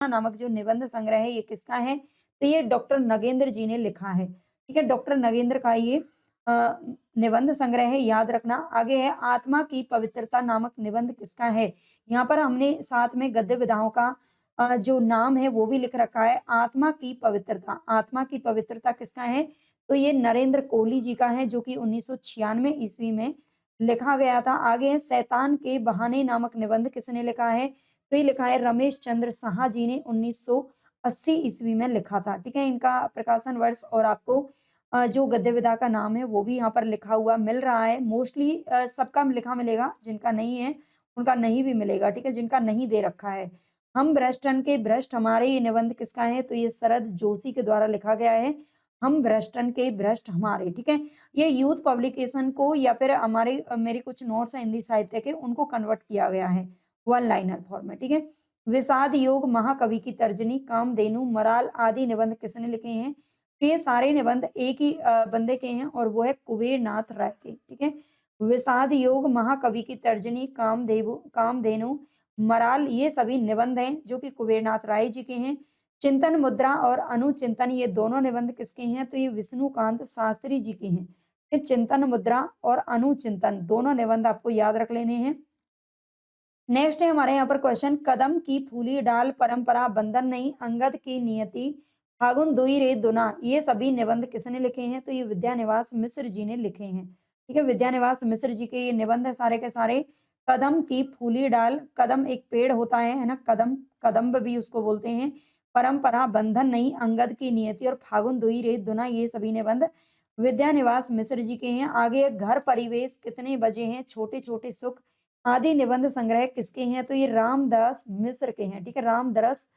नामक जो निबंध संग्रह है ये किसका है? तो ये डॉक्टर नगेंद्र जी ने लिखा है। ठीक है, डॉक्टर नगेंद्र का ये निबंध संग्रह है, याद रखना। आगे है आत्मा की पवित्रता नामक निबंध किसका है? यहाँ पर हमने साथ में गद्य विधाओं का जो नाम है वो भी लिख रखा है। आत्मा की पवित्रता, आत्मा की पवित्रता किसका है? तो ये नरेंद्र कोहली जी का है, जो कि 1996 ईस्वी में लिखा गया था। आगे है शैतान के बहाने नामक निबंध किसने लिखा है? तो ये लिखा है रमेश चंद्र साहा जी ने 1980 ईस्वी में लिखा था। ठीक है, इनका प्रकाशन वर्ष और आपको जो गद्य विधा का नाम है वो भी यहाँ पर लिखा हुआ मिल रहा है। मोस्टली सबका लिखा मिलेगा, जिनका नहीं है उनका नहीं भी मिलेगा। ठीक है, जिनका नहीं दे रखा है। हम भ्रष्टन के भ्रष्ट हमारे, ये निबंध किसका है? तो ये शरद जोशी के द्वारा लिखा गया है। हम भ्रष्टन के भ्रष्ट हमारे। ठीक है, ये यूथ पब्लिकेशन को या फिर हमारे मेरे कुछ नोट्स हैं हिंदी साहित्य के, उनको कन्वर्ट किया गया है वन लाइनर फॉर्म में। ठीक है, विषाद योग, महाकवि की तर्जनी, कामधेनु, मराल आदि निबंध किसने लिखे हैं? तो ये सारे निबंध एक ही बंदे के हैं और वो है कुबेर नाथ राय के। ठीक है, विषाद योग, महाकवि की तर्जनी, कामधेनु, मराल, ये सभी निबंध हैं जो कि कुबेर नाथ राय जी के हैं। चिंतन मुद्रा और अनुचिंतन, ये दोनों निबंध किसके हैं? तो ये विष्णुकांत शास्त्री जी के हैं। ये चिंतन मुद्रा और अनुचिंतन दोनों निबंध आपको याद रख लेने हैं। नेक्स्ट है हमारे यहाँ पर क्वेश्चन, कदम की फूली डाल, परंपरा, बंधन नहीं, अंगद की नियति, फागुन दुई रे दुना, ये सभी निबंध किसने लिखे हैं? तो ये विद्यानिवास मिश्र जी ने लिखे हैं। ठीक है, विद्यानिवास मिश्र जी के ये निबंध है सारे के सारे। कदम की फूली डाल, कदम एक पेड़ होता है ना, कदम, कदम्ब भी उसको बोलते हैं। परंपरा, बंधन नहीं, अंगद की नियति और फागुन दुई रे दुना, ये सभी निबंध विद्यानिवास मिश्र जी के हैं। आगे घर परिवेश, कितने बजे हैं, छोटे छोटे सुख आदि निबंध संग्रह किसके हैं? तो ये रामदास मिश्र के हैं। ठीक है, रामदरस,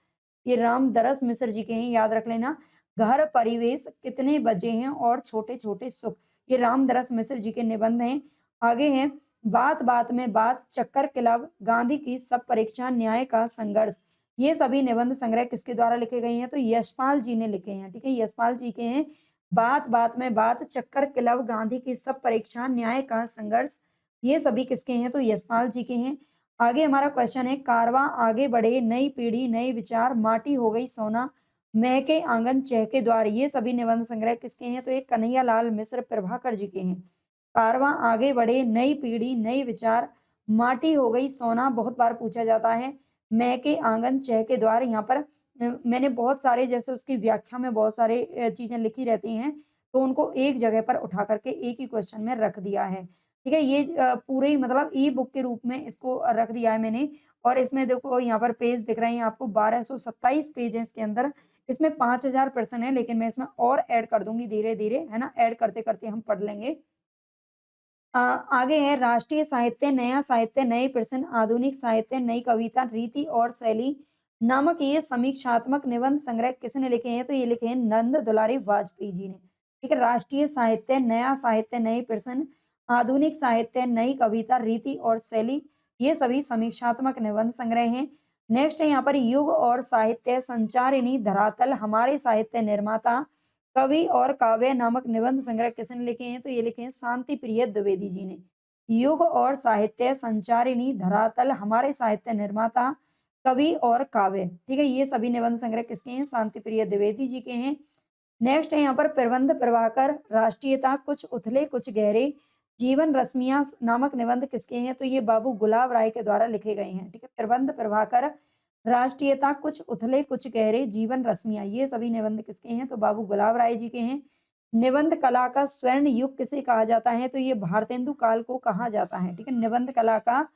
ये रामदरस मिश्र जी के हैं, याद रख लेना। घर परिवेश, कितने बजे हैं और छोटे छोटे सुख, ये रामदरस मिश्र जी के निबंध हैं। आगे हैं बात बात में बात, चक्कर क्लब, गांधी की सब परीक्षा, न्याय का संघर्ष, ये सभी निबंध संग्रह किसके द्वारा लिखे गए हैं? तो यशपाल जी ने लिखे हैं। ठीक है, यशपाल जी के हैं। बात बात में बात, चक्कर क्लब, गांधी की सब परीक्षा, न्याय का संघर्ष, ये सभी किसके हैं? तो यशपाल जी के हैं। आगे हमारा क्वेश्चन है, कारवां आगे बढ़े, नई पीढ़ी नए विचार, माटी हो गई सोना, महके आंगन चहके द्वार, ये सभी निबंध संग्रह किसके हैं? तो ये कन्हैया लाल मिश्र प्रभाकर जी के हैं। कारवां आगे बढ़े, नई पीढ़ी नई विचार, माटी हो गई सोना बहुत बार पूछा जाता है, महके आंगन चहके द्वार, यहाँ पर मैंने बहुत सारे, जैसे उसकी व्याख्या में बहुत सारे चीजें लिखी रहती हैं, तो उनको एक जगह पर उठा करके एक ही क्वेश्चन में रख दिया है। ठीक है, ये पूरे ही मतलब ई बुक के रूप में इसको रख दिया है मैंने। और इसमें देखो यहाँ पर पेज दिख रहे हैं आपको, 1227 पेज है इसके अंदर। इसमें 5000 प्रश्न है, लेकिन मैं इसमें और ऐड कर दूंगी धीरे धीरे, है ना, ऐड करते करते हम पढ़ लेंगे। आगे है राष्ट्रीय साहित्य, नया साहित्य, नए प्रश्न, आधुनिक साहित्य, नई कविता, रीति और शैली नामक ये समीक्षात्मक निबंध संग्रह किसने लिखे हैं? तो ये लिखे हैं नंद दुलारी वाजपेयी जी ने। ठीक है, राष्ट्रीय साहित्य, नया साहित्य, नए प्रश्न, आधुनिक साहित्य, नई कविता, रीति और शैली, ये सभी समीक्षात्मक निबंध संग्रह हैं। नेक्स्ट है यहाँ पर युग और साहित्य, संचारिणी, धरातल, हमारे साहित्य निर्माता, कवि और काव्य नामक निबंध संग्रह किसने लिखे हैं? तो ये लिखे हैं शांति प्रिय द्विवेदी जी ने। युग और साहित्य, संचारिणी, धरातल, हमारे साहित्य निर्माता, कवि और काव्य, ठीक है, ये सभी निबंध संग्रह किसके हैं? शांति प्रिय द्विवेदी जी के हैं। नेक्स्ट है यहाँ पर प्रबंध प्रभाकर, राष्ट्रीयता, कुछ उथले कुछ गहरे, जीवन रश्मियां नामक निबंध किसके हैं? तो ये बाबू गुलाब राय के द्वारा लिखे गए हैं। ठीक है, प्रबंध प्रभाकर, राष्ट्रीयता, कुछ उथले कुछ गहरे, जीवन रश्मियां, ये सभी निबंध किसके हैं? तो बाबू गुलाब राय जी के हैं। निबंध कला का स्वर्ण युग किसे कहा जाता है? तो ये भारतेंदु काल को कहा जाता है। ठीक है, निबंध कला का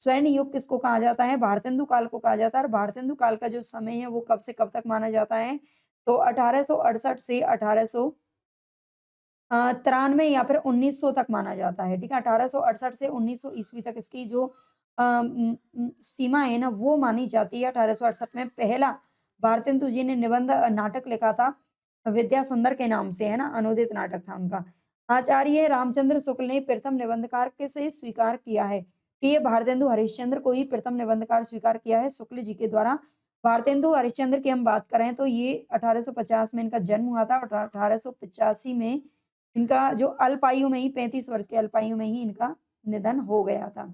स्वर्ण युग किसको कहा जाता है? भारतेंदु काल को कहा जाता है। और भारतेंदु काल का जो समय है वो कब से कब तक माना जाता है? तो 1868 से 1893 या फिर 1900 तक माना जाता है। ठीक है, 1868 से 1900 ईस्वी तक इसकी जो सीमा है ना वो मानी जाती है। 1868 में पहला भारतेंदु जी ने निबंध नाटक लिखा था विद्या सुंदर के नाम से, है ना, अनुदित नाटक था उनका। आचार्य रामचंद्र शुक्ल ने प्रथम निबंधकार किसे स्वीकार किया है? तो ये भारतेंदु हरिश्चंद्र को ही प्रथम निबंधकार स्वीकार किया है शुक्ल जी के द्वारा। भारतेंदु हरिश्चंद्र की हम बात करें तो ये 1850 में इनका जन्म हुआ था और 1885 में इनका जो अल्पायु में ही 35 वर्ष के अल्पायु में ही इनका निधन हो गया था।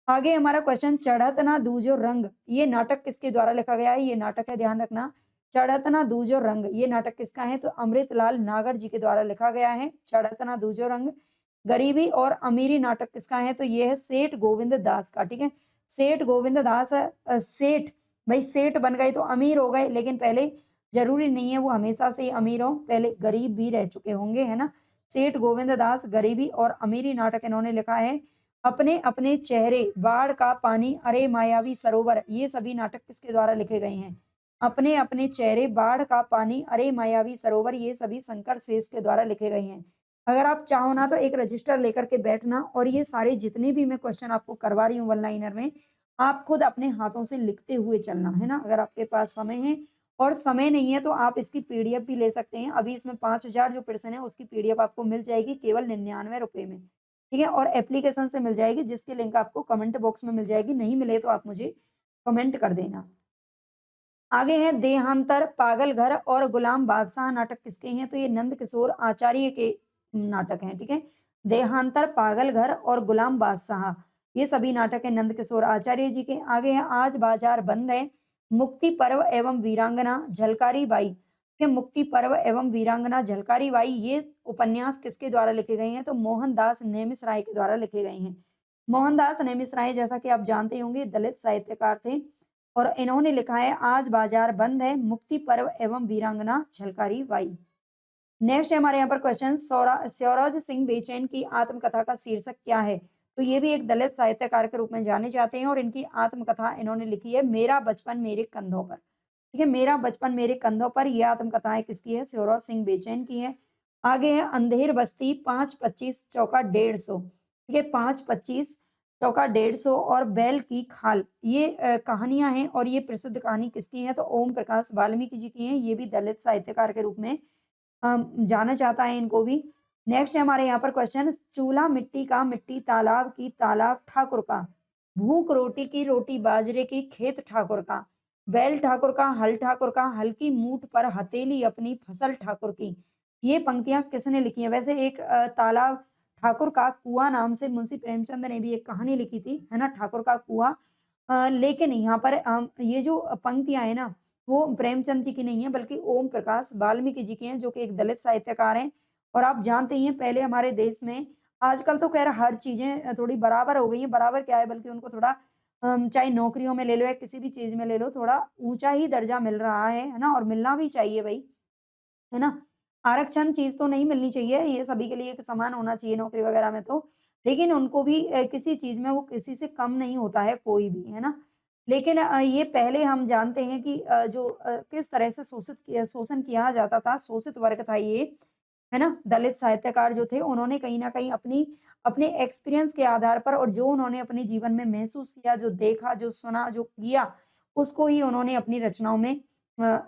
आगे हमारा क्वेश्चन चढ़त ना दूजो रंग, ये नाटक किसके द्वारा लिखा गया है? ये नाटक है, ध्यान रखना। चढ़त ना दूजो रंग, ये नाटक किसका है? तो अमृतलाल नागर जी के द्वारा लिखा गया है, चढ़त ना दूजो रंग। गरीबी और अमीरी नाटक किसका है? तो ये है सेठ गोविंद दास का, ठीक है। सेठ गोविंद दास सेठ, भाई सेठ बन गए तो अमीर हो गए, लेकिन पहले जरूरी नहीं है वो हमेशा से ही अमीर हो, पहले गरीब भी रह चुके होंगे, है ना। सेठ गोविंद दास गरीबी और अमीरी नाटक इन्होंने लिखा है। अपने अपने चेहरे, बाढ़ का पानी, अरे मायावी सरोवर, ये सभी नाटक किसके द्वारा लिखे गए हैं? अपने अपने चेहरे, बाढ़ का पानी, अरे मायावी सरोवर, ये सभी शंकर शेष के द्वारा लिखे गए हैं। अगर आप चाहो ना तो एक रजिस्टर लेकर के बैठना और ये सारे जितने भी मैं क्वेश्चन आपको करवा रही हूँ वन लाइनर में, आप खुद अपने हाथों से लिखते हुए चलना, है ना। अगर आपके पास समय है और समय नहीं है तो आप इसकी पीडीएफ भी ले सकते हैं। अभी इसमें 5000 जो प्रश्न है उसकी पीडीएफ आपको मिल जाएगी केवल 99 रुपए में, ठीक है। और एप्लीकेशन से मिल जाएगी जिसकी लिंक आपको कमेंट बॉक्स में मिल जाएगी, नहीं मिले तो आप मुझे कमेंट कर देना। आगे है देहांतर, पागल घर और गुलाम बादशाह नाटक किसके हैं? तो ये नंद किशोर आचार्य के नाटक हैं, ठीक है। देहांतर, पागल घर और गुलाम बादशाह, ये सभी नाटक है नंद किशोर आचार्य जी के। आगे है आज बाजार बंद है, मुक्ति पर्व एवं वीरांगना, झलकारी बाई के। मुक्ति पर्व एवं वीरांगना, झलकारी बाई, ये उपन्यास किसके द्वारा लिखे गए हैं? तो मोहनदास नेमिष के द्वारा लिखे गए हैं। मोहनदास नेमिष जैसा कि आप जानते होंगे दलित साहित्यकार थे और इन्होंने लिखा है आज बाजार बंद है, मुक्ति पर्व एवं वीरांगना, झलकारी बाई। नेक्स्ट है हमारे यहाँ पर क्वेश्चन, सौराज सिंह बेचैन की आत्मकथा का शीर्षक क्या है? तो ये भी एक दलित साहित्यकार के रूप में जाने जाते हैं और इनकी आत्मकथा इन्होंने लिखी है मेरा बचपन मेरे कंधों पर, ठीक है। मेरा बचपन मेरे कंधों पर, ये आत्मकथाएं किसकी है? सौराज सिंह बेचैन की है। आगे है अंधेर बस्ती, 5-25 चौका 150, ठीक है। 5-25 चौका 150 और बैल की खाल, ये कहानियां हैं और ये प्रसिद्ध कहानी किसकी है? तो ओम प्रकाश वाल्मीकि जी की है। ये भी दलित साहित्यकार के रूप में जाना जाता है इनको भी। नेक्स्ट है हमारे यहाँ पर क्वेश्चन, चूल्हा मिट्टी का, मिट्टी तालाब की, तालाब ठाकुर का, भूख रोटी की, रोटी बाजरे की, खेत ठाकुर का, बैल ठाकुर का, हल ठाकुर का, हल की मूठ पर हथेली अपनी, फसल ठाकुर की। ये पंक्तियां किसने लिखी हैं? वैसे एक तालाब ठाकुर का कुआं नाम से मुंशी प्रेमचंद ने भी एक कहानी लिखी थी, है ना, ठाकुर का कुआं। लेकिन यहाँ पर ये जो पंक्तियां है ना, वो प्रेमचंद जी की नहीं है बल्कि ओम प्रकाश वाल्मीकि जी की हैं, जो कि एक दलित साहित्यकार हैं। और आप जानते ही हैं पहले हमारे देश में, आजकल तो खैर हर चीजें थोड़ी बराबर हो गई हैं, बराबर क्या है बल्कि उनको थोड़ा चाहे नौकरियों में ले लो या किसी भी चीज में ले लो, थोड़ा ऊंचा ही दर्जा मिल रहा है ना, और मिलना भी चाहिए भाई, है ना। आरक्षण चीज तो नहीं मिलनी चाहिए, ये सभी के लिए एक समान होना चाहिए नौकरी वगैरह में तो, लेकिन उनको भी किसी चीज में वो किसी से कम नहीं होता है कोई भी, है ना। लेकिन ये पहले हम जानते हैं कि किस तरह से शोषण किया जाता था, शोषित वर्ग था ये, है ना। दलित साहित्यकार जो थे उन्होंने कहीं न कहीं अपनी अपने एक्सपीरियंस के आधार पर और जो उन्होंने अपने जीवन में महसूस किया, जो देखा, जो सुना, जो किया, उसको ही उन्होंने अपनी रचनाओं में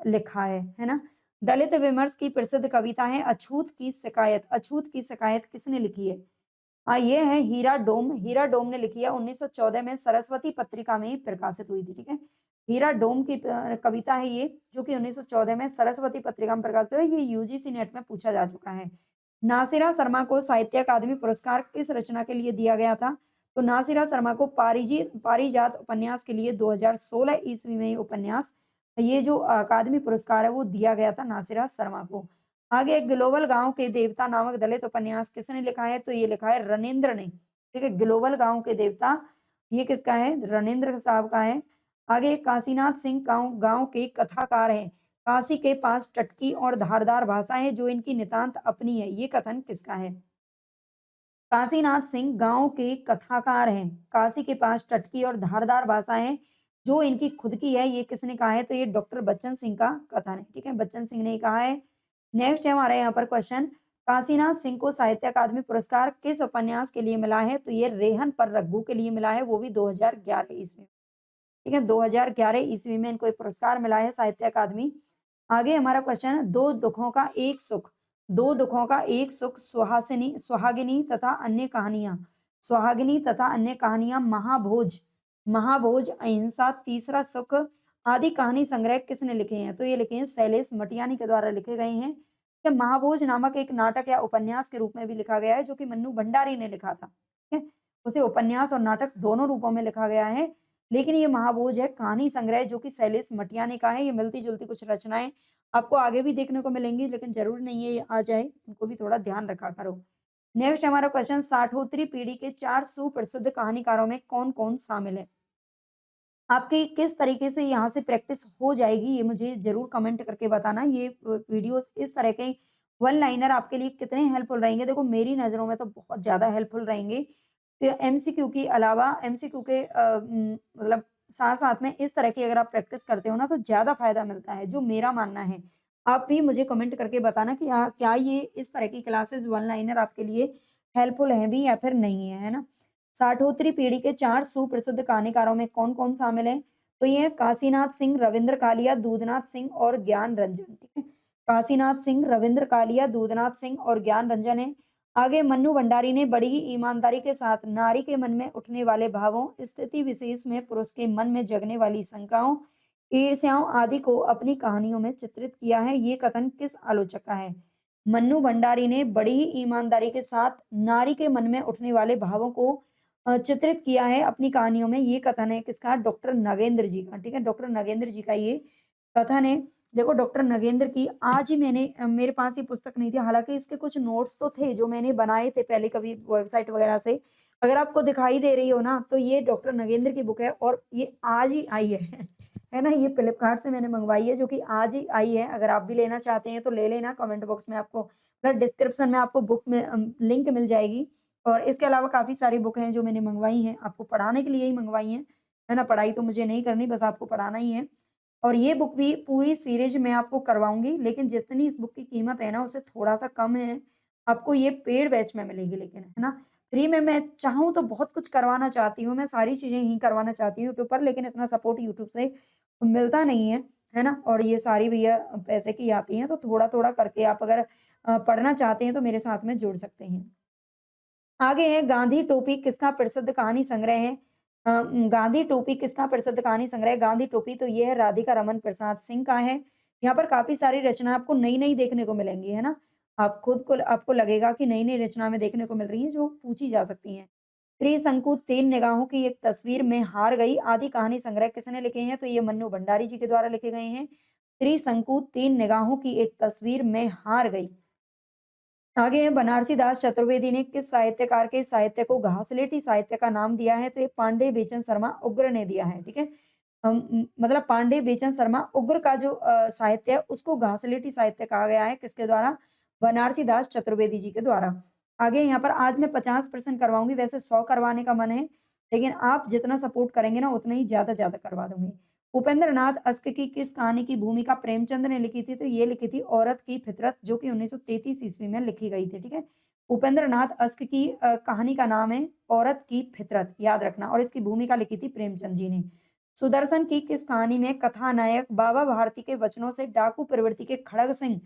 लिखा है ना। दलित विमर्श की प्रसिद्ध कविता है अछूत की शिकायत। अछूत की शिकायत किसने लिखी है? ये है हीरा डोम। हीरा डोम ने लिखी है, 1914 में सरस्वती पत्रिका में प्रकाशित हुई थी, ठीक है। हीरा डोम की कविता है ये, जो कि 1914 में सरस्वती पत्रिका में प्रकाशित हुई। ये यूजीसी नेट में पूछा जा चुका है। नासिरा शर्मा को साहित्य अकादमी पुरस्कार किस रचना के लिए दिया गया था? तो नासिरा शर्मा को पारिजात उपन्यास के लिए 2016 ईस्वी में ये उपन्यास, ये जो अकादमी पुरस्कार है वो दिया गया था नासिरा शर्मा को। आगे ग्लोबल गांव के देवता नामक दलित उपन्यास किसने लिखा है? तो ये लिखा है रणेंद्र ने, ठीक है। ग्लोबल गांव के देवता, ये किसका है? रणेंद्र साहब का है। आगे काशीनाथ सिंह गांव गांव के कथाकार हैं। काशी के पास टटकी और धारदार भाषा है जो इनकी नितांत अपनी है, ये कथन किसका है? काशीनाथ सिंह गांव के कथाकार हैं। काशी के पास टटकी और धारदार भाषा है जो इनकी खुद की है, ये किसने कहा है? तो ये डॉक्टर बच्चन सिंह का कथन है, ठीक है। बच्चन सिंह ने कहा है। नेक्स्ट है हमारे यहाँ पर क्वेश्चन, काशीनाथ सिंह को साहित्य अकादमी पुरस्कार किस उपन्यास के लिए मिला है? तो ये रेहन पर रघु के लिए मिला है, वो भी 2011 ईस्वी में, ठीक है। 2011 ईस्वी में इनको एक पुरस्कार मिला है साहित्य अकादमी। आगे हमारा क्वेश्चन है, दो दुखों का एक सुख। दो दुखों का एक सुख, सुहासिनी सुहागिनी तथा अन्य कहानियां। सुहागिनी तथा अन्य कहानियां, महाभोज। महाभोज, अहिंसा, तीसरा सुख आदि कहानी संग्रह किसने लिखे हैं? तो ये लिखे हैं शैलेश मटियानी के द्वारा लिखे गए हैं। ये महाभोज नामक एक नाटक या उपन्यास के रूप में भी लिखा गया है जो कि मन्नू भंडारी ने लिखा था, ठीक है। उसे उपन्यास और नाटक दोनों रूपों में लिखा गया है। लेकिन ये महाभोज है कहानी संग्रह जो कि शैलेश मटिया ने कहा है। ये मिलती-जुलती कुछ रचनाएँ आपको आगे भी देखने को मिलेंगी, लेकिन ज़रूरी नहीं है ये आ जाए, इनको भी थोड़ा ध्यान रखा करो। नेक्स्ट हमारा क्वेश्चन, साठोत्तरी पीढ़ी के 4 सुप्रसिद्ध कहानीकारों में कौन-कौन शामिल है? आपकी किस तरीके से यहाँ से प्रैक्टिस हो जाएगी, ये मुझे ज़रूर कमेंट करके बताना। ये वीडियोज़ इस तरह के वन लाइनर आपके लिए कितने हेल्पफुल रहेंगे? देखो मेरी नज़रों में तो बहुत ज़्यादा हेल्पफुल रहेंगे। एमसीक्यू के अलावा एमसीक्यू के मतलब साथ-साथ में इस तरह की अगर आप प्रैक्टिस करते हो ना तो ज़्यादा फ़ायदा मिलता है, जो मेरा मानना है। आप भी मुझे कमेंट करके बताना कि क्या ये इस तरह की क्लासेस वन लाइनर आपके लिए हेल्पफुल हैं भी या फिर नहीं है, है ना? साठोत्तरी पीढ़ी के 4 सुप्रसिद्ध कहानीकारों में कौन-कौन शामिल हैं? तो ये हैं काशीनाथ सिंह, रविंद्र कालिया, दूधनाथ सिंह और ज्ञान रंजन, ठीक है? काशीनाथ सिंह, रविंद्र कालिया, दूधनाथ सिंह और ज्ञान रंजन हैं। आगे मन्नू भंडारी ने बड़ी ही ईमानदारी के साथ नारी के मन में उठने वाले भावों, स्थिति विशेष में पुरुष के मन में जगने वाली शंकाओं, ईर्ष्याओं आदि को अपनी कहानियों में चित्रित किया है। ये कथन किस आलोचक का है? मन्नू भंडारी ने बड़ी ही ईमानदारी के साथ नारी के मन में उठने वाले भावों को चित्रित किया है अपनी कहानियों में। ये कथन है किसका? डॉक्टर नगेंद्र जी का, ठीक है? डॉक्टर नगेंद्र जी का ये कथन है। देखो डॉक्टर नगेंद्र की आज ही मैंने मेरे पास ये पुस्तक नहीं थी, हालाँकि इसके कुछ नोट्स तो थे जो मैंने बनाए थे पहले कभी वेबसाइट वगैरह से। अगर आपको दिखाई दे रही हो ना, तो ये डॉक्टर नगेंद्र की बुक है और ये आज ही आई है। है ना? ये फ्लिपकार्ट से मैंने मँगवाई है जो कि आज ही आई है। अगर आप भी लेना चाहते हैं तो ले लेना, कमेंट बॉक्स में आपको मतलब डिस्क्रिप्शन में आपको बुक में लिंक मिल जाएगी। और इसके अलावा काफ़ी सारी बुक हैं जो मैंने मँगवाई हैं, आपको पढ़ाने के लिए ही मँगवाई हैं, है ना? पढ़ाई तो मुझे नहीं करनी, बस आपको पढ़ाना ही है। और ये बुक भी पूरी सीरीज़ मैं आपको करवाऊँगी, लेकिन जितनी इस बुक की कीमत है ना, उससे थोड़ा-सा कम है। आपको ये पेड बैच में मिलेगी लेकिन, है ना? फ्री में मैं चाहूँ तो बहुत कुछ करवाना चाहती हूँ, मैं सारी चीज़ें ही करवाना चाहती हूँ यूट्यूब पर, लेकिन इतना सपोर्ट यूट्यूब से मिलता नहीं है ना? और ये सारी भैया पैसे की आती हैं, तो थोड़ा-थोड़ा करके आप अगर पढ़ना चाहते हैं, तो मेरे साथ में जुड़ सकते हैं। आगे है गांधी टोपी किसका प्रसिद्ध कहानी संग्रह है? गांधी टोपी किसका प्रसिद्ध कहानी संग्रह है? गांधी टोपी तो ये है राधिका रमन प्रसाद सिंह का है। यहाँ पर काफ़ी सारी रचना आपको नई-नई देखने को मिलेंगी, है ना? आप खुद को आपको लगेगा कि नई-नई रचना हमें देखने को मिल रही हैं जो पूछी जा सकती हैं। त्रिशंकु, तीन निगाहों की एक तस्वीर, मैं हार गई आदि कहानी संग्रह किसने लिखे हैं? तो ये मन्नू भंडारी जी के द्वारा लिखे गए हैं। त्रिशंकु, तीन निगाहों की एक तस्वीर, मैं हार गई। आगे है बनारसी दास चतुर्वेदी ने किस साहित्यकार के साहित्य को घासलेटी साहित्य का नाम दिया है? तो ये पांडे बेचन शर्मा उग्र ने दिया है, ठीक है? मतलब पांडे बेचन शर्मा उग्र का जो साहित्य है उसको घासलेटी साहित्य कहा गया है, किसके द्वारा? बनारसी दास चतुर्वेदी जी के द्वारा। आगे यहाँ पर आज मैं 50% करवाऊंगी, वैसे 100 करवाने का मन है, लेकिन आप जितना सपोर्ट करेंगे ना उतना ही ज्यादा करवा दूंगी। उपेंद्र नाथ अस्क की किस कहानी की भूमिका प्रेमचंद ने लिखी थी? तो ये लिखी थी औरत की फितरत, जो कि 1933 ईस्वी में लिखी गई थी, ठीक है? उपेंद्र नाथ अस्क की कहानी का नाम है औरत की फितरत, याद रखना, और इसकी भूमिका लिखी थी प्रेमचंद जी ने। सुदर्शन की किस कहानी में कथानायक बाबा भारती के वचनों से डाकू प्रवृत्ति के खड़ग सिंह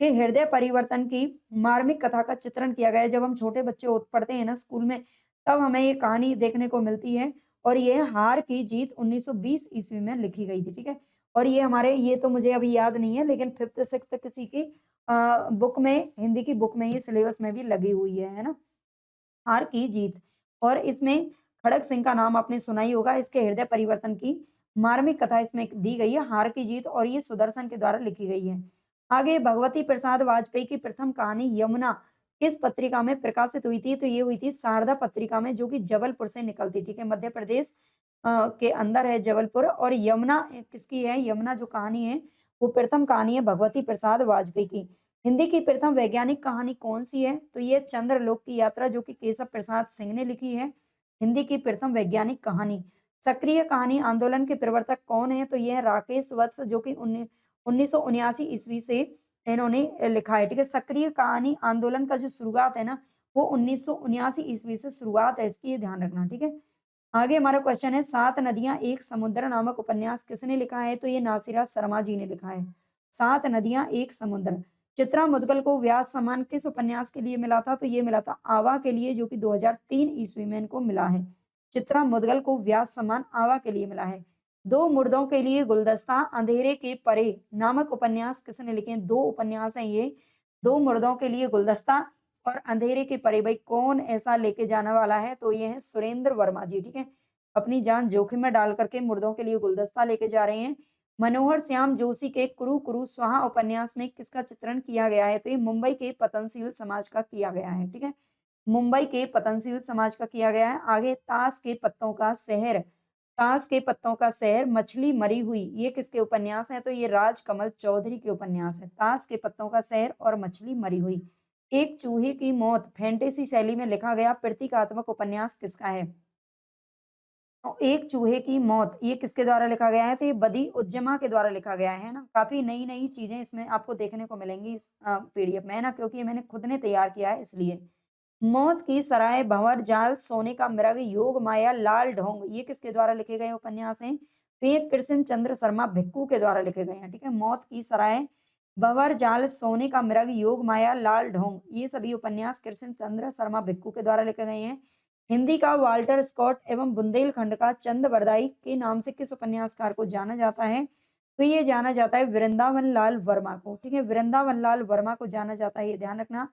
के हृदय परिवर्तन की मार्मिक कथा का चित्रण किया गया है? जब हम छोटे बच्चे पढ़ते हैं ना स्कूल में, तब हमें ये कहानी देखने को मिलती है। और ये हार की जीत 1920 ईस्वी में लिखी गई थी, ठीक है? और ये हमारे, ये तो मुझे अभी याद नहीं है, लेकिन 5th 6th किसी की बुक में, हिंदी की बुक में, ये सिलेबस में भी लगी हुई है ना? हार की जीत। और इसमें खड़ग सिंह का नाम आपने सुना ही होगा, इसके हृदय परिवर्तन की मार्मिक कथा इसमें दी गई है, हार की जीत, और ये सुदर्शन के द्वारा लिखी गई है। आगे भगवती प्रसाद वाजपेयी की प्रथम कहानी यमुना किस पत्रिका में प्रकाशित हुई थी? तो ये हुई थी शारदा पत्रिका में, जो कि जबलपुर से निकलती, ठीक है? मध्य प्रदेश के अंदर है जबलपुर। और यमुना किसकी है? यमुना जो कहानी है वो प्रथम कहानी है भगवती प्रसाद वाजपेयी की। हिंदी की प्रथम वैज्ञानिक कहानी कौन-सी है? तो ये चंद्रलोक की यात्रा, जो कि केशव प्रसाद सिंह ने लिखी है, हिंदी की प्रथम वैज्ञानिक कहानी। सक्रिय कहानी आंदोलन के प्रवर्तक कौन है? तो ये है राकेश वत्स, जो कि 1979 ईस्वी से इन्होंने लिखा है, ठीक है? सक्रिय कहानी आंदोलन का जो शुरुआत है ना, वो 1979 ईस्वी से शुरुआत है इसकी, ये ध्यान रखना, ठीक है? आगे हमारा क्वेश्चन है, सात नदियां एक समुद्र नामक उपन्यास किसने लिखा है? तो ये नासिरा शर्मा जी ने लिखा है। सात नदियां एक समुद्र। चित्रा मुद्गल को व्यास सम्मान किस उपन्यास के लिए मिला था? तो ये मिला था आवा के लिए, जो कि 2003 ईस्वी में इनको मिला है। चित्रा मुद्गल को व्यास सम्मान आवा के लिए मिला है। दो मुर्दों के लिए गुलदस्ता, अंधेरे के परे नामक उपन्यास किसने लिखे हैं? दो उपन्यास हैं ये। दो मुर्दों के लिए गुलदस्ता, और अंधेरे के परे भाई कौन ऐसा लेके जाने वाला है, तो ये है सुरेंद्र वर्मा जी, ठीक है। अपनी जान जोखिम में डाल करके मुर्दों के लिए गुलदस्ता लेके जा रहे हैं। मनोहर श्याम जोशी के कुरु कुरु स्वाहा उपन्यास में किसका चित्रण किया गया है, तो ये मुंबई के पतनशील समाज का किया गया है, ठीक है। मुंबई के पतनशील समाज का किया गया है। आगे ताश के पत्तों का शहर, ताश के पत्तों का शहर, मछली मरी हुई, ये किसके उपन्यास है, तो ये राजकमल चौधरी के उपन्यास है। ताश के पत्तों का शहर और मछली मरी हुई। एक चूहे की मौत फैंटेसी शैली में लिखा गया प्रतीकात्मक उपन्यास किसका है, तो एक चूहे की मौत ये किसके द्वारा लिखा गया है, तो ये बदी उज्जमा के द्वारा लिखा गया है ना। काफी नई नई चीजें इसमें आपको देखने को मिलेंगी इस पीडीएफ में, है ना, क्योंकि ये मैंने खुद ने तैयार किया है इसलिए। मौत की सराय, भंवर जाल, सोने का मृग, योग माया, लाल ढोंग, ये किसके द्वारा लिखे गए उपन्यास हैं, तो ये कृष्ण चंद्र शर्मा भिक्कू के द्वारा लिखे गए हैं, ठीक है। मौत की सराय, भंवर जाल, सोने का मृग, योग माया, लाल ढोंग, ये सभी उपन्यास कृष्ण चंद्र शर्मा भिक्कू के द्वारा लिखे गए हैं। हिंदी का वाल्टर स्कॉट एवं बुंदेलखंड का चंद बरदाई के नाम से किस उपन्यासकार को जाना जाता है, तो ये जाना जाता है वृंदावन लाल वर्मा को, ठीक है। वृंदावन लाल वर्मा को जाना जाता है, ये ध्यान रखना।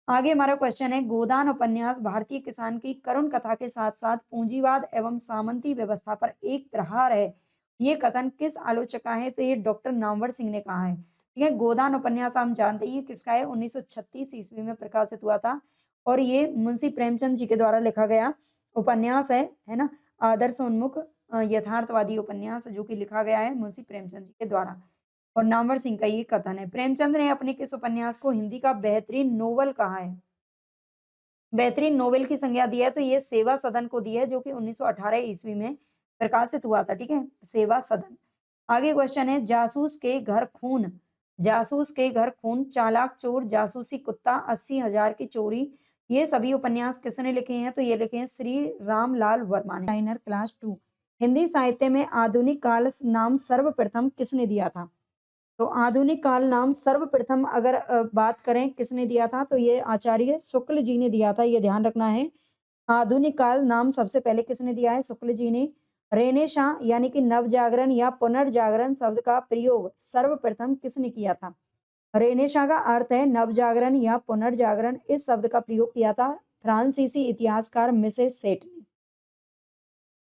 आगे हमारा क्वेश्चन है, गोदान उपन्यास भारतीय किसान की करुण कथा के साथ साथ पूंजीवाद एवं सामंती व्यवस्था पर एक प्रहार है, ये कथन किस आलोचक का है, तो ये डॉक्टर नामवर सिंह ने कहा है, ठीक है। गोदान उपन्यास हम जानते हैं ये किसका है, 1936 ईस्वी में प्रकाशित हुआ था और ये मुंशी प्रेमचंद जी के द्वारा लिखा गया उपन्यास है ना। आदर्श उन्मुख यथार्थवादी उपन्यास जो कि लिखा गया है मुंशी प्रेमचंद जी के द्वारा और नामवर सिंह का ये कथन है। प्रेमचंद ने अपने किस उपन्यास को हिंदी का बेहतरीन नोवेल कहा है, बेहतरीन नोवेल की संज्ञा दी है, तो ये सेवा सदन को दी है जो कि 1918 ईस्वी में प्रकाशित हुआ था, ठीक है, सेवा सदन। आगे क्वेश्चन है, जासूस के घर खून, जासूस के घर खून, चालाक चोर, जासूसी कुत्ता, 80,000 की चोरी, ये सभी उपन्यास किसने लिखे हैं, तो ये लिखे हैं श्री रामलाल वर्मा ने। माइनर क्लास 2 हिंदी साहित्य में आधुनिक काल नाम सर्वप्रथम किसने दिया था, तो आधुनिक काल नाम सर्वप्रथम अगर बात करें किसने दिया था, तो ये आचार्य शुक्ल जी ने दिया था, ये ध्यान रखना है। आधुनिक काल नाम सबसे पहले किसने दिया है, शुक्ल जी ने। रेनेसां यानी कि नवजागरण या पुनर्जागरण शब्द का प्रयोग सर्वप्रथम किसने किया था, रेनेसां का अर्थ है नवजागरण या पुनर्जागरण, इस शब्द का प्रयोग किया था फ्रांसीसी इतिहासकार मिसेस सेठ ने।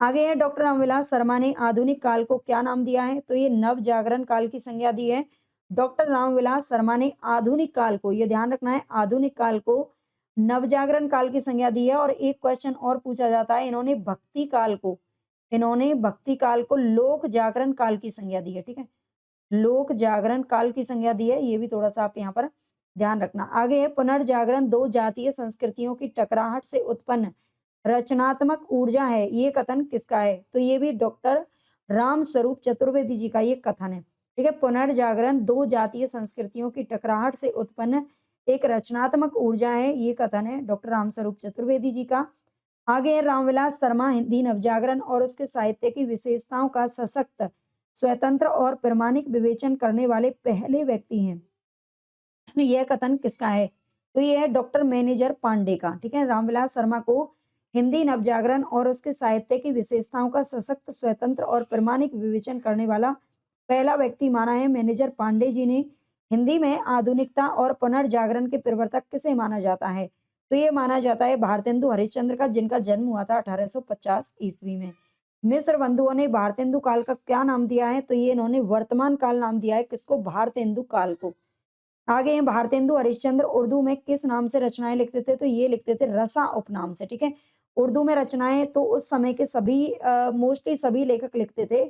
आगे है, डॉक्टर रामविलास शर्मा ने आधुनिक काल को क्या नाम दिया है, तो ये नव जागरण काल की संज्ञा दी है। डॉक्टर रामविलास शर्मा ने आधुनिक काल को, ये ध्यान रखना है, आधुनिक काल को नवजागरण काल की संज्ञा दी है। और एक क्वेश्चन और पूछा जाता है, इन्होंने भक्ति काल को, इन्होंने भक्ति काल को लोक जागरण काल की संज्ञा दी है, ठीक है। लोक जागरण काल की संज्ञा दी है, ये भी थोड़ा सा आप यहाँ पर ध्यान रखना। आगे है, पुनर्जागरण दो जातीय संस्कृतियों की टकराहट से उत्पन्न रचनात्मक ऊर्जा है, ये कथन किसका है, तो ये भी डॉक्टर राम स्वरूप चतुर्वेदी जी का ये कथन है, ठीक है। पुनर्जागरण दो जातीय संस्कृतियों की टकराहट से उत्पन्न एक रचनात्मक ऊर्जा है, ये कथन है डॉक्टर राम स्वरूप चतुर्वेदी जी का। आगे है, रामविलास शर्मा हिंदी नवजागरण और उसके साहित्य की विशेषताओं का सशक्त, स्वतंत्र और प्रामाणिक विवेचन करने वाले पहले व्यक्ति हैं, यह कथन किसका है, तो यह है डॉक्टर मैनेजर पांडे का, ठीक है। रामविलास शर्मा को हिंदी नवजागरण और उसके साहित्य की विशेषताओं का सशक्त, स्वतंत्र और प्रामाणिक विवेचन करने वाला पहला व्यक्ति माना है मैनेजर पांडे जी ने। हिंदी में आधुनिकता और पुनर्जागरण के प्रवर्तक किसे माना जाता है, तो ये माना जाता है भारतेंदु हरिश्चंद्र का, जिनका जन्म हुआ था 1850 ईस्वी में। मिस्र बंधुओं ने भारतेंदु काल का क्या नाम दिया है, तो ये इन्होंने वर्तमान काल नाम दिया है, किसको, भारतेंदु काल को। आगे हैं, भारतेंदु हरिश्चंद्र उर्दू में किस नाम से रचनाएं लिखते थे, तो ये लिखते थे रसा उपनाम से, ठीक है। उर्दू में रचनाएं तो उस समय के सभी मोस्टली सभी लेखक लिखते थे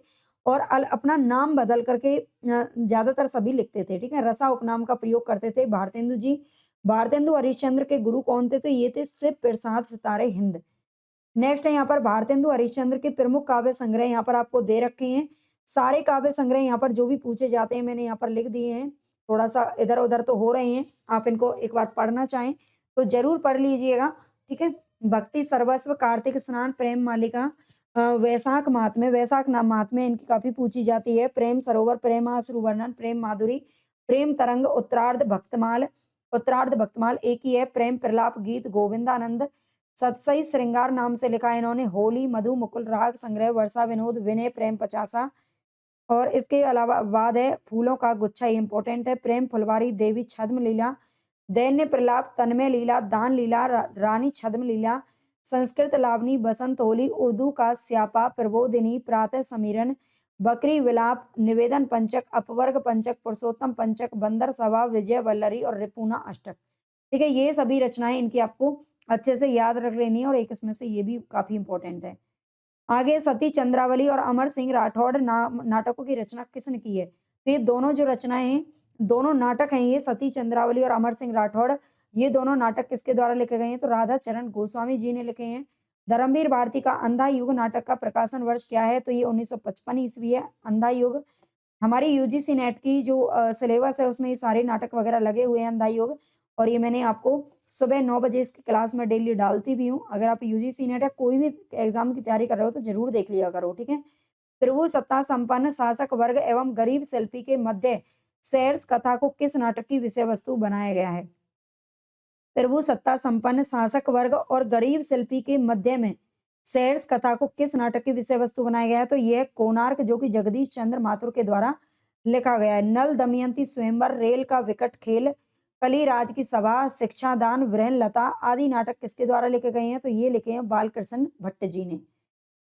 और अपना नाम बदल करके ज्यादातर सभी लिखते थे, ठीक है। रसा उपनाम का प्रयोग करते थे भारतेंदु जी। भारतेंदु हरिश्चंद्र के गुरु कौन थे, तो ये थे शिव प्रसाद सितारे हिंद। नेक्स्ट है यहाँ पर भारतेंदु हरिश्चंद्र के प्रमुख काव्य संग्रह यहाँ पर आपको दे रखे हैं। सारे काव्य संग्रह यहाँ पर जो भी पूछे जाते हैं मैंने यहाँ पर लिख दिए हैं, थोड़ा सा इधर उधर तो हो रहे हैं, आप इनको एक बार पढ़ना चाहें तो जरूर पढ़ लीजिएगा, ठीक है। भक्ति सर्वस्व, कार्तिक स्नान, प्रेम मालिका, वैशाख महात्म्य, वैशाख नाम महात्म्य इनकी काफी पूछी जाती है। प्रेम सरोवर, प्रेमाश्रु वर्णन, प्रेम माधुरी, प्रेम तरंग, उत्तरार्ध भक्तमाल, उत्तरार्ध भक्तमाल एक ही है। प्रेम प्रलाप गीत, गोविंदानंद, सतसई श्रृंगार नाम से लिखा है इन्होंने। होली, मधु, मुकुल, राग संग्रह, वर्षा विनोद, विनय, प्रेम पचासा। और इसके अलावा बाद है फूलों का गुच्छा, इंपॉर्टेंट है। प्रेम फुलवारी, देवी छद्म लीला, दैन्य प्रलाप, तन्मय लीला, दान लीला, रानी छद्म लीला, संस्कृत लावनी, बसंत होली, उर्दू का स्यापा, प्रबोधिनी, प्रातः समीरण, बकरी विलाप, निवेदन पंचक, अपवर्ग पंचक, पुरुषोत्तम पंचक, बंदर सभा, विजय वल्लरी और रिपुना अष्टक। ठीक है, ये सभी रचनाएं इनकी आपको अच्छे से याद रख लेनी है और एक इसमें से ये भी काफी इंपॉर्टेंट है। आगे सती चंद्रावली और अमर सिंह राठौड़ नाटकों की रचना किसने की है? तो ये दोनों जो रचनाएं हैं, दोनों नाटक हैं, ये सती चंद्रावली और अमर सिंह राठौड़, ये दोनों नाटक किसके द्वारा लिखे गए हैं? तो राधा चरण गोस्वामी जी ने लिखे हैं। धर्मवीर भारती का अंधा युग नाटक का प्रकाशन वर्ष क्या है? तो ये 1955 ईस्वी है। अंधा युग हमारी यूजीसी नेट की जो सिलेबस है उसमें ये सारे नाटक वगैरह लगे हुए हैं अंधा युग, और ये मैंने आपको सुबह 9 बजे इसकी क्लास में डेली डालती भी हूँ। अगर आप यूजीसी नेट या कोई भी एग्जाम की तैयारी कर रहे हो तो जरूर देख लिया करो, ठीक है। त्रिभुज सत्ता संपन्न शासक वर्ग एवं गरीब शिल्पी के मध्य सैर्स कथा को किस नाटक की विषय वस्तु बनाया गया है? प्रभु सत्ता संपन्न शासक वर्ग और गरीब शिल्पी के मध्य में सैर्स कथा को किस नाटक की विषय वस्तु बनाया गया है? तो यह कोणार्क, जो कि जगदीश चंद्र माथुर के द्वारा लिखा गया है। नल दमयंती स्वयंवर, रेल का विकट खेल, कलिराज की सभा, शिक्षादान, वृहन लता आदि नाटक किसके द्वारा लिखे गए हैं? तो ये लिखे हैं बालकृष्ण भट्ट जी ने।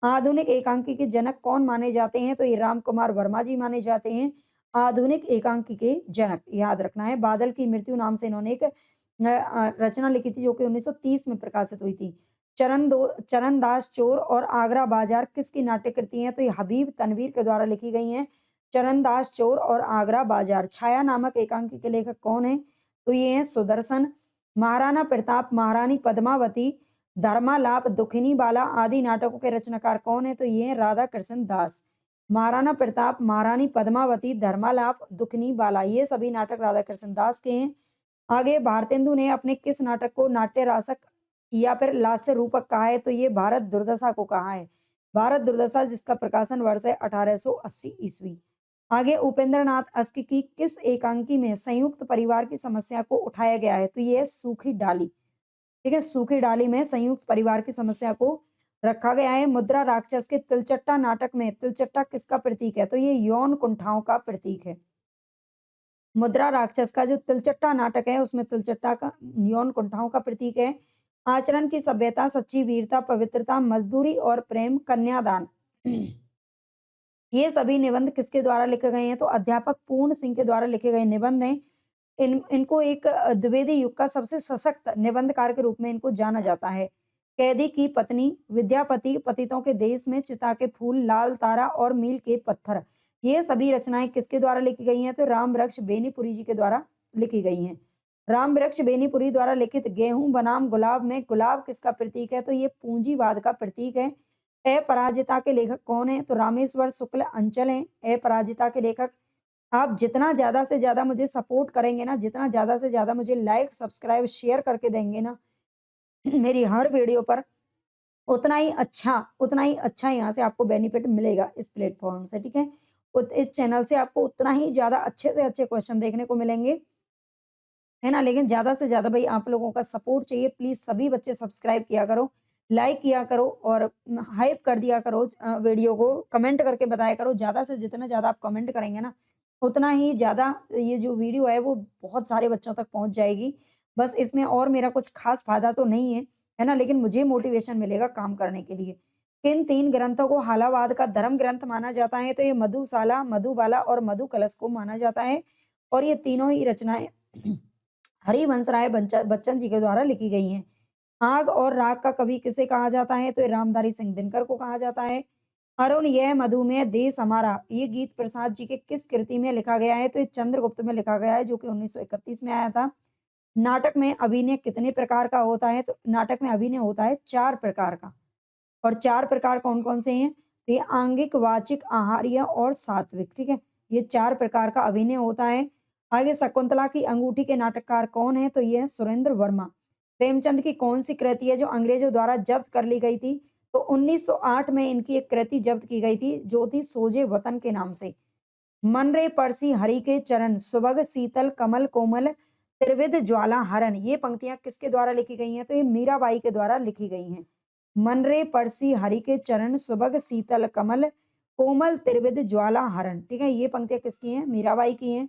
आधुनिक एकांकी के जनक कौन माने जाते हैं? तो ये राम कुमार वर्मा जी माने जाते हैं आधुनिक एकांकी के जनक, याद रखना है। बादल की मृत्यु नाम से इन्होंने एक रचना लिखी थी जो कि 1930 में प्रकाशित हुई थी। चरणदास चोर और आगरा बाजार किसकी नाट्य कृति है? तो ये हबीब तनवीर के द्वारा लिखी गई हैं। चरणदास चोर और आगरा बाजार। छाया नामक एकांकी के लेखक कौन है? तो ये हैं सुदर्शन। महाराणा प्रताप, महारानी पद्मावती, धर्मालाप, दुखिनी बाला आदि नाटकों के रचनाकार कौन है? तो ये हैं राधा कृष्ण दास। महाराणा प्रताप, महारानी पद्मावती, धर्मालाप, दुखनी बाला, ये सभी नाटक राधा कृष्ण दास के हैं। आगे भारतेंदु ने अपने किस नाटक को नाट्य रासक या फिर लास्य रूपक कहा है? तो ये भारत दुर्दशा को कहा है। भारत दुर्दशा, जिसका प्रकाशन वर्ष है 1880 ईस्वी। आगे उपेंद्र नाथ अस्की की किस एकांकी में संयुक्त परिवार की समस्या को उठाया गया है? तो ये है सूखी डाली। ठीक है, सूखी डाली में संयुक्त परिवार की समस्या को रखा गया है। मुद्रा राक्षस के तिलचट्टा नाटक में तिलचट्टा किसका प्रतीक है? तो ये यौन कुंठाओं का प्रतीक है। मुद्रा राक्षस का जो तिलचट्टा नाटक है उसमें तिलचट्टा का यौन कुंठाओं का प्रतीक है। आचरण की सभ्यता, सच्ची वीरता, पवित्रता, मजदूरी और प्रेम, कन्यादान ये सभी निबंध किसके द्वारा लिखे गए हैं? तो अध्यापक पूर्ण सिंह के द्वारा लिखे गए निबंध हैं। इनको एक द्विवेदी युग का सबसे सशक्त निबंधकार के रूप में इनको जाना जाता है। कैदी की पत्नी, विद्यापति, पतितों के देश में, चिता के फूल, लाल तारा और मील के पत्थर, ये सभी रचनाएं किसके द्वारा लिखी गई हैं? तो राम वृक्ष बेनीपुरी जी के द्वारा लिखी गई हैं। राम वृक्ष बेनीपुरी द्वारा लिखित गेहूं बनाम गुलाब में गुलाब किसका प्रतीक है? तो ये पूंजीवाद का प्रतीक है। अपराजिता के लेखक कौन है? तो रामेश्वर शुक्ल अंचल हैं अपराजिता के लेखक। आप जितना ज्यादा से ज्यादा मुझे सपोर्ट करेंगे ना, जितना ज्यादा से ज्यादा मुझे लाइक सब्सक्राइब शेयर करके देंगे ना मेरी हर वीडियो पर, उतना ही अच्छा यहाँ से आपको बेनिफिट मिलेगा इस प्लेटफॉर्म से, ठीक है। इस चैनल से आपको उतना ही ज्यादा अच्छे से अच्छे क्वेश्चन देखने को मिलेंगे, है ना। लेकिन ज्यादा से ज्यादा भाई आप लोगों का सपोर्ट चाहिए। प्लीज सभी बच्चे सब्सक्राइब किया करो, लाइक किया करो और हाइप कर दिया करो वीडियो को, कमेंट करके बताया करो। ज्यादा से जितना ज्यादा आप कमेंट करेंगे ना उतना ही ज्यादा ये जो वीडियो है वो बहुत सारे बच्चों तक पहुंच जाएगी। बस इसमें और मेरा कुछ खास फायदा तो नहीं है ना, लेकिन मुझे मोटिवेशन मिलेगा काम करने के लिए। किन 3 ग्रंथों को हालावाद का धर्म ग्रंथ माना जाता है? तो ये मधुशाला, मधुबाला और मधु कलश को माना जाता है, और ये तीनों ही रचनाएं हरिवंश राय बच्चन जी के द्वारा लिखी गई हैं। आग और राग का कवि किसे कहा जाता है? तो ये रामधारी सिंह दिनकर को कहा जाता है। अरुण यह मधुमेह देश हमारा, ये गीत प्रसाद जी के किस कृति में लिखा गया है? तो ये चंद्रगुप्त में लिखा गया है जो कि 1931 में आया था। नाटक में अभिनय कितने प्रकार का होता है? तो नाटक में अभिनय होता है 4 प्रकार का, और 4 प्रकार कौन कौन से हैं? तो ये आंगिक, वाचिक, आहार्य और सात्विक, ठीक है। ये 4 प्रकार का अभिनय होता है। आगे शकुंतला की अंगूठी के नाटककार कौन है? तो ये है सुरेंद्र वर्मा। प्रेमचंद की कौन सी कृति है जो अंग्रेजों द्वारा जब्त कर ली गई थी? तो 1908 में इनकी एक कृति जब्त की गई थी जो थी सोजे वतन के नाम से। मन रे परसी हरि के चरण, सुबग शीतल कमल कोमल, त्रिविध ज्वाला हरण, ये पंक्तियां किसके द्वारा लिखी गई हैं? तो ये मीराबाई के द्वारा लिखी गई हैं। मन रे परसी हरि के चरण, सुबग शीतल कमल कोमल, त्रिविध ज्वाला हरण, ठीक है। ये पंक्तियां किसकी हैं? मीराबाई की हैं।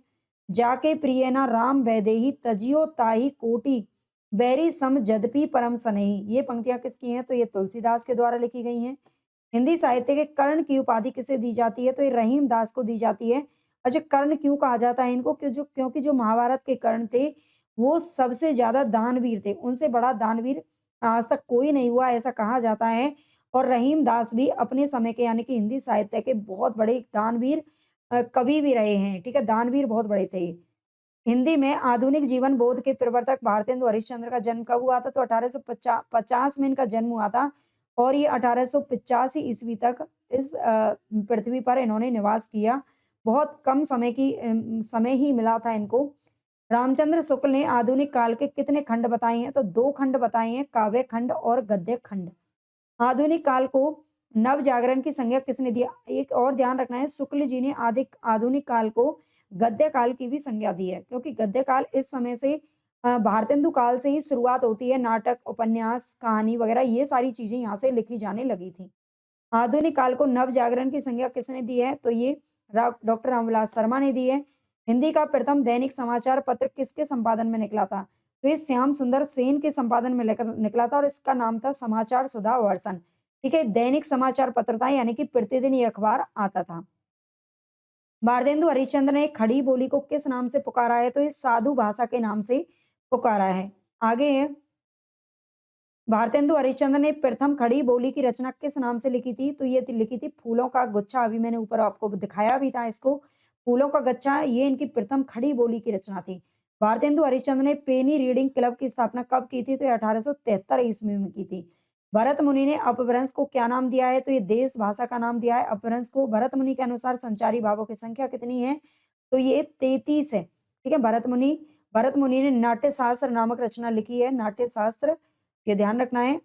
जाके प्रिय ना राम वैदेही तजियो ताही कोटि बैरी सम जदपि परम सनेही। ये पंक्तियां किसकी हैं? तो ये तुलसीदास के द्वारा लिखी गई हैं। हिंदी साहित्य के कर्ण की उपाधि किसे दी जाती है? तो ये रहीम दास को दी जाती है। अच्छा, कर्ण क्यों कहा जाता है इनको? क्योंकि जो महाभारत के कर्ण थे, वो सबसे ज्यादा दानवीर थे। उनसे बड़ा दानवीर आज तक कोई नहीं हुआ, ऐसा कहा जाता है। और रहीम दास भी अपने समय के यानी कि हिंदी साहित्य के बहुत बड़े दानवीर कवि भी रहे हैं। ठीक है, दानवीर बहुत बड़े थे। हिंदी में आधुनिक जीवन बोध के प्रवर्तक भारतेंदु हरिश्चंद्र का जन्म कब हुआ था? तो 1850 में इनका जन्म हुआ था और ये 1885 ईस्वी तक इस पृथ्वी पर इन्होंने निवास किया। बहुत कम समय ही मिला था इनको। रामचंद्र शुक्ल ने आधुनिक काल के कितने खंड बताए हैं? तो 2 खंड बताए हैं, काव्य खंड और गद्य खंड। आधुनिक काल को नव जागरण की संज्ञा किसने दिया? एक और ध्यान रखना है, शुक्ल जी ने आधुनिक काल को गद्य काल की भी संज्ञा दी है, क्योंकि गद्य काल इस समय से भारतेंदु काल से ही शुरुआत होती है। नाटक, उपन्यास, कहानी वगैरह ये सारी चीजें यहाँ से लिखी जाने लगी थी। आधुनिक काल को नव जागरण की संज्ञा किसने दी है? तो ये डॉक्टर रामविलास शर्मा ने दी है। हिंदी का प्रथम दैनिक समाचार पत्र किसके संपादन में निकला था? तो ये श्याम सुंदर सेन के संपादन में निकला था और इसका नाम था समाचार सुधा वर्षन। ठीक है, दैनिक समाचार पत्र था, यानी कि प्रतिदिन ये अखबार आता था। भारतेंदु हरिश्चंद्र ने खड़ी बोली को किस नाम से पुकारा है? तो ये साधु भाषा के नाम से पुकारा है। आगे है, भारतेंदु हरिश्चंद्र ने प्रथम खड़ी बोली की रचना किस नाम से लिखी थी? तो ये लिखी थी फूलों का गुच्छा। अभी मैंने ऊपर आपको दिखाया भी था इसको। फूलों का गुच्छा ये इनकी प्रथम खड़ी बोली की रचना थी। भारतेंदु हरिश्चंद्र ने पेनी रीडिंग क्लब की स्थापना कब की थी? तो ये 1873 ईस्वी में की थी। भरत मुनि ने अपभ्रंश को क्या नाम दिया है? तो ये देश भाषा का नाम दिया है अपभ्रंश को। भरत मुनि के अनुसार संचारी भावों की संख्या कितनी है? तो ये 33 है। ठीक है, भरत मुनि ने नाट्य शास्त्र नामक रचना लिखी है। नाट्य शास्त्र, ये ध्यान रखना है।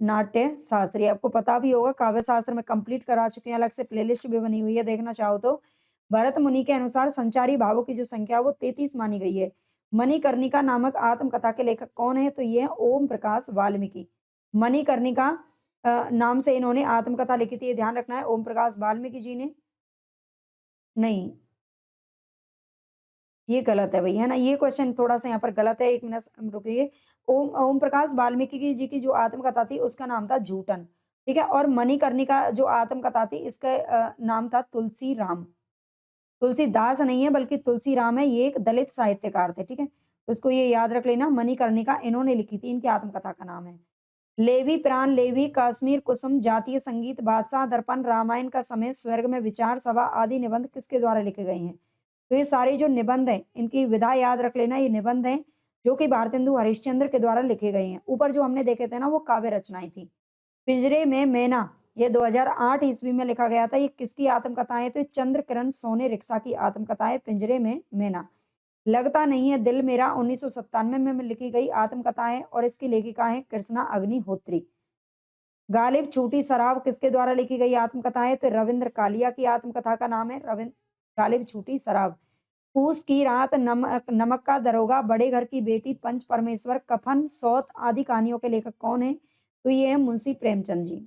नाट्य शास्त्र, ये आपको पता भी होगा, काव्य शास्त्र में कंप्लीट करा चुके हैं, अलग से प्लेलिस्ट भी बनी हुई है, देखना चाहो तो। भरत मुनि के अनुसार संचारी भावों की जो संख्या वो 33 मानी गई है। मणिकर्णिका नामक आत्मकथा के लेखक कौन है? तो ये है ओम प्रकाश वाल्मीकि। मणिकर्णिका नाम से इन्होंने आत्मकथा लिखी थी, ये ध्यान रखना है, ओम प्रकाश वाल्मीकि जी ने नहीं। ये गलत है भई, है ना? ये क्वेश्चन थोड़ा-सा यहाँ पर गलत है, 1 मिनट रुकिए। ओम ओम प्रकाश वाल्मीकि की जी की जो आत्मकथा थी, उसका नाम था जूटन, ठीक है? और मणिकर्णिका जो आत्मकथा थी, इसका नाम था तुलसी राम। तुलसीदास नहीं है, बल्कि तुलसी राम है, ये एक दलित साहित्यकार थे, ठीक है? तो इसको ये याद रख लेना, मणिकर्णिका इन्होंने लिखी थी, इनकी आत्मकथा का नाम है। लेवी प्राण लेवी, कश्मीर कुसुम, जातीय संगीत, बादशाह दर्पण, रामायण का समय, स्वर्ग में विचार सभा आदि निबंध किसके द्वारा लिखे गए हैं? तो ये सारे जो निबंध हैं, इनकी विधा याद रख लेना, ये निबंध हैं जो कि भारतेंदु हरिश्चंद्र के द्वारा लिखे गए हैं। ऊपर जो हमने देखे थे ना, वो काव्य रचनाएं थी। पिंजरे में मैना, ये 2008 ईस्वी में लिखा गया था। ये किसकी आत्मकथा है? तो ये चंद्र किरण सोने रिक्शा की आत्मकथा है, पिंजरे में मैना। लगता नहीं है दिल मेरा 1997 में लिखी गई आत्मकथा है और इसकी लेखिका है कृष्णा अग्निहोत्री। गालिब छूटी शराब किसके द्वारा लिखी गई आत्मकथा है? तो रविंद्र कालिया की आत्मकथा का नाम है रविंद्र गालिब छूटी शराब। पूस की रात, नमक नमक का दरोगा, बड़े घर की बेटी, पंच परमेश्वर, कफन, सौत आदि कहानियों के लेखक कौन है? तो ये है मुंशी प्रेमचंद जी।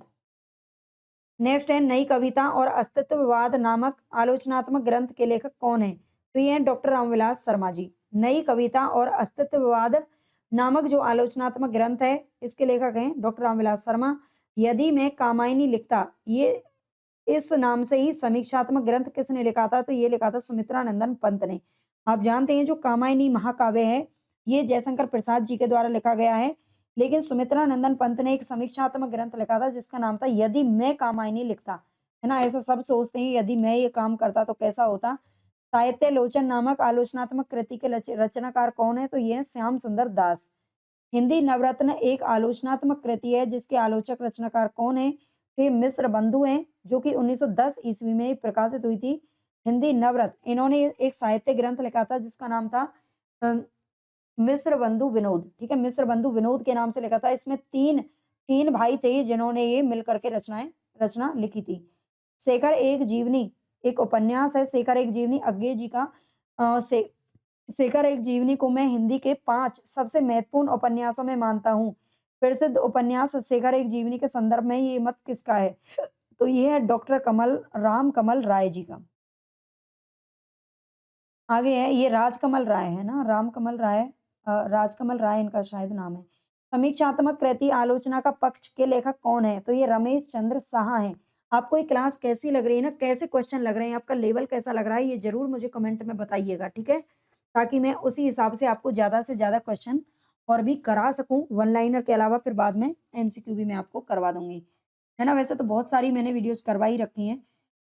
नेक्स्ट है, नई कविता और अस्तित्ववाद नामक आलोचनात्मक ग्रंथ के लेखक कौन है? तो ये हैं डॉक्टर रामविलास शर्मा जी। नई कविता और अस्तित्ववाद नामक जो आलोचनात्मक ग्रंथ है, इसके लेखक हैं डॉक्टर रामविलास शर्मा। यदि मैं कामायनी लिखता, ये इस नाम से ही समीक्षात्मक ग्रंथ किसने लिखा था? तो ये लिखा था सुमित्रा नंदन पंत ने। आप जानते हैं जो कामायनी महाकाव्य है, ये जयशंकर प्रसाद जी के द्वारा लिखा गया है, लेकिन सुमित्रा नंदन पंत ने एक समीक्षात्मक ग्रंथ लिखा था जिसका नाम था यदि मैं कामायनी लिखता। है ना? ऐसा सब सोचते हैं यदि मैं ये काम करता तो कैसा होता। साहित्य लोचन नामक आलोचनात्मक कृति के रचनाकार कौन है? तो ये है श्याम सुंदर दास। हिंदी नवरत्न एक आलोचनात्मक कृति है जिसके आलोचक रचनाकार कौन है? तो ये मिश्र बंधु हैं, जो कि 1910 ईस्वी में प्रकाशित हुई थी। हिंदी नवरत्न, इन्होंने एक साहित्य ग्रंथ लिखा था जिसका नाम था मिश्र बंधु विनोद। ठीक है, मिश्र बंधु विनोद के नाम से लिखा था। इसमें तीन तीन भाई थे जिन्होंने ये मिल करके रचना लिखी थी। शेखर एक जीवनी एक उपन्यास है। शेखर एक जीवनी अज्ञे जी का। से शेखर एक जीवनी को मैं हिंदी के 5 सबसे महत्वपूर्ण उपन्यासों में मानता हूँ। प्रसिद्ध उपन्यास शेखर एक जीवनी के संदर्भ में ये मत किसका है? तो ये है डॉक्टर राम कमल राय जी का। आगे है ये राजकमल राय है ना, रामकमल राय, राजकमल राय इनका शायद नाम है। समीक्षात्मक कृति आलोचना का पक्ष के लेखक कौन है? तो ये रमेश चंद्र साहा हैं। आपको ये क्लास कैसी लग रही है ना, कैसे क्वेश्चन लग रहे हैं, आपका लेवल कैसा लग रहा है, ये ज़रूर मुझे कमेंट में बताइएगा, ठीक है? ताकि मैं उसी हिसाब से आपको ज़्यादा से ज़्यादा क्वेश्चन और भी करा सकूँ, वन लाइनर के अलावा फिर बाद में एमसीक्यू भी मैं आपको करवा दूँगी। है ना? वैसे तो बहुत सारी मैंने वीडियोज़ करवा ही रखी हैं।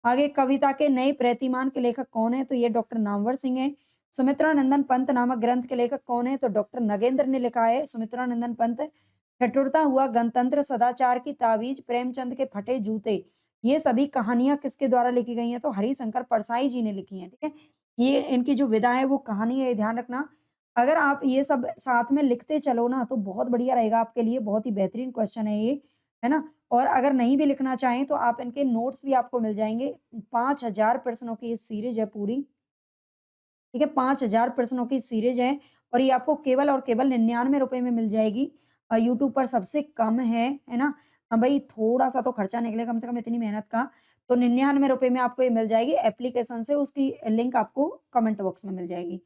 आगे कविता के नए प्रतिमान के लेखक कौन हैं? तो ये डॉक्टर नामवर सिंह हैं। सुमित्रानंदन पंत नामक ग्रंथ के लेखक कौन हैं? तो डॉक्टर नगेंद्र ने लिखा है सुमित्रानंदन पंत। ठिठुरता हुआ गणतंत्र, सदाचार की ताबीज, प्रेमचंद के फटे जूते, ये सभी कहानियाँ किसके द्वारा लिखी गई हैं? तो हरिशंकर परसाई जी ने लिखी हैं, ठीक है? ये इनकी जो विधा है वो कहानी है, ये ध्यान रखना। अगर आप ये सब साथ में लिखते चलो ना तो बहुत बढ़िया रहेगा आपके लिए, बहुत ही बेहतरीन क्वेश्चन है ये, है ना? और अगर नहीं भी लिखना चाहें तो आप इनके नोट्स भी आपको मिल जाएँगे। 5000 प्रश्नों की ये सीरीज़ है पूरी, ठीक है? 5000 प्रश्नों की सीरीज़ है और ये आपको केवल और केवल ₹99 में मिल जाएगी। यूट्यूब पर सबसे कम है ना? भई थोड़ा-सा तो खर्चा निकले कम से कम इतनी मेहनत का, तो ₹99 में आपको ये मिल जाएगी एप्लीकेशन से, उसकी लिंक आपको कमेंट बॉक्स में मिल जाएगी।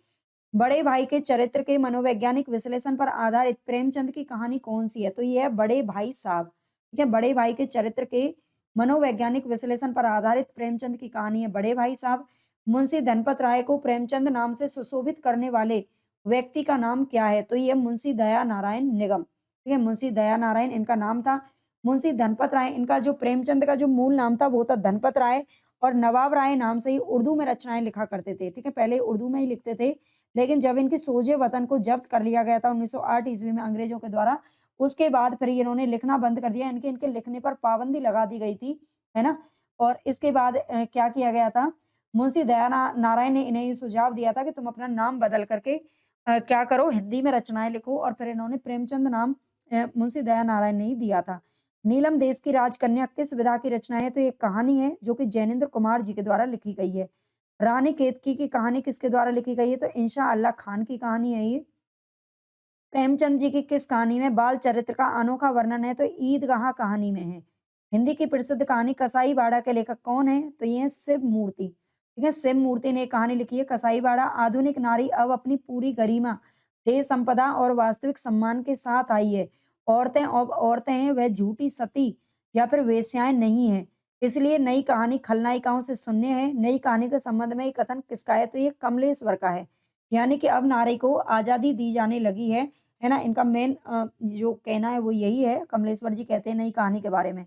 बड़े भाई के चरित्र के मनोवैज्ञानिक विश्लेषण पर आधारित प्रेमचंद की कहानी कौन-सी है? तो ये है बड़े भाई साहब, ठीक है? बड़े भाई के चरित्र के मनोवैज्ञानिक विश्लेषण पर आधारित प्रेमचंद की कहानी है बड़े भाई साहब। मुंशी धनपत राय को प्रेमचंद नाम से सुशोभित करने वाले व्यक्ति का नाम क्या है? तो ये मुंशी दया नारायण निगम, ठीक है? मुंशी दया नारायण इनका नाम था। मुंशी धनपत राय, इनका जो प्रेमचंद का जो मूल नाम था वो था धनपत राय, और नवाब राय नाम से ही उर्दू में रचनाएँ लिखा करते थे, ठीक है? पहले उर्दू में ही लिखते थे, लेकिन जब इनके सोजे वतन को जब्त कर लिया गया था 1908 ईस्वी में अंग्रेजों के द्वारा, उसके बाद फिर इन्होंने लिखना बंद कर दिया। इनके इनके लिखने पर पाबंदी लगा दी गई थी, है ना? और इसके बाद क्या किया गया था, मुंशी नारायण ने इन्हें ये सुझाव दिया था कि तुम अपना नाम बदल करके क्या करो, हिंदी में रचनाएँ लिखो, और फिर इन्होंने प्रेमचंद नाम मुंशी दया नारायण ने ही दिया था। नीलम देश की राजकन्या किस विधा की रचना है? तो ये कहानी है जो कि जैनेंद्र कुमार जी के द्वारा लिखी गई है। रानी केतकी की कहानी किसके द्वारा लिखी गई है? तो इंशा अल्लाह खान की कहानी है ये। प्रेमचंद जी की किस कहानी में बाल चरित्र का अनोखा वर्णन है? तो ईदगाह कहानी में है। हिंदी की प्रसिद्ध कहानी कसाई बाड़ा के लेखक कौन है? तो ये हैं शिव मूर्ति, ठीक है? शिव मूर्ति ने एक कहानी लिखी है कसाई बाड़ा। आधुनिक नारी अब अपनी पूरी गरिमा, देह संपदा और वास्तविक सम्मान के साथ आई है। औरतें अब औरतें हैं, वह झूठी सती या फिर वेश्याएं नहीं है। इसलिए नई कहानी खलनायिकाओं से शून्य है। नई कहानी के संबंध में ये कथन किसका है? तो ये कमलेश्वर का है। यानी कि अब नारी को आजादी दी जाने लगी है ना? इनका मेन जो कहना है वो यही है, कमलेश्वर जी कहते हैं नई कहानी के बारे में।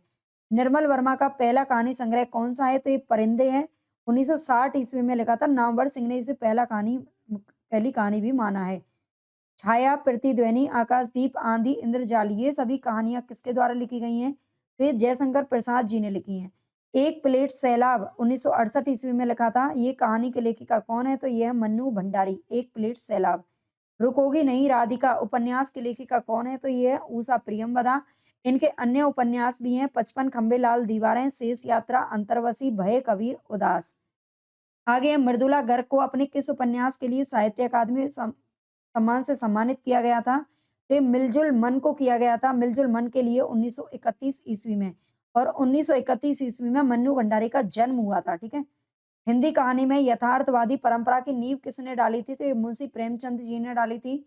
निर्मल वर्मा का पहला कहानी संग्रह कौन-सा है? तो ये परिंदे हैं, 1960 ईस्वी में लिखा था। नामवर सिंह ने इसे पहली कहानी भी माना है। छाया, प्रतिध्वनि, आकाशदीप, आंधी, इंद्रजाल, ये सभी कहानियाँ किसके द्वारा लिखी गई हैं? तो ये जयशंकर प्रसाद जी ने लिखी हैं। एक प्लेट सैलाब 1968 ईस्वी में लिखा था। ये कहानी की लेखिका कौन है? तो ये है मन्नू भंडारी, एक प्लेट सैलाब। रुकोगी नहीं राधिका उपन्यास की लेखिका कौन है? तो ये है उषा प्रियमवदा। इनके अन्य उपन्यास भी हैं 55 खंबे लाल दीवारें, शेष यात्रा, अंतर्वशी, भय, कबीर, उदास। आगे है मृदुला गर्ग को अपने किस उपन्यास के लिए साहित्य अकादमी सम्मान से सम्मानित किया गया था? तो ये मिलजुल मन को किया गया था। मिलजुल मन के लिए 1931 ईस्वी में, और 1931 ईस्वी में मन्नू भंडारी का जन्म हुआ था, ठीक है? हिंदी कहानी में यथार्थवादी परंपरा की नींव किसने डाली थी? तो ये मुंशी प्रेमचंद जी ने डाली थी।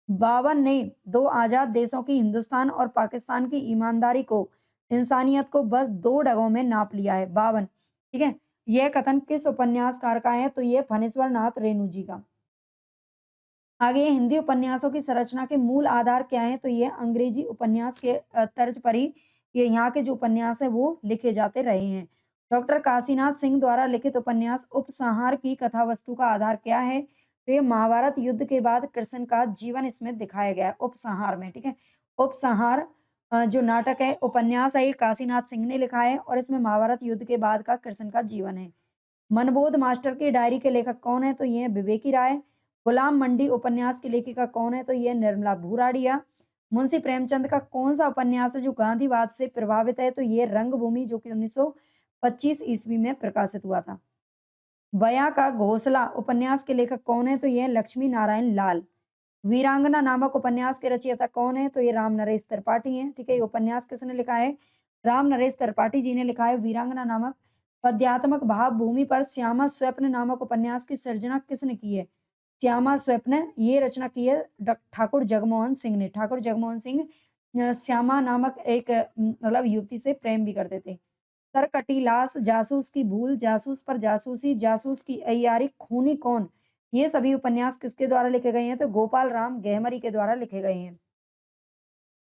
बावन ने दो आजाद देशों की, हिंदुस्तान और पाकिस्तान की ईमानदारी को, इंसानियत को बस दो डगों में नाप लिया है। बावन, ठीक है? यह कथन किस उपन्यासकार का है? तो ये फणीश्वर नाथ रेणु जी का। आगे हिंदी उपन्यासों की संरचना के मूल आधार क्या हैं? तो ये अंग्रेजी उपन्यास के तर्ज पर ही ये यहाँ के जो उपन्यास हैं वो लिखे जाते रहे हैं। डॉक्टर काशीनाथ सिंह द्वारा लिखित उपन्यास उपसंहार की कथा वस्तु का आधार क्या है? तो ये महाभारत युद्ध के बाद कृष्ण का जीवन इसमें दिखाया गया है उपसंहार में, ठीक है? उपसंहार जो नाटक है, उपन्यास है, ये काशीनाथ सिंह ने लिखा है और इसमें महाभारत युद्ध के बाद का कृष्ण का जीवन है। मनबोध मास्टर की डायरी के लेखक कौन है? तो ये है विवेकी राय। गुलाम मंडी उपन्यास की लेखिका कौन है? तो ये निर्मला भूराड़िया। मुंशी प्रेमचंद का कौन सा उपन्यास है जो गांधीवाद से प्रभावित है? तो ये रंगभूमि, जो कि 1925 ईस्वी में प्रकाशित हुआ था। बयां का घोंसला उपन्यास के लेखक कौन है? तो ये है लक्ष्मी नारायण लाल। वीरांगना नामक उपन्यास के रचयिता कौन है? तो ये राम नरेश त्रिपाठी हैं, ठीक है? ये उपन्यास किसने लिखा है? राम नरेश त्रिपाठी जी ने लिखा है वीरांगना नामक। पद्यात्मक भाव भूमि पर श्यामा स्वप्न नामक उपन्यास की सर्जना किसने की है? श्यामा स्वप्न ये रचना की है ठाकुर जगमोहन सिंह ने। ठाकुर जगमोहन सिंह श्यामा नामक एक मतलब युवती से प्रेम भी करते थे। सरकटी लाश, जासूस की भूल, जासूस पर जासूसी, जासूस की अय्यारी, खूनी कौन, ये सभी उपन्यास किसके द्वारा लिखे गए हैं? तो गोपाल राम गहमरी के द्वारा लिखे गए हैं।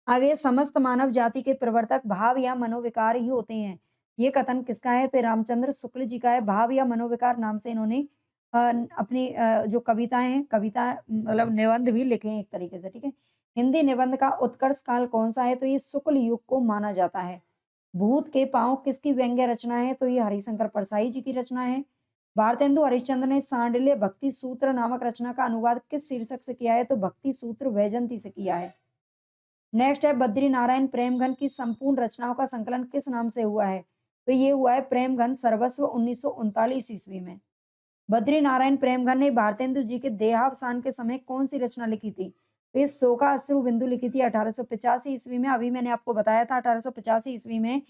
आगे समस्त मानव जाति के प्रवर्तक भाव या मनोविकार ही होते हैं, ये कथन किसका है? तो रामचंद्र शुक्ल जी का है। भाव या मनोविकार नाम से इन्होंने अपनी जो कविताएं हैं, कविता मतलब निबंध भी लिखे हैं एक तरीके से, ठीक है। हिंदी निबंध का उत्कर्ष काल कौन सा है? तो ये शुक्ल युग को माना जाता है। भूत के पांव किसकी व्यंग्य रचना है? तो ये हरिशंकर परसाई जी की रचना है। भारतेंदु हरिश्चंद्र ने सांडिल्य भक्ति सूत्र नामक रचना का अनुवाद किस शीर्षक से किया है? तो भक्ति सूत्र वैजंती से किया है। नेक्स्ट है बद्री नारायण प्रेमघन की संपूर्ण रचनाओं का संकलन किस नाम से हुआ है? तो ये हुआ है प्रेमघन सर्वस्व 1939 ईस्वी में। बद्री नारायण प्रेमघन ने भारतेंदु जी के देहावसान के समय कौन सी रचना लिखी थी? तो ये शोका अश्रु बिंदु लिखी थी 1885 ईस्वी में। अभी मैंने आपको बताया था 1885 ईस्वी में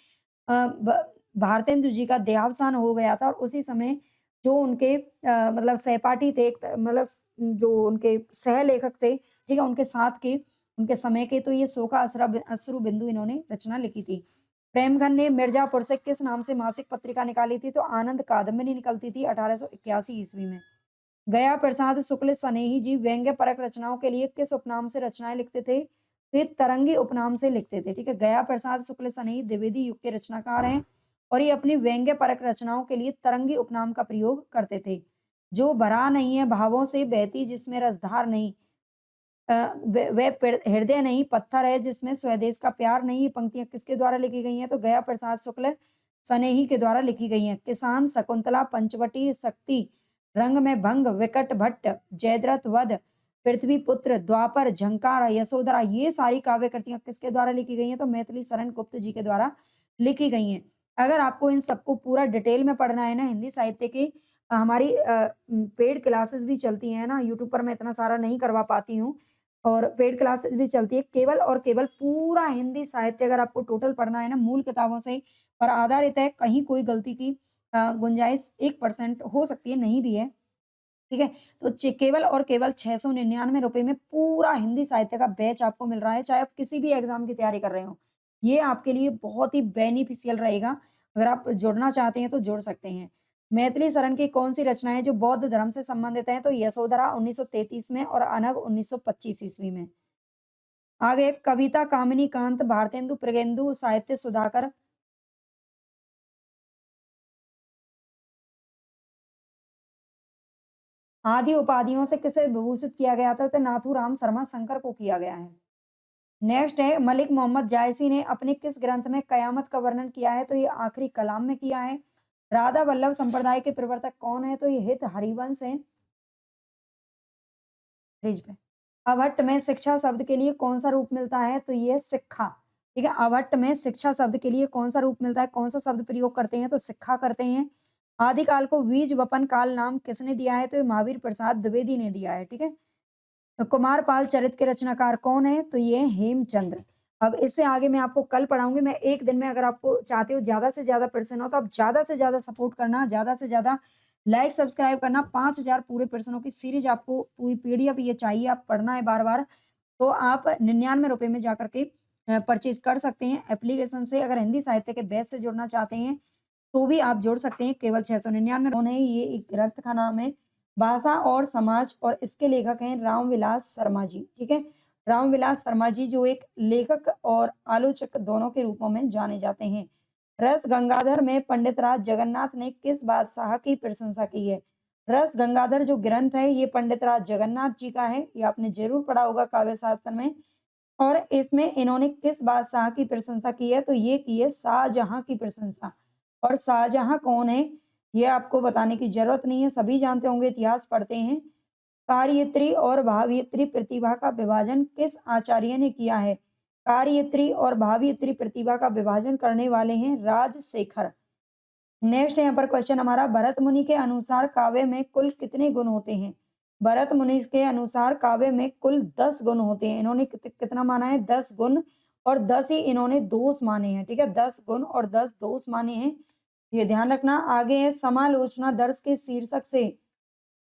भारतेंदु जी का देहावसान हो गया था और उसी समय जो उनके मतलब सहपाठी थे, मतलब जो उनके सह लेखक थे, ठीक है, उनके साथ के उनके समय के, तो ये शोका अश्रु बिंदु इन्होंने रचना लिखी थी। प्रेमघन ने मिर्जापुर से किस नाम से मासिक पत्रिका निकाली थी? तो आनंद कादम्बिनी निकलती थी 1881 ईस्वी में। गया प्रसाद शुक्ल सनेही जी व्यंग्य परक रचनाओं के लिए किस उपनाम से रचनाएं लिखते थे? वे तरंगी उपनाम से लिखते थे, ठीक है। गया प्रसाद शुक्ल सनेही द्विवेदी युग के रचनाकार हैं और ये अपनी व्यंग्य परक रचनाओं के लिए तरंगी उपनाम का प्रयोग करते थे। जो भरा नहीं है भावों से बहती जिसमें रसधार नहीं, वह हृदय नहीं पत्थर है जिसमें स्वदेश का प्यार नहीं। ये पंक्तियां किसके द्वारा लिखी गई हैं? तो गया प्रसाद शुक्ल सनेही के द्वारा लिखी गई हैं। किसान, शकुंतला, पंचवटी, शक्ति, रंग में भंग, विकट भट्ट, जयद्रथ वध, पृथ्वी पुत्र, द्वापर, झंकार, यशोधरा, ये सारी काव्य कृतियां किसके द्वारा लिखी गई हैं? तो मैथिली शरण गुप्त जी के द्वारा लिखी गई हैं। अगर आपको इन सबको पूरा डिटेल में पढ़ना है ना, हिंदी साहित्य की हमारी पेड क्लासेस भी चलती हैं ना यूट्यूब पर, मैं इतना सारा नहीं करवा पाती हूँ और पेड क्लासेस भी चलती है। केवल और केवल पूरा हिंदी साहित्य अगर आपको टोटल पढ़ना है ना, मूल किताबों से पर आधारित है, कहीं कोई गलती की गुंजाइश 1% हो सकती है, नहीं भी है, ठीक है। तो केवल और केवल 699 रुपए में पूरा हिंदी साहित्य का बैच आपको मिल रहा है, चाहे आप किसी भी एग्जाम की तैयारी कर रहे हो। ये आपके लिए बहुत ही बेनिफिशियल रहेगा। अगर आप जुड़ना चाहते हैं तो जुड़ सकते हैं। मैथिली शरण की कौन सी रचनाएं जो बौद्ध धर्म से संबंधित है? तो यशोधरा 1933 में और अनग 1925 ईस्वी में। आगे कविता कामिनी कांत, भारतेंदु, मृगेंदु, साहित्य सुधाकर, आदि उपाधियों से किसे विभूषित किया गया था? तो नाथूराम शर्मा शंकर को किया गया है। नेक्स्ट है मलिक मोहम्मद जायसी ने अपने किस ग्रंथ में कयामत का वर्णन किया है? तो ये आखिरी कलाम में किया है। राधा वल्लभ संप्रदाय के प्रवर्तक कौन है? तो ये हित हरिवंश है। फ्रिज पे अभट्ट में शिक्षा शब्द के लिए कौन सा रूप मिलता है? तो ये शिक्षा, ठीक है। अभट्ट में शिक्षा शब्द के लिए कौन सा रूप मिलता है? कौन सा शब्द प्रयोग करते हैं? तो शिक्षा करते हैं। आदिकाल को बीज वपन काल नाम किसने दिया है? तो ये महावीर प्रसाद द्विवेदी ने दिया है, ठीक है। तो कुमारपाल चरित के रचनाकार कौन है? तो ये हेमचंद्र। अब इससे आगे मैं आपको कल पढ़ाऊंगी। मैं एक दिन में, अगर आपको चाहते हो ज्यादा से ज्यादा प्रश्न हो तो आप ज्यादा से ज्यादा सपोर्ट करना, ज्यादा से ज्यादा लाइक सब्सक्राइब करना। 5000 पूरे प्रश्नों की सीरीज आपको पूरी पीडीएफ ये चाहिए, आप पढ़ना है बार बार, तो आप 99 रुपए में जाकर के परचेज कर सकते हैं एप्लीकेशन से। अगर हिंदी साहित्य के बैच से जुड़ना चाहते हैं तो भी आप जुड़ सकते हैं, केवल 699। उन्हें ये एक ग्रंथ का नाम है भाषा और समाज और इसके लेखक हैं रामविलास शर्मा जी, ठीक है। रामविलास शर्मा जी जो एक लेखक और आलोचक दोनों के रूपों में जाने जाते हैं। रस गंगाधर में पंडित राज जगन्नाथ ने किस बादशाह की प्रशंसा की है? रस गंगाधर जो ग्रंथ है ये पंडित राज जगन्नाथ जी का है, ये आपने जरूर पढ़ा होगा काव्य शास्त्र में। और इसमें इन्होंने किस बादशाह की प्रशंसा की है? तो ये की है शाहजहां की प्रशंसा। और शाहजहां कौन है ये आपको बताने की जरूरत नहीं है, सभी जानते होंगे, इतिहास पढ़ते हैं। कार्यत्री और भावयित्री प्रतिभा का विभाजन किस आचार्य ने किया है? कार्यत्री और भावयित्री प्रतिभा का विभाजन करने वाले हैं राजशेखर। नेक्स्ट यहाँ पर क्वेश्चन हमारा, भरत मुनि के अनुसार काव्य में कुल कितने गुण होते हैं? भरत मुनि के अनुसार काव्य में कुल 10 गुण होते हैं। इन्होंने कितना माना है? 10 गुण, और 10 ही इन्होंने दोष माने हैं, ठीक है। 10 गुण और 10 दोष माने हैं। ये ध्यान रखना। आगे है समालोचना दर्श के शीर्षक से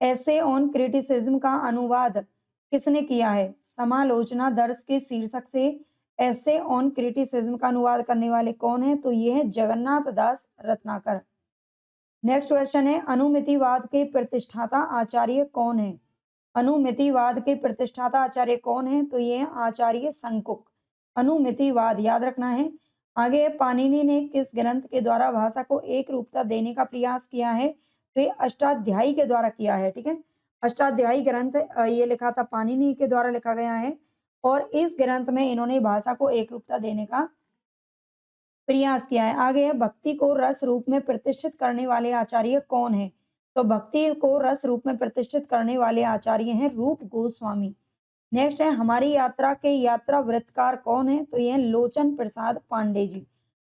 ऐसे ऑन क्रिटिसिज्म का अनुवाद किसने किया है? समालोचना दर्श के शीर्षक से ऐसे ऑन क्रिटिसिज्म का अनुवाद करने वाले कौन है? तो ये है जगन्नाथ दास रत्नाकर। नेक्स्ट क्वेश्चन है अनुमितिवाद के प्रतिष्ठाता आचार्य कौन है? अनुमितिवाद के प्रतिष्ठाता आचार्य कौन है? तो ये है आचार्य शंकुक। अनुमितिवाद याद रखना है। आगे पाणिनि ने किस ग्रंथ के द्वारा भाषा को एक रूपता देने का प्रयास किया है? तो ये अष्टाध्यायी के द्वारा किया है। ठीक है, अष्टाध्यायी ग्रंथ ये लिखा था, पाणिनि के द्वारा लिखा गया है और इस ग्रंथ में इन्होंने भाषा को एक रूपता देने का प्रयास किया है। आगे है भक्ति को रस रूप में प्रतिष्ठित करने वाले आचार्य कौन है? तो भक्ति को रस रूप में प्रतिष्ठित करने वाले आचार्य हैं रूप गोस्वामी। नेक्स्ट है हमारी यात्रा के यात्रा वृत्तकार कौन है? तो ये लोचन प्रसाद पांडे जी।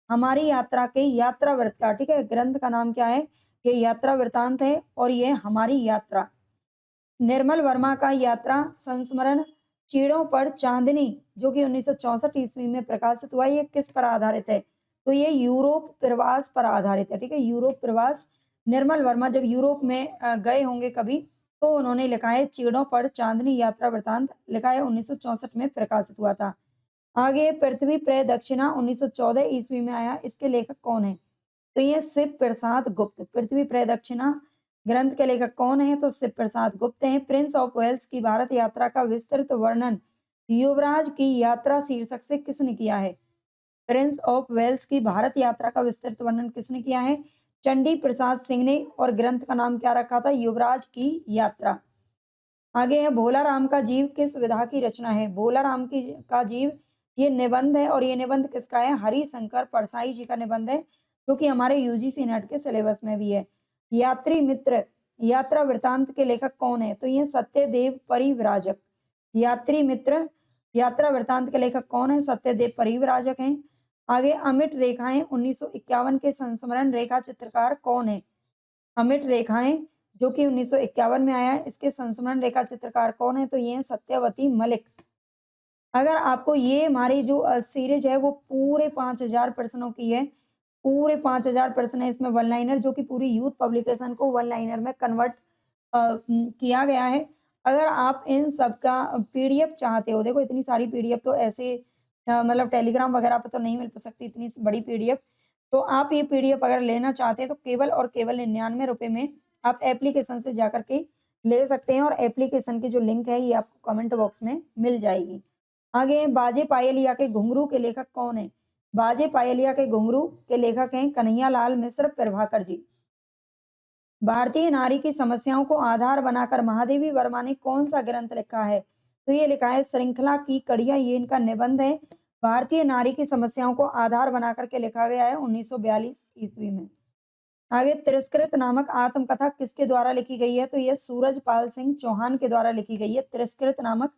हमारी यात्रा के यात्रा वृत्तकार, ठीक है, ग्रंथ का नाम क्या है? ये यात्रा वृत्तांत है और ये हमारी यात्रा। निर्मल वर्मा का यात्रा संस्मरण चीड़ों पर चांदनी जो कि 1964 ईस्वी में प्रकाशित हुआ, ये किस पर आधारित है? तो ये यूरोप प्रवास पर आधारित है। ठीक है, यूरोप प्रवास। निर्मल वर्मा जब यूरोप में गए होंगे कभी तो उन्होंने लिखा है चीड़ों पर चांदनी यात्रा वृतांत, लिखा है 1964 में प्रकाशित हुआ था। आगे पृथ्वी प्रदक्षिणा 1914 ईस्वी में आया, इसके लेखक कौन है? तो ये शिव प्रसाद गुप्त। पृथ्वी प्रदक्षिणा ग्रंथ के लेखक कौन है? तो शिव प्रसाद गुप्त हैं। प्रिंस ऑफ वेल्स की भारत यात्रा का विस्तृत वर्णन युवराज की यात्रा शीर्षक से किसने किया है? प्रिंस ऑफ वेल्स की भारत यात्रा का विस्तृत वर्णन किसने किया है? चंडी प्रसाद सिंह ने, और ग्रंथ का नाम क्या रखा था? युवराज की यात्रा। आगे है भोला राम का जीव किस विधा की रचना है? भोला राम की का जीव ये निबंध है और ये निबंध किसका है? हरिशंकर परसाई जी का निबंध है जो कि हमारे यूजीसी नेट के सिलेबस में भी है। यात्री मित्र यात्रा वृतांत के लेखक कौन है? तो ये सत्यदेव परिव्राजक। यात्री मित्र यात्रा वृतांत के लेखक कौन है? सत्यदेव परिव्राजक हैं। आगे अमिट रेखाएं 1951 के संस्मरण रेखा चित्रकार कौन है? अमिट रेखाएं जो कि 1951 में आया है, इसके संस्मरण रेखा चित्रकार कौन है? तो ये है सत्यवती मलिक। अगर आपको ये हमारी जो सीरीज है वो पूरे 5000 प्रश्नों की है, पूरे 5000 प्रश्न है इसमें वन लाइनर, जो कि पूरी यूथ पब्लिकेशन को वन लाइनर में कन्वर्ट किया गया है। अगर आप इन सब का पीडीएफ चाहते हो, देखो इतनी सारी पीडीएफ तो ऐसे मतलब टेलीग्राम वगैरह पर तो नहीं मिल सकती इतनी बड़ी पीडीएफ। तो आप ये पीडीएफ अगर लेना चाहते हैं तो केवल और केवल 99 रुपए में आप एप्लीकेशन से जाकर के ले सकते हैं और एप्लीकेशन की जो लिंक है ये आपको कमेंट बॉक्स में मिल जाएगी। आगे बाजे पायलिया के घुंघरू के लेखक कौन है? बाजे पायलिया के घुंघरू के लेखक हैं कन्हैया लाल मिश्र प्रभाकर जी। भारतीय नारी की समस्याओं को आधार बनाकर महादेवी वर्मा ने कौन सा ग्रंथ लिखा है? तो ये लिखा है श्रृंखला की कड़ियां, ये इनका निबंध है। भारतीय नारी की समस्याओं को आधार बनाकर के लिखा गया है 1942 ईस्वी में। आगे तिरस्कृत नामक आत्मकथा किसके द्वारा लिखी गई है? तो यह सूरजपाल सिंह चौहान के द्वारा लिखी गई है तिरस्कृत नामक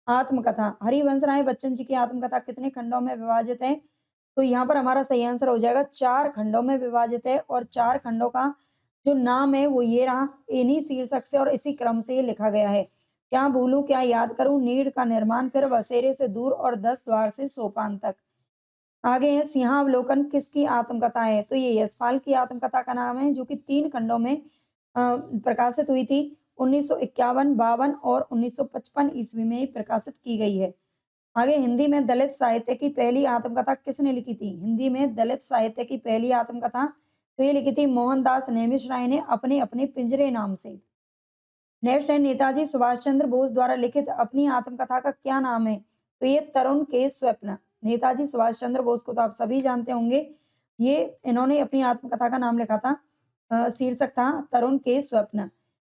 आत्मकथा। हरिवंश राय बच्चन जी की आत्मकथा कितने खंडों में विभाजित है? तो यहाँ पर हमारा सही आंसर हो जाएगा 4 खंडों में विभाजित है और 4 खंडों का जो नाम है वो ये रहा। इन्हीं शीर्षक से और इसी क्रम से ये लिखा गया है। क्या भूलूं क्या याद करूं, नीड़ का निर्माण, फिर बसेरे से दूर और 10 द्वार से सोपान तक। आगे है सिंहावलोकन किसकी आत्मकथा है? तो ये यशपाल की आत्मकथा का नाम है जो कि 3 खंडों में प्रकाशित हुई थी। 1951, 52 और 1955 ईस्वी में प्रकाशित की गई है। आगे हिंदी में दलित साहित्य की पहली आत्मकथा किसने लिखी थी? हिंदी में दलित साहित्य की पहली आत्मकथा तो ये लिखी थी मोहनदास नेमिष राय ने अपने अपने पिंजरे नाम से। नेक्स्ट है नेताजी सुभाष चंद्र बोस द्वारा लिखित अपनी आत्मकथा का क्या नाम है? तो ये तरुण के स्वप्न। नेताजी सुभाष चंद्र बोस को तो आप सभी जानते होंगे, ये इन्होंने अपनी आत्मकथा का नाम लिखा था, शीर्षक था तरुण के स्वप्न।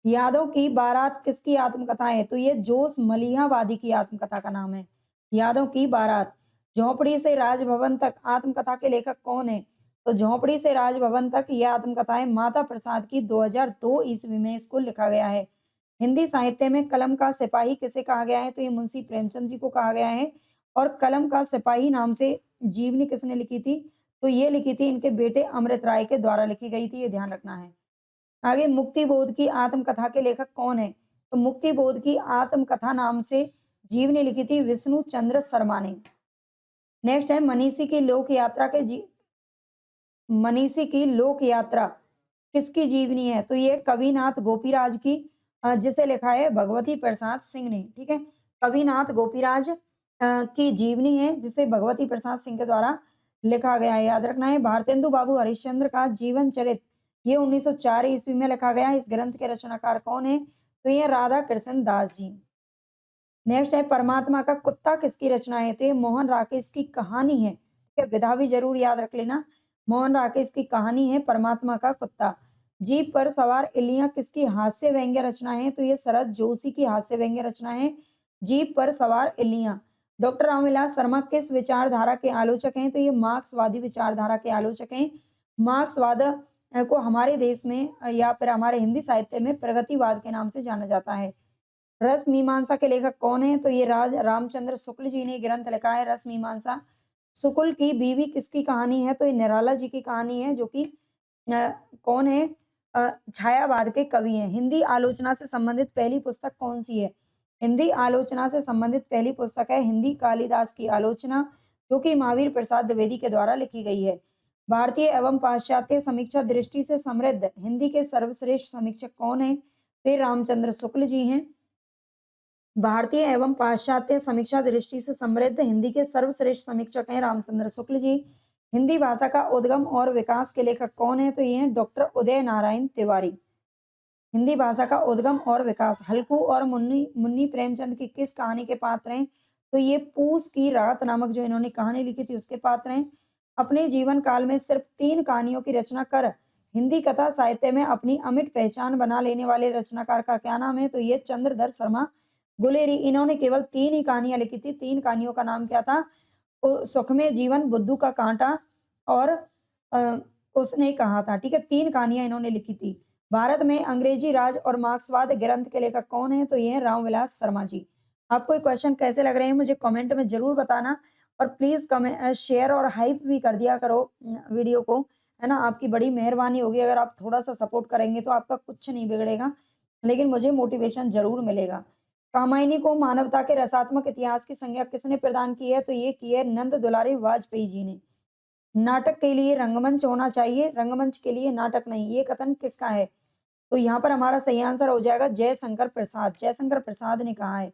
यादों की बारात किसकी आत्मकथा है? तो ये जोश मलिहाबादी की आत्मकथा का नाम है, यादों की बारात। झोपड़ी से राजभवन तक आत्मकथा के लेखक कौन है? तो झोपड़ी से राजभवन तक यह आत्मकथाएं माता प्रसाद की 2002 ईस्वी में इसको लिखा गया है। हिंदी साहित्य में कलम का सिपाही किसे कहा गया है? तो ये मुंशी प्रेमचंद जी को कहा गया है। और कलम का सिपाही नाम से जीवनी किसने लिखी थी? तो ये लिखी थी इनके बेटे अमृत राय के द्वारा लिखी गई थी, ये ध्यान रखना है। आगे मुक्ति बोध की आत्मकथा के लेखक कौन है? तो मुक्ति बोध की आत्मकथा नाम से जीवनी लिखी थी विष्णु चंद्र शर्मा ने। नेक्स्ट है मनीषी की लोक यात्रा के मनीषी की लोक यात्रा किसकी जीवनी है? तो ये कविनाथ गोपीराज की, जिसे लिखा है भगवती प्रसाद सिंह ने, ठीक है। कविनाथ गोपीराज की जीवनी है जिसे भगवती प्रसाद सिंह के द्वारा लिखा गया है, याद रखना है। भारतेंदु बाबू हरिश्चंद्र का जीवन चरित ये 1904 ईस्वी में लिखा गया है। इस ग्रंथ के रचनाकार कौन है? तो ये राधा कृष्ण दास जी। नेक्स्ट है परमात्मा का कुत्ता किसकी रचना है? तो ये मोहन राकेश की कहानी है, ठीक है। विधा भी जरूर याद रख लेना। मोहन राकेश की कहानी है परमात्मा का कुत्ता। जीप पर सवार इलियां किसकी हास्य व्यंग्य रचना है? तो ये शरद जोशी की हास्य व्यंग्य रचना है, जीप पर सवार इलियां। डॉक्टर रामविलास शर्मा किस विचारधारा के आलोचक हैं? तो ये मार्क्सवादी विचारधारा के आलोचक हैं। मार्क्सवाद को हमारे देश में या फिर हमारे हिंदी साहित्य में प्रगतिवाद के नाम से जाना जाता है। रस मीमांसा के लेखक कौन है? तो ये राज रामचंद्र शुक्ल जी ने ग्रंथ लिखा है रस मीमांसा। शुक्ल की बीवी किसकी कहानी है? तो ये निराला जी की कहानी है, जो कि कौन है? छायावाद के कवि हैं। हिंदी आलोचना से संबंधित पहली पुस्तक कौन सी है? हिंदी आलोचना से संबंधित पहली पुस्तक है हिंदी कालिदास की आलोचना, जो कि महावीर प्रसाद द्विवेदी के द्वारा लिखी गई है। भारतीय एवं पाश्चात्य समीक्षा दृष्टि से समृद्ध हिंदी के सर्वश्रेष्ठ समीक्षक कौन है? ते रामचंद्र शुक्ल जी हैं। भारतीय एवं पाश्चात्य समीक्षा दृष्टि से समृद्ध हिंदी के सर्वश्रेष्ठ समीक्षक हैं रामचंद्र शुक्ल जी। हिंदी भाषा का उद्गम और विकास के लेखक कौन है? तो ये हैं डॉक्टर उदय नारायण तिवारी। हिंदी भाषा का उद्गम और विकास। हल्कू और मुन्नी मुन्नी प्रेमचंद की किस कहानी के पात्र हैं? तो ये पूस की रात नामक जो इन्होंने कहानी लिखी थी उसके पात्र हैं। अपने जीवन काल में सिर्फ 3 कहानियों की रचना कर हिंदी कथा साहित्य में अपनी अमिट पहचान बना लेने वाले रचनाकार का क्या नाम है? तो ये चंद्रधर शर्मा गुलेरी। इन्होंने केवल 3 ही कहानियां लिखी थी। 3 कहानियों का नाम क्या था? सुखमय जीवन, बुद्धू का कांटा और अ, उसने कहा था, ठीक है। 3 कहानियां इन्होंने लिखी थी। भारत में अंग्रेजी राज और मार्क्सवाद ग्रंथ के लेखक कौन है? तो ये है रामविलास शर्मा जी। आपको ये क्वेश्चन कैसे लग रहे हैं मुझे कमेंट में जरूर बताना, और प्लीज कमेंट शेयर और हाइप भी कर दिया करो वीडियो को, है ना। आपकी बड़ी मेहरबानी होगी। अगर आप थोड़ा सा सपोर्ट करेंगे तो आपका कुछ नहीं बिगड़ेगा, लेकिन मुझे मोटिवेशन जरूर मिलेगा। कामायनी को मानवता के रसात्मक इतिहास की संज्ञा किसने प्रदान की है? तो ये की है नंद दुलारी वाजपेयी जी ने। नाटक के लिए रंगमंच होना चाहिए, रंगमंच के लिए नाटक नहीं, ये कथन किसका है? तो यहाँ पर हमारा सही आंसर हो जाएगा जयशंकर प्रसाद। जयशंकर प्रसाद ने कहा है।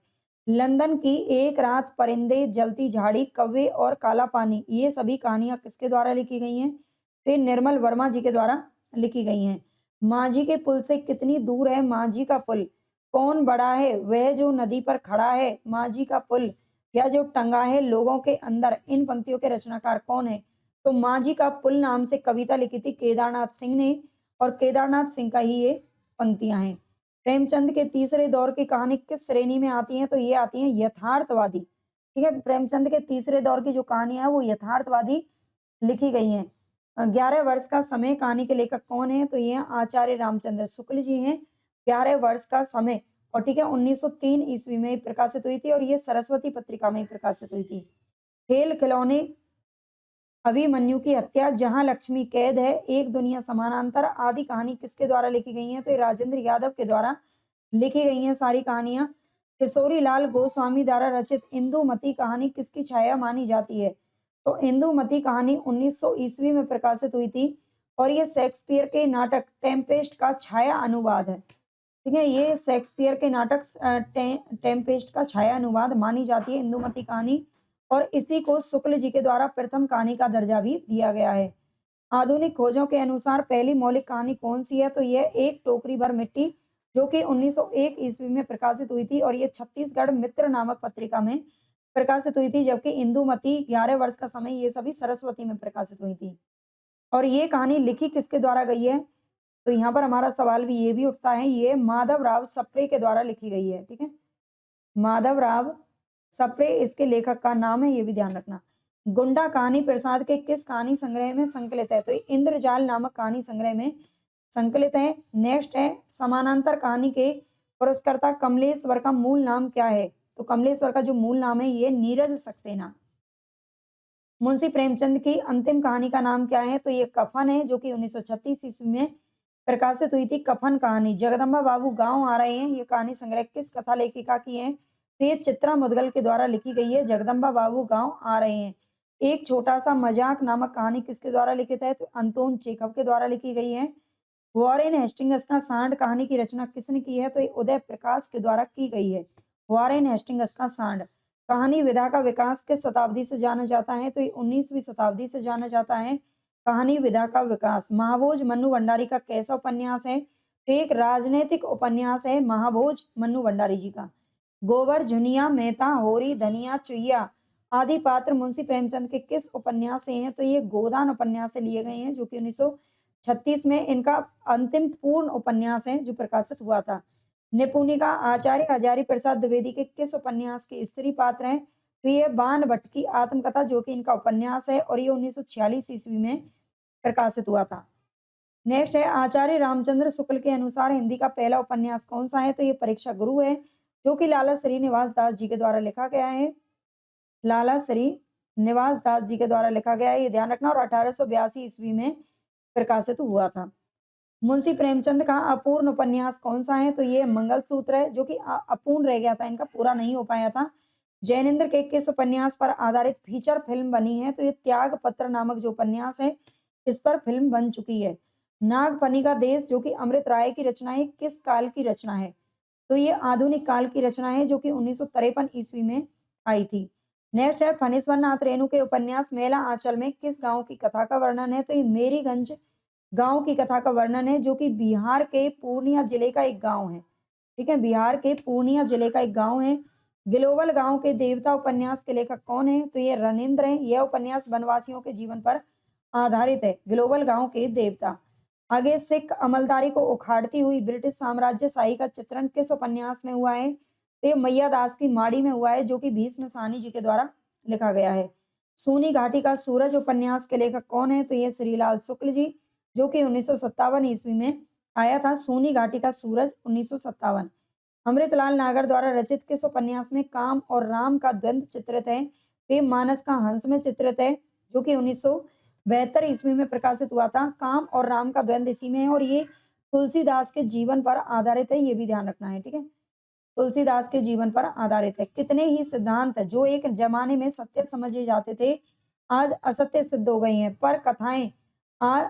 लंदन की एक रात, परिंदे, जलती झाड़ी, कौवे और काला पानी, ये सभी कहानियां किसके द्वारा लिखी गई हैं? तो ये निर्मल वर्मा जी के द्वारा लिखी गई हैं। माझी के पुल से कितनी दूर है माझी का पुल? कौन बड़ा है? वह जो नदी पर खड़ा है। माझी का पुल या जो टंगा है लोगों के अंदर। इन पंक्तियों के रचनाकार कौन है? तो माझी का पुल नाम से कविता लिखी थी केदारनाथ सिंह ने, और केदारनाथ सिंह का ही ये पंक्तियां हैं। प्रेमचंद के तीसरे दौर की कहानी किस श्रेणी में आती है? तो ये आती है यथार्थवादी, ठीक है। प्रेमचंद के तीसरे दौर की जो कहानियां है वो यथार्थवादी लिखी गई हैं। 11 वर्ष का समय कहानी के लेखक कौन है? तो ये आचार्य रामचंद्र शुक्ल जी हैं। 11 वर्ष का समय, और ठीक है 1903 ईस्वी में प्रकाशित हुई थी, और ये सरस्वती पत्रिका में प्रकाशित हुई थी। खेल खिलौने, अभिमन्यु की हत्या, जहां लक्ष्मी कैद है, एक दुनिया समानांतर आदि कहानी किसके द्वारा लिखी गई है? तो ये राजेंद्र यादव के द्वारा लिखी गई हैं सारी कहानियां। किशोरी लाल गोस्वामी द्वारा रचित इंदुमती कहानी किसकी छाया मानी जाती है? तो इंदुमती कहानी 1900 ईस्वी में प्रकाशित हुई थी, और ये शेक्सपियर के नाटक टेम्पेस्ट का छाया अनुवाद है, ठीक है। ये शेक्सपियर के नाटक टेम्पेस्ट का छाया अनुवाद मानी जाती है इंदुमती कहानी, और इसी को शुक्ल जी के द्वारा प्रथम कहानी का दर्जा भी दिया गया है। आधुनिक खोजों के अनुसार पहली मौलिक कहानी कौन सी है? तो यह एक टोकरी भर मिट्टी, जो कि 1901 ईस्वी में प्रकाशित हुई थी, और ये छत्तीसगढ़ मित्र नामक पत्रिका में प्रकाशित हुई थी। जबकि इंदुमती, 11 वर्ष का समय, ये सभी सरस्वती में प्रकाशित हुई थी। और ये कहानी लिखी किसके द्वारा गई है? तो यहाँ पर हमारा सवाल भी ये भी उठता है, ये माधवराव सप्रे के द्वारा लिखी गई है, ठीक है। माधवराव सप्रे इसके लेखक का नाम है, ये भी ध्यान रखना। गुंडा कहानी प्रसाद के किस कहानी संग्रह में संकलित है? तो इंद्रजाल नामक कहानी संग्रह में संकलित है। नेक्स्ट है समानांतर कहानी के पुरस्कर्ता कमलेश्वर का मूल नाम क्या है? तो कमलेश्वर का जो मूल नाम है ये नीरज सक्सेना। मुंशी प्रेमचंद की अंतिम कहानी का नाम क्या है? तो ये कफन है, जो कि 1936 ईस्वी में प्रकाशित हुई थी। कफन कहानी। जगदम्बा बाबू गांव आ रहे हैं, ये कहानी संग्रह किस कथा लेखिका की है? तो ये चित्रा मुदगल के द्वारा लिखी गई है, जगदम्बा बाबू गांव आ रहे हैं। एक छोटा सा मजाक नामक कहानी किसके द्वारा लिखित है? तो अंतोन चेखव के द्वारा लिखी गई है। वॉरेन हेस्टिंग्स का सांड कहानी की रचना किसने की है? तो ये उदय प्रकाश के द्वारा की गई है। वॉरेन हेस्टिंग्स का सांड। कहानी विधा का विकास किस शताब्दी से जाना जाता है? तो ये 19वीं शताब्दी से जाना जाता है। कहानी विधा का विकास। महाभोज मन्नू भंडारी का कैसा उपन्यास है? तो एक राजनीतिक उपन्यास है महाभोज मन्नू भंडारी जी का। गोबर, झुनिया, मेहता, होरी, धनिया, चुईया आदि पात्र मुंशी प्रेमचंद के किस उपन्यास से हैं? तो ये गोदान उपन्यास से लिए गए हैं, जो कि 1936 में इनका अंतिम पूर्ण उपन्यास है जो प्रकाशित हुआ था। निपुणिका आचार्य हजारी प्रसाद द्विवेदी के किस उपन्यास के स्त्री पात्र हैं? तो ये बाण भट्ट की आत्मकथा, जो कि इनका उपन्यास है और ये 1946 ईस्वी में प्रकाशित हुआ था। नेक्स्ट है आचार्य रामचंद्र शुक्ल के अनुसार हिंदी का पहला उपन्यास कौन सा है? तो ये परीक्षा गुरु है, जो कि लाला श्रीनिवास दास जी के द्वारा लिखा गया है। लाला श्रीनिवास दास जी के द्वारा लिखा गया है, ये ध्यान रखना, और 1882 ईस्वी में प्रकाशित हुआ था। मुंशी प्रेमचंद का अपूर्ण उपन्यास कौन सा है? तो ये मंगलसूत्र है, जो कि अपूर्ण रह गया था, इनका पूरा नहीं हो पाया था। जैनेन्द्र के किस उपन्यास पर आधारित फीचर फिल्म बनी है? तो ये त्याग पत्र नामक जो उपन्यास है, इस पर फिल्म बन चुकी है। नागफनी का देश, जो कि अमृत राय की रचना है, किस काल की रचना है? तो ये आधुनिक काल की रचना है, जो कि 1953 ईस्वी में आई थी। नेक्स्ट है फणीश्वर नाथ रेणु के उपन्यास मेला आंचल में किस गांव की कथा का वर्णन है? तो ये मेरीगंज गांव की कथा का वर्णन है, जो कि बिहार के पूर्णिया जिले का एक गांव है। ठीक है, बिहार के पूर्णिया जिले का एक गांव है। गिलोवल गांव के देवता उपन्यास के लेखक कौन है? तो ये रणेंद्र हैं। यह उपन्यास वनवासियों के जीवन पर आधारित है। गिलोवल गांव के देवता। आगे सिख अमलदारी को उखाड़ती हुई ब्रिटिश साम्राज्यशाही का चित्रण किस उपन्यास में हुआ है? तो ये मैया दास की माड़ी में हुआ है, जो कि भीष्म साहनी जी के द्वारा लिखा गया है। सूनी घाटी का सूरज उपन्यास के लेखक कौन है? तो ये श्रीलाल शुक्ल जी, जो कि 1957 ईस्वी में आया था। सूनी घाटी का सूरज 1957। अमृतलाल नागर द्वारा रचित किस उपन्यास में काम और राम का द्वंद्व चित्रित है? तो ये मानस का हंस में चित्रित है, जो कि 1972 ईस्वी में प्रकाशित हुआ था। काम और राम का द्वंद्व इसी में है, और ये तुलसीदास के जीवन पर आधारित है, ये भी ध्यान रखना है। ठीक है, तुलसीदास के जीवन पर आधारित है। कितने ही सिद्धांत जो एक जमाने में सत्य समझे जाते थे, आज असत्य सिद्ध हो गई हैं, पर कथाएं आ,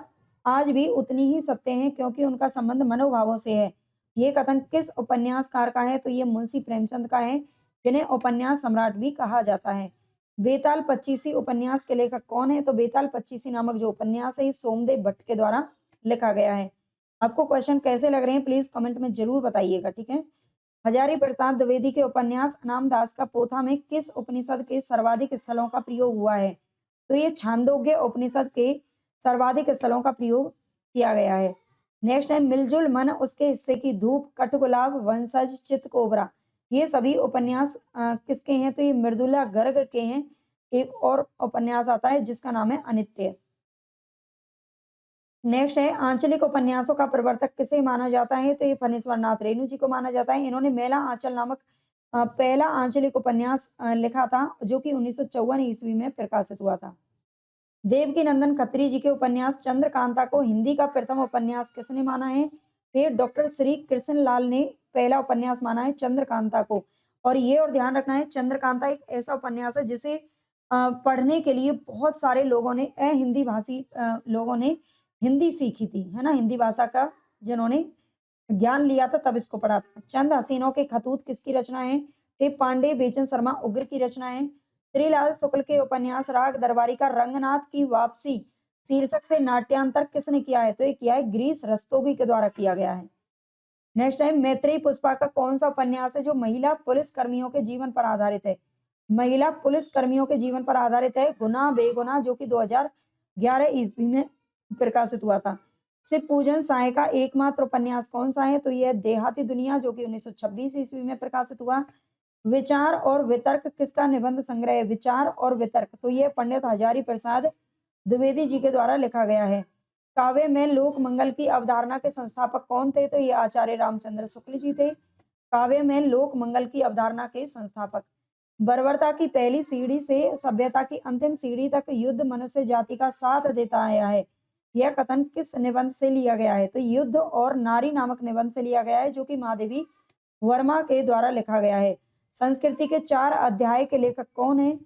आज भी उतनी ही सत्य हैं, क्योंकि उनका संबंध मनोभावों से है। ये कथन किस उपन्यासकार का है? तो ये मुंशी प्रेमचंद का है, जिन्हें उपन्यास सम्राट भी कहा जाता है। बेताल पच्चीसी उपन्यास के लेखक कौन है? तो बेताल पच्चीसी नामक जो उपन्यास है, ये सोमदेव भट्ट के द्वारा लिखा गया है। आपको क्वेश्चन कैसे लग रहे हैं, प्लीज कमेंट में जरूर बताइएगा। ठीक है, हजारी प्रसाद द्विवेदी के उपन्यास नामदास का पोथा में किस उपनिषद के सर्वाधिक स्थलों का प्रयोग हुआ है? तो ये छांदोग्य उपनिषद के सर्वाधिक स्थलों का प्रयोग किया गया है। नेक्स्ट है मिलजुल मन उसके हिस्से की धूप, कठगुलाब, वंशज, चित कोबरा। ये सभी उपन्यास किसके हैं? तो ये मृदुला गर्ग के हैं। एक और उपन्यास आता है जिसका नाम है अनित्य। नेक्स्ट है आंचलिक उपन्यासों का प्रवर्तक किसे माना जाता है? तो ये फणीश्वर नाथ रेणु जी को माना जाता है। इन्होंने मेला आंचल नामक पहला आंचलिक उपन्यास लिखा था, जो कि 1954 ईस्वी में प्रकाशित हुआ था। देवकी नंदन खत्री जी के उपन्यास चंद्रकांता को हिंदी का प्रथम उपन्यास किसने माना है? फिर डॉक्टर श्री कृष्ण लाल ने पहला उपन्यास माना है चंद्रकांता को। और ये और ध्यान रखना है, चंद्रकांता एक ऐसा उपन्यास है जिसे पढ़ने के लिए बहुत सारे लोगों ने, हिंदी भाषी लोगों ने हिंदी सीखी थी, है ना, हिंदी भाषा का जिन्होंने ज्ञान लिया था तब इसको पढ़ा था। चंद हसीनों के खतूत किसकी रचना है? टेप पांडे बेचन शर्मा उग्र की रचना है। श्रीलाल शुक्ल के उपन्यास राग दरबारी का रंगनाथ की वापसी शीर्षक से नाट्यांतर किसने किया है? तो ये किया है गिरीश रस्तोगी के द्वारा किया गया है। नेक्स्ट है मैत्रेयी पुष्पा का कौन सा उपन्यास है जो महिला पुलिस कर्मियों के जीवन पर आधारित है? महिला पुलिस कर्मियों के जीवन पर आधारित है गुना बेगुना, जो कि 2011 ईस्वी में प्रकाशित हुआ था। शिव पूजन साय का एकमात्र उपन्यास कौन सा है? तो यह देहाती दुनिया, जो कि 1926 ईस्वी में प्रकाशित हुआ। विचार और वितर्क किसका निबंध संग्रह है? विचार और वितर्क, तो यह पंडित हजारी प्रसाद द्विवेदी जी के द्वारा लिखा गया है। काव्य में लोक मंगल की अवधारणा के संस्थापक कौन थे? तो ये आचार्य रामचंद्र शुक्ल जी थे, काव्य में लोक मंगल की अवधारणा के संस्थापक। बर्बरता की पहली सीढ़ी से सभ्यता की अंतिम सीढ़ी तक युद्ध मनुष्य जाति का साथ देता आया है। यह कथन किस निबंध से लिया गया है? तो युद्ध और नारी नामक निबंध से लिया गया है, जो कि महादेवी वर्मा के द्वारा लिखा गया है। संस्कृति के 4 अध्याय के लेखक कौन है?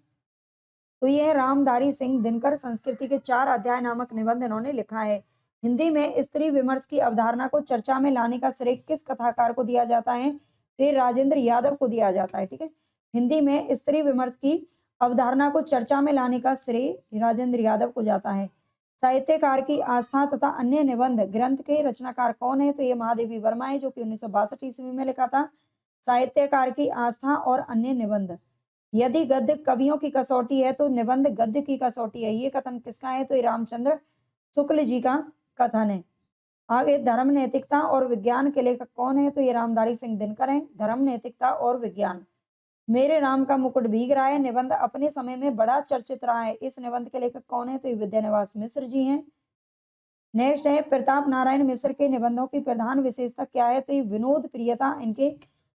तो ये है रामधारी सिंह दिनकर, संस्कृति के 4 अध्याय नामक निबंध इन्होंने लिखा है। हिंदी में स्त्री विमर्श की अवधारणा को चर्चा में लाने का श्रेय किस कथाकार को दिया जाता है? फिर राजेंद्र यादव को दिया जाता है, ठीक है। हिंदी में स्त्री विमर्श की अवधारणा को चर्चा में लाने का श्रेय राजेंद्र यादव को जाता है। साहित्यकार की आस्था तथा अन्य निबंध ग्रंथ के रचनाकार कौन है? तो ये महादेवी वर्मा है, जो कि 1962 ईस्वी में लिखा था। साहित्यकार की आस्था और अन्य निबंध। यदि गद्य कवियों की कसौटी है तो निबंध गद्य की कसौटी है। ये कथन किसका है? तो ये रामचंद्र शुक्ल जी का कथन है। आगे धर्म नैतिकता और विज्ञान के लेखक कौन है? तो ये रामधारी सिंह दिनकर हैं। धर्म नैतिकता और विज्ञान। मेरे राम का मुकुट भीग रहा है निबंध अपने समय में बड़ा चर्चित रहा है। इस निबंध के लेखक कौन है? तो ये विद्यानिवास मिश्र जी हैं। नेक्स्ट है प्रताप नारायण मिश्र के निबंधों की प्रधान विशेषता क्या है? तो ये विनोद प्रियता इनके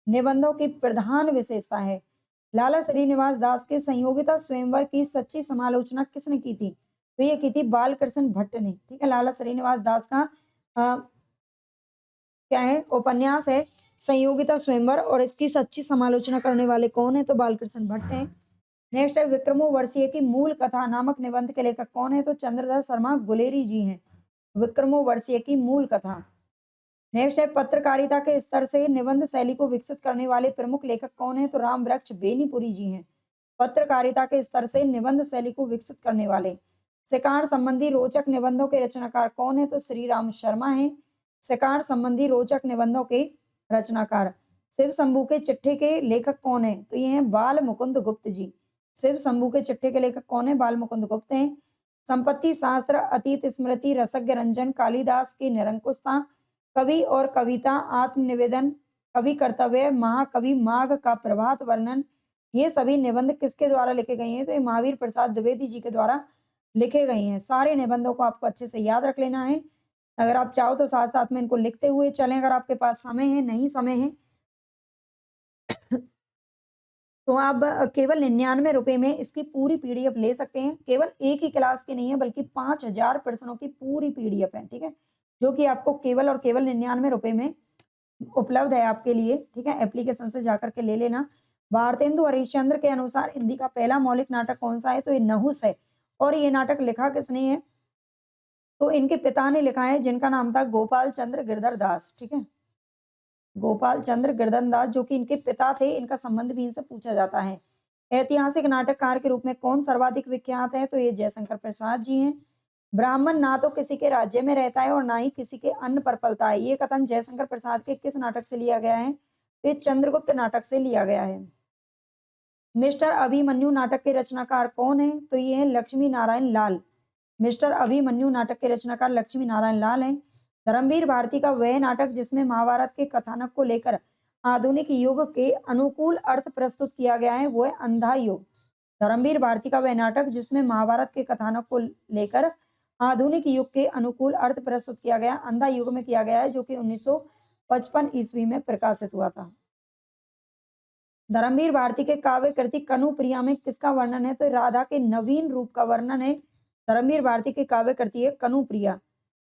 निबंधों की प्रधान विशेषता है। लाला श्रीनिवास दास के संयोगिता स्वयंवर की सच्ची समालोचना किसने की थी? तो ये की थी बालकृष्ण भट्ट ने, ठीक है। लाला श्रीनिवास दास का क्या है? उपन्यास है संयोगिता स्वयंवर, और इसकी सच्ची समालोचना करने वाले कौन है? तो बालकृष्ण भट्ट हैं। नेक्स्ट है विक्रमो वर्षीय की मूल कथा नामक निबंध के लेखक कौन है? तो चंद्रधर शर्मा गुलेरी जी हैं। विक्रमो वर्षीय की मूल कथा। नेक्स्ट है पत्रकारिता के स्तर से निबंध शैली को विकसित करने वाले प्रमुख लेखक कौन है? तो राम वृक्ष बेनीपुरी जी हैं। पत्रकारिता के स्तर से निबंध शैली को विकसित करने वाले। शिकार संबंधी रोचक निबंधों के रचनाकार कौन है? तो श्री राम शर्मा हैं। शिकार संबंधी रोचक निबंधों के रचनाकार। शिव शंभू के चिट्ठे के लेखक कौन है? तो ये हैं बाल मुकुंद गुप्त जी। शिव शंभू के चिट्ठे के लेखक कौन है? बाल मुकुंद गुप्त हैं। संपत्ति शास्त्र, अतीत स्मृति, रसज्ञ रंजन, कालिदास की निरंकुशता, कवि और कविता, आत्मनिवेदन, कवि कर्तव्य, महाकवि माघ का प्रभात वर्णन, ये सभी निबंध किसके द्वारा लिखे गए हैं? तो ये महावीर प्रसाद द्विवेदी जी के द्वारा लिखे गए हैं। सारे निबंधों को आपको अच्छे से याद रख लेना है। अगर आप चाहो तो साथ साथ में इनको लिखते हुए चलें, अगर आपके पास समय है। नहीं समय है तो आप केवल 99 रुपए में इसकी पूरी पीडीएफ ले सकते हैं। केवल एक ही क्लास की नहीं है, बल्कि 5000 प्रश्नों की पूरी पीडीएफ है, ठीक है, जो कि आपको केवल और केवल 99 रुपए में उपलब्ध है आपके लिए, ठीक है। एप्लीकेशन से जाकर के ले लेना। भारतेंदु हरिश्चंद्र के अनुसार हिंदी का पहला मौलिक नाटक कौन सा है? तो ये नहुस है। और ये नाटक लिखा किसने है? तो इनके पिता ने लिखा है, जिनका नाम था गोपाल चंद्र गिरधर दास, ठीक है। गोपाल चंद्र गिरधर दास, जो कि इनके पिता थे, इनका संबंध भी इनसे पूछा जाता है। ऐतिहासिक नाटककार के रूप में कौन सर्वाधिक विख्यात है? तो ये जयशंकर प्रसाद जी हैं। ब्राह्मण ना तो किसी के राज्य में रहता है और ना ही किसी के अन्न पर पलता है। ये कथन जयशंकर प्रसाद के किस नाटक से लिया गया है? ये चंद्रगुप्त नाटक से लिया गया है। मिस्टर अभिमन्यु नाटक के रचनाकार कौन है? तो ये है लक्ष्मी नारायण लाल। मिस्टर अभिमन्यु नाटक के रचनाकार लक्ष्मी नारायण लाल हैं। धर्मवीर भारती का वह नाटक जिसमें महाभारत के कथानक को लेकर आधुनिक युग के अनुकूल अर्थ प्रस्तुत किया गया है, वो है अंधा युग। धर्मवीर भारती का वह नाटक जिसमें महाभारत के कथानक को लेकर आधुनिक युग के अनुकूल अर्थ प्रस्तुत किया गया, अंधा युग में किया गया है, जो कि 1955 ईस्वी में प्रकाशित हुआ था। धर्मवीर भारती के काव्य कृति कनु प्रिया में किसका वर्णन है? तो राधा के नवीन रूप का वर्णन है। धर्मवीर भारती की काव्य कृति है कनु प्रिया।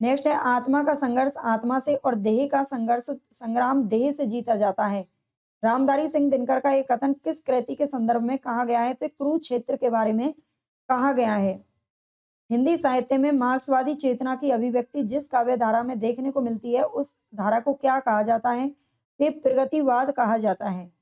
नेक्स्ट है आत्मा का संघर्ष आत्मा से और देह का संघर्ष संग्राम देह से जीता जाता है। रामधारी सिंह दिनकर का एक कथन किस कृति के संदर्भ में कहा गया है? तो कुरुक्षेत्र के बारे में कहा गया है। हिंदी साहित्य में मार्क्सवादी चेतना की अभिव्यक्ति जिस काव्य धारा में देखने को मिलती है, उस धारा को क्या कहा जाता है? ये प्रगतिवाद कहा जाता है।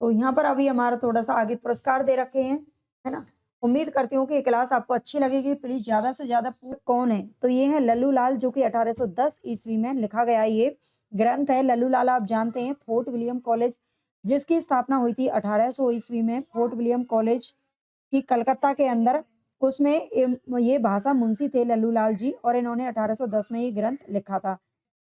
तो यहाँ पर अभी हमारा थोड़ा सा आगे पुरस्कार दे रखे हैं, है ना। उम्मीद करती हूँ कि ये क्लास आपको अच्छी लगेगी। प्लीज ज्यादा से ज्यादा कौन है? तो ये है लल्लू लाल, जो कि 1810 ईस्वी में लिखा गया ये ग्रंथ है। लल्लू लाल आप जानते हैं फोर्ट विलियम कॉलेज जिसकी स्थापना हुई थी 1800 ईस्वी में, फोर्ट विलियम कॉलेज की कलकत्ता के अंदर। उसमें ये भाषा मुंशी थे लल्लू लाल जी, और इन्होंने 1810 में ये ग्रंथ लिखा था।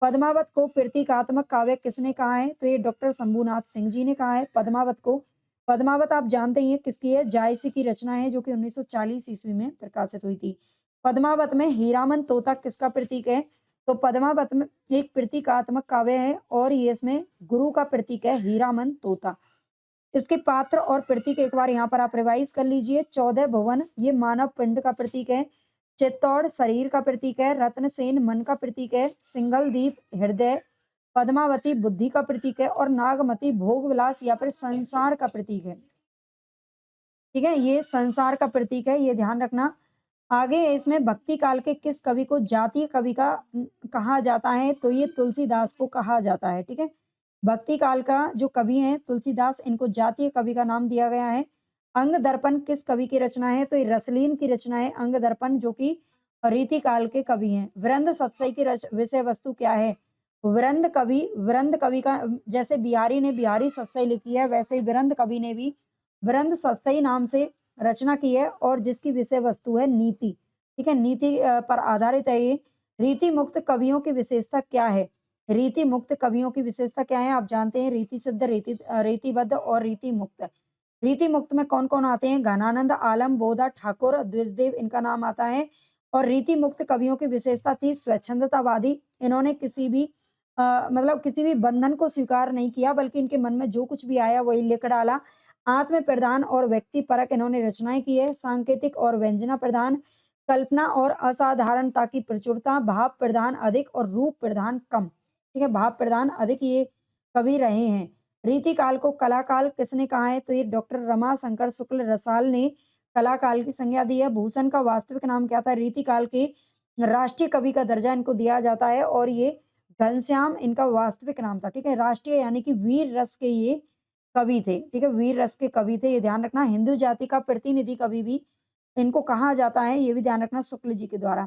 पद्मावत को प्रतीकात्मक काव्य किसने कहा है? तो ये डॉक्टर शंभुनाथ सिंह जी ने कहा है पद्मावत को। पद्मावत आप जानते ही हैं किसकी है? जायसी की रचना है, जो कि 1940 ईस्वी में प्रकाशित हुई थी। पद्मावत में हीरामन तोता किसका प्रतीक है? तो पद्मावत में एक प्रतीकात्मक काव्य है, और ये इसमें गुरु का प्रतीक है हीरामन तोता। इसके पात्र और प्रतीक एक बार यहाँ पर आप रिवाइज कर लीजिए। 14 भुवन ये मानव पिंड का प्रतीक है। चित्तौड़ शरीर का प्रतीक है। रत्नसेन मन का प्रतीक है। सिंगलदीप हृदय, पद्मावती बुद्धि का प्रतीक है, और नागमती भोग विलास या फिर संसार का प्रतीक है। ठीक है, ये संसार का प्रतीक है, ये ध्यान रखना। आगे है इसमें भक्ति काल के किस कवि को जातीय कवि का कहा जाता है? तो ये तुलसीदास को कहा जाता है, ठीक है। भक्ति काल का जो कवि हैं तुलसीदास, इनको जातीय कवि का नाम दिया गया है। अंग दर्पण किस कवि की रचना है? तो ये रसलीन की रचना है अंग दर्पण, जो कि रीति काल के कवि हैं। वृंद सतसई की विषय वस्तु क्या है? वृंद कवि का, जैसे बिहारी ने बिहारी सतसई लिखी है, वैसे ही वृंद कवि ने भी वृंद सतसई नाम से रचना की है, और जिसकी विषय वस्तु है नीति। ठीक है, नीति पर आधारित है ये। रीति मुक्त कवियों की विशेषता क्या है? रीति मुक्त कवियों की विशेषता क्या है? आप जानते हैं रीति सिद्ध, रीतिबद्ध और रीति मुक्त। रीति मुक्त में कौन कौन आते हैं? घनानंद, आलम, बोधा, ठाकुर, द्विजदेव, इनका नाम आता है। और रीति मुक्त कवियों की विशेषता थी स्वच्छंदतावादी। इन्होंने किसी भी मतलब किसी भी बंधन को स्वीकार नहीं किया, बल्कि इनके मन में जो कुछ भी आया वही लिख डाला। आत्म प्रधान और व्यक्ति परक इन्होंने रचनाएं की है। सांकेतिक और व्यंजना प्रधान, कल्पना और असाधारणता की प्रचुरता, भाव प्रधान अधिक और रूप प्रधान कम। ठीक है, भाव प्रधान अधिक ये कवि रहे हैं। रीति काल को कला काल किसने कहा है? तो ये डॉक्टर रमाशंकर शुक्ल रसाल ने कला काल की संज्ञा दी है। भूषण का वास्तविक नाम क्या था? रीति काल के राष्ट्रीय कवि का दर्जा इनको दिया जाता है, और ये घनश्याम इनका वास्तविक नाम था। ठीक है, राष्ट्रीय यानी कि वीर रस के ये कवि थे। ठीक है, वीर रस के कवि थे, ये ध्यान रखना। हिंदू जाति का प्रतिनिधि कवि भी इनको कहा जाता है, ये भी ध्यान रखना, शुक्ल जी के द्वारा।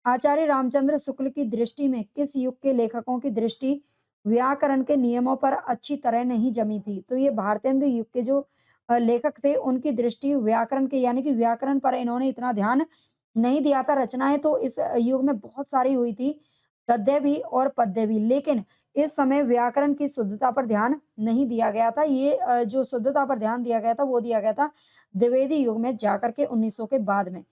आचार्य रामचंद्र शुक्ल की दृष्टि में किस युग के लेखकों की दृष्टि व्याकरण के नियमों पर अच्छी तरह नहीं जमी थी? तो ये भारतेंदु युग के जो लेखक थे, उनकी दृष्टि व्याकरण के यानी कि व्याकरण पर इन्होंने इतना ध्यान नहीं दिया था। रचनाएं तो इस युग में बहुत सारी हुई थी, गद्य भी और पद्य भी, लेकिन इस समय व्याकरण की शुद्धता पर ध्यान नहीं दिया गया था। ये जो शुद्धता पर ध्यान दिया गया था वो दिया गया था द्विवेदी युग में जाकर के 1900 के बाद में।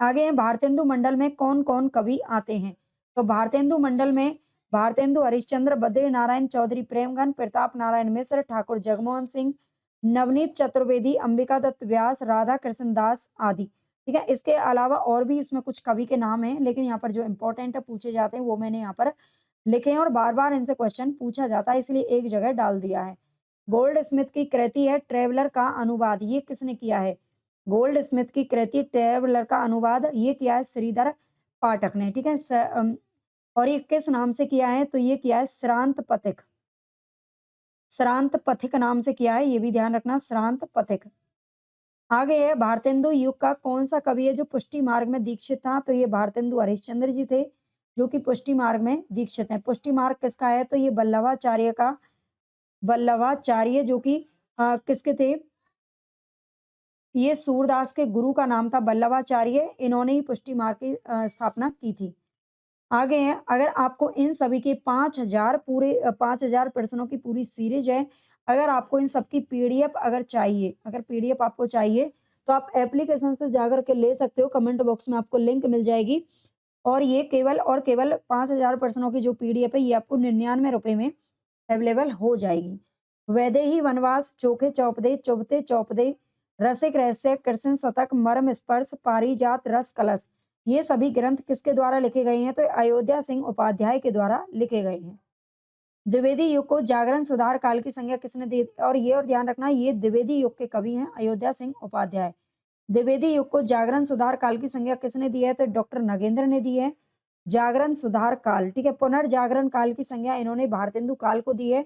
आगे है भारतेंदु मंडल में कौन कौन कवि आते हैं? तो भारतेंदु मंडल में भारतेंदु हरिश्चंद्र, बद्री नारायण चौधरी, प्रेमगन, प्रताप नारायण मिश्र, ठाकुर जगमोहन सिंह, नवनीत चतुर्वेदी, अंबिका दत्त व्यास, राधा कृष्ण दास आदि। ठीक है, इसके अलावा और भी इसमें कुछ कवि के नाम हैं, लेकिन यहाँ पर जो इंपॉर्टेंट है पूछे जाते हैं वो मैंने यहाँ पर लिखे हैं, और बार बार इनसे क्वेश्चन पूछा जाता है, इसलिए एक जगह डाल दिया है। गोल्ड स्मिथ की कृति है ट्रेवलर का अनुवाद, ये किसने किया है? गोल्ड स्मिथ की कृति ट्रेवलर का अनुवाद ये किया है श्रीधर पाठक ने। ठीक है, और ये किस नाम से किया है? तो ये किया है श्रांत पथिक, श्रांत पथिक नाम से किया है, ये भी ध्यान रखना, श्रांत पथिक। आगे है भारतेंदु युग का कौन सा कवि है जो पुष्टि मार्ग में दीक्षित था? तो ये भारतेंदु हरिश्चंद्र जी थे, जो कि पुष्टि मार्ग में दीक्षित हैं। पुष्टि मार्ग किसका है? तो ये बल्लभाचार्य का, बल्लभाचार्य जो कि किसके थे? ये सूरदास के गुरु का नाम था बल्लभाचार्य, इन्होंने ही पुष्टि मार्ग की स्थापना की थी। आगे है, अगर आपको इन सभी के 5000 पूरे 5000 प्रश्नों की पूरी सीरीज है, अगर आपको इन सब की पीडीएफ अगर चाहिए, अगर पीडीएफ आपको चाहिए तो आप एप्लीकेशन से जाकर के ले सकते हो, कमेंट बॉक्स में आपको लिंक मिल जाएगी। और ये केवल और केवल 5000 प्रश्नों की जो पीडीएफ है ये आपको 99 रुपए में अवेलेबल हो जाएगी। वैदेही वनवास, चोखे चौपदे, चुभते चौपदे, रसिक रहस्य, कृष्ण शतक, मर्म स्पर्श, पारिजात, रस कलश, ये सभी ग्रंथ किसके द्वारा लिखे गए हैं? तो अयोध्या सिंह उपाध्याय के द्वारा लिखे गए हैं। द्विवेदी युग को जागरण सुधार काल की संज्ञा किसने दी? और ये और ध्यान रखना, ये द्विवेदी युग के कवि हैं अयोध्या सिंह उपाध्याय। द्विवेदी युग को जागरण सुधार काल की संज्ञा किसने दी है? तो डॉक्टर नगेंद्र ने दी है। जागरण सुधार काल, ठीक है, पुनर्जागरण काल की संज्ञा इन्होंने भारतेंदु काल को दी है,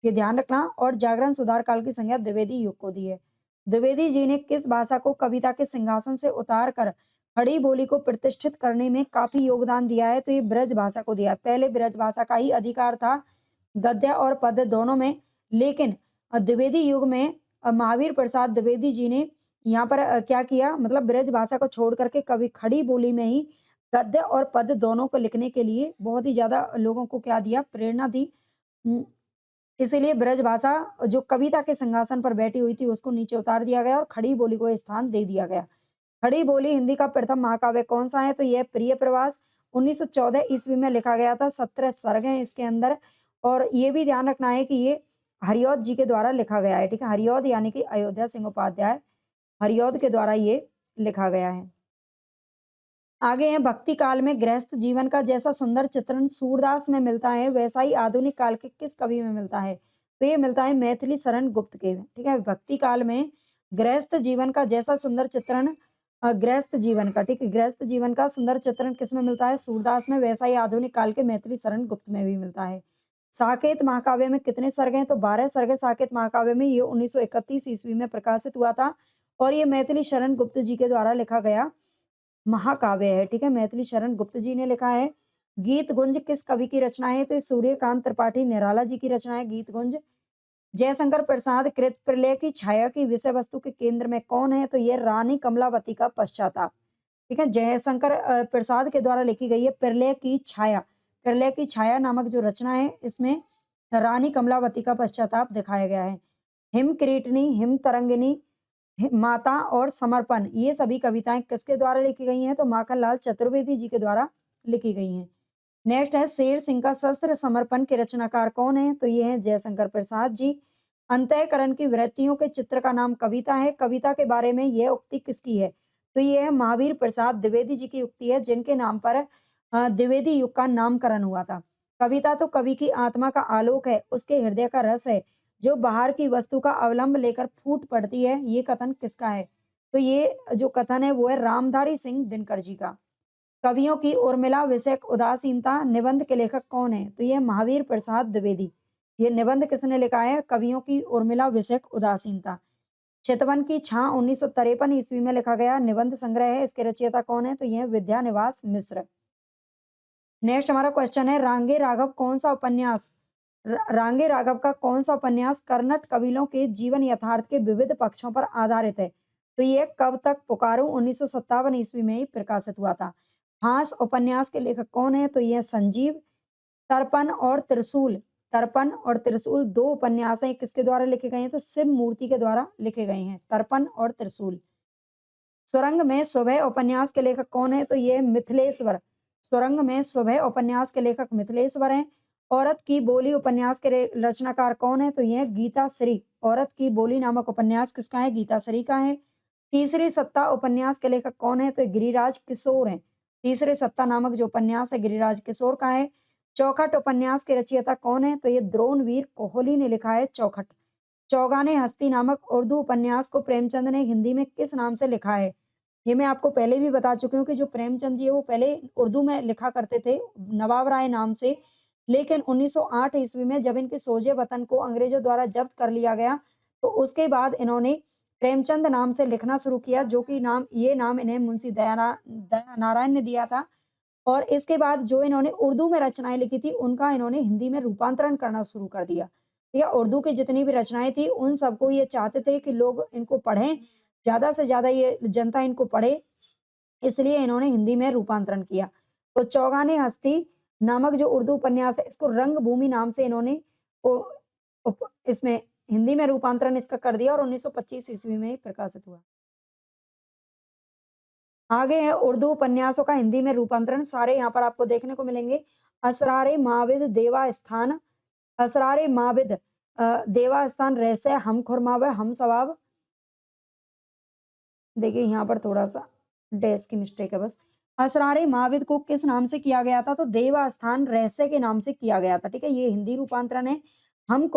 ये ध्यान रखना। और जागरण सुधार काल की संज्ञा द्विवेदी युग को दी है। द्विवेदी जी ने किस भाषा को कविता के सिंहासन से उतार कर खड़ी बोली को प्रतिष्ठित करने में काफी योगदान दिया है? तो ये ब्रज भाषा को दिया है। पहले ब्रज भाषा का ही अधिकार था गद्य और पद्य दोनों में, लेकिन द्विवेदी युग में महावीर प्रसाद द्विवेदी जी ने यहाँ पर क्या किया, मतलब ब्रज भाषा को छोड़ करके कवि खड़ी बोली में ही गद्य और पद्य दोनों को लिखने के लिए बहुत ही ज्यादा लोगों को क्या दिया, प्रेरणा दी। इसीलिए ब्रज भाषा जो कविता के सिंहासन पर बैठी हुई थी उसको नीचे उतार दिया गया और खड़ी बोली को स्थान दे दिया गया। खड़ी बोली हिंदी का प्रथम महाकाव्य कौन सा है? तो यह प्रिय प्रवास 1914 ईस्वी में लिखा गया था। 17 सर्ग हैं इसके अंदर, और ये भी ध्यान रखना है कि ये हरिऔध जी के द्वारा लिखा गया है। ठीक है, हरिऔध यानी कि अयोध्या सिंह उपाध्याय, हरिऔध के द्वारा ये लिखा गया है। आगे है, भक्ति काल में गृहस्थ जीवन का जैसा सुंदर चित्रण सूरदास में मिलता है वैसा ही आधुनिक काल के किस कवि में मिलता है? तो ये मिलता है मैथिली शरण गुप्त के। ठीक है, भक्ति काल में गृहस्थ जीवन का जैसा सुंदर चित्रण गृहस्थ जीवन का, ठीक है, गृहस्थ जीवन का सुंदर चित्रण किसमें मिलता है? सूरदास में। वैसा ही आधुनिक काल के मैथिली शरण गुप्त में भी मिलता है। साकेत महाकाव्य में कितने सर्ग हैं? तो 12 सर्ग है साकेत महाकाव्य में। ये 1931 ईस्वी में प्रकाशित हुआ था और ये मैथिली शरण गुप्त जी के द्वारा लिखा गया महाकाव्य है, ठीक है, मैथिली शरण गुप्त जी ने लिखा है। गीत गुंज किस कवि की रचना है? तो ये सूर्यकांत त्रिपाठी निराला जी की रचना है गीत गुंज। जयशंकर प्रसाद कृत प्रलय की छाया की विषय वस्तु के केंद्र में कौन है? तो ये रानी कमलावती का पश्चाताप, ठीक है, जयशंकर प्रसाद के द्वारा लिखी गई है प्रलय की छाया। प्रलय की छाया नामक जो रचना है, इसमें रानी कमलावती का पश्चाताप दिखाया गया है। हिम किरीटनी, हिम तरंगिनी, माता और समर्पण, ये सभी कविताएं किसके द्वारा लिखी गई हैं? तो माखनलाल चतुर्वेदी जी के द्वारा लिखी गई हैं। नेक्स्ट है शेर सिंह का शस्त्र समर्पण के रचनाकार कौन है? तो ये है जयशंकर प्रसाद जी। अंतःकरण की वृत्तियों के चित्र का नाम कविता है। कविता के बारे में यह उक्ति किसकी है? तो ये है महावीर प्रसाद द्विवेदी जी की उक्ति है, जिनके नाम पर द्विवेदी युग का नामकरण हुआ था। कविता तो कवि की आत्मा का आलोक है, उसके हृदय का रस है, जो बाहर की वस्तु का अवलंब लेकर फूट पड़ती है। ये कथन किसका है? तो ये जो कथन है वो है रामधारी सिंह दिनकर जी का। कवियों की उर्मिला विषयक उदासीनता निबंध के लेखक कौन है? तो ये महावीर प्रसाद द्विवेदी। ये निबंध किसने लिखा है? कवियों की उर्मिला विषयक उदासीनता। चितवन की छां 1953 ईस्वी में लिखा गया निबंध संग्रह है। इसके रचयिता कौन है? तो ये विद्यानिवास मिश्र। नेक्स्ट हमारा क्वेश्चन है रांगे राघव कौन सा उपन्यास रांगे राघव का कौन सा उपन्यास कर्नट कबीलों के जीवन यथार्थ के विविध पक्षों पर आधारित है? तो ये कब तक पुकारूं 1957 ईस्वी में ही प्रकाशित हुआ था। हास उपन्यास के लेखक कौन है? तो ये संजीव। तर्पण और त्रिशूल, तर्पण और त्रिशूल दो उपन्यास हैं, किसके द्वारा लिखे गए हैं? तो शिव मूर्ति के द्वारा लिखे गए हैं तर्पण और त्रिशूल। सुरंग में सुबह उपन्यास के लेखक कौन है? तो ये मिथिलेश्वर। सुरंग में सुबह उपन्यास के लेखक मिथिलेश्वर हैं। औरत की बोली उपन्यास के रचनाकार कौन है? तो ये गीता श्री। औरत की बोली नामक उपन्यास किसका है? गीता श्री का है। तीसरी सत्ता उपन्यास के लेखक कौन है? तो ये गिरिराज किशोर हैं। तीसरे सत्ता नामक जो उपन्यास है गिरिराज किशोर का है। चौखट उपन्यास के रचयिता कौन है? तो ये द्रोणवीर कोहली ने लिखा है चौखट। चौगाने हस्ती नामक उर्दू उपन्यास को प्रेमचंद ने हिंदी में किस नाम से लिखा है? ये मैं आपको पहले भी बता चुकी हूँ कि जो प्रेमचंद जी है वो पहले उर्दू में लिखा करते थे नवाब राय नाम से, लेकिन 1908 ईस्वी में जब इनके सोजे वतन को अंग्रेजों द्वारा जब्त कर लिया गया तो उसके बाद इन्होंने प्रेमचंद नाम से लिखना शुरू किया, जो कि ये नाम इन्हें मुंशी दया नारायण ने दिया था। और इसके बाद जो इन्होंने उर्दू में रचनाएं लिखी थी उनका इन्होंने हिंदी में रूपांतरण करना शुरू कर दिया। ठीक है, उर्दू की जितनी भी रचनाएं थी उन सबको ये चाहते थे कि लोग इनको पढ़ें, ज्यादा से ज्यादा ये जनता इनको पढ़े, इसलिए इन्होंने हिंदी में रूपांतरण किया। तो चौगाने हस्ती नामक जो उर्दू उपन्यास है इसको रंगभूमि नाम से इन्होंने इसमें हिंदी में रूपांतरण इसका कर दिया और 1925 ईस्वी में प्रकाशित हुआ। आगे है उर्दू उपन्यासों का हिंदी में रूपांतरण, सारे यहाँ पर आपको देखने को मिलेंगे। असरारे माविद देवा स्थान, असरारे माविद देवा स्थान रहस्य हम खुरमा व हम सवाब। देखिए यहाँ पर थोड़ा सा डैश की मिस्टेक है बस। असरारे माविद को किस नाम से किया गया था? तो देवा स्थान रहस्य के नाम से किया गया था। ठीक है, ये हिंदी रूपांतरण है। हम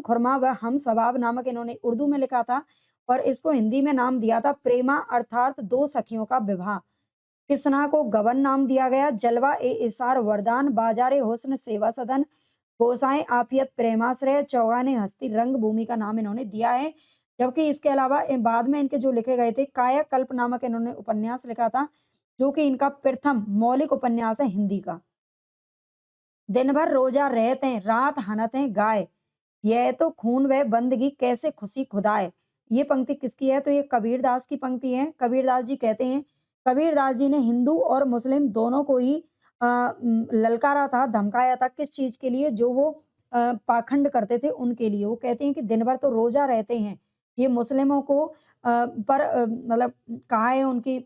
खुरमा व हम सवाब नामक इन्होंने उर्दू में लिखा था और इसको हिंदी में नाम दिया था प्रेमा अर्थात दो सखियों का विवाह। किसना को गबन नाम दिया गया। जलवा ए इसार वरदान, बाजारे हुस्न सेवा सदन, गोसाएं आफियत प्रेमाश्रय, चौगाने हस्ती रंग भूमि का नाम इन्होंने दिया है। जबकि इसके अलावा बाद में इनके जो लिखे गए थे कायाकल्प नामक इन्होंने उपन्यास लिखा था, जो कि इनका प्रथम मौलिक उपन्यास है हिंदी का। दिन भर रोजा रहते हैं रात हनत हैं गाय, यह तो खून व बंदगी कैसे खुशी खुदाए। ये पंक्ति किसकी है? तो ये कबीरदास की पंक्ति है। कबीरदास जी कहते हैं, कबीरदास जी ने हिंदू और मुस्लिम दोनों को ही ललकारा था, धमकाया था। किस चीज के लिए? जो वो पाखंड करते थे उनके लिए। वो कहते हैं कि दिन भर तो रोजा रहते हैं, ये मुस्लिमों को पर मतलब कहा है उनकी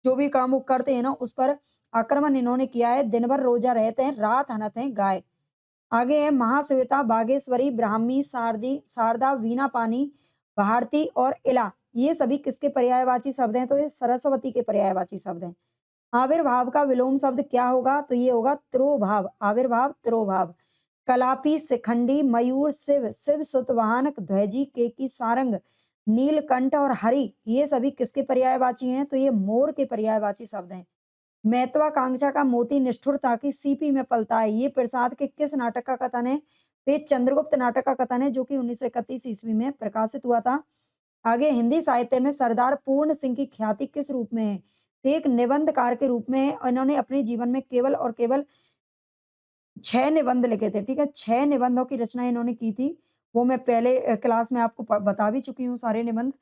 जो भी काम वो करते हैं ना उस पर आक्रमण इन्होंने किया है। दिन भर रोजा रहते हैं रात हनत हैं गाय। आगे है महाश्वेता, बागेश्वरी, ब्राह्मी, शारदा, वीणा पानी, भारती और इला। ये सभी किसके पर्यायवाची शब्द हैं? तो ये सरस्वती के पर्यायवाची शब्द हैं। आविर्भाव का विलोम शब्द क्या होगा? तो ये होगा तिरोभाव। आविर्भाव तिरोभाव। कलापी, शिखंडी, मयूर, शिव, शिव सुत वाहन, ध्वजी, केकी, सारंग, नीलकंठ और हरि ये सभी किसके पर्यायवाची हैं? तो ये मोर के पर्यायवाची शब्द हैं। महत्वाकांक्षा का मोती निष्ठुरता की सीपी में पलता है, ये प्रसाद के किस नाटक का कथन है? तो ये चंद्रगुप्त नाटक का कथन है, जो कि 1931 ईस्वी में प्रकाशित हुआ था। आगे हिंदी साहित्य में सरदार पूर्ण सिंह की ख्याति किस रूप में है? तो एक निबंधकार के रूप में है और इन्होंने अपने जीवन में केवल और केवल 6 निबंध लिखे थे, ठीक है? 6 निबंधों की रचना इन्होंने की थी। वो मैं पहले क्लास में आपको बता भी चुकी हूँ सारे निबंध।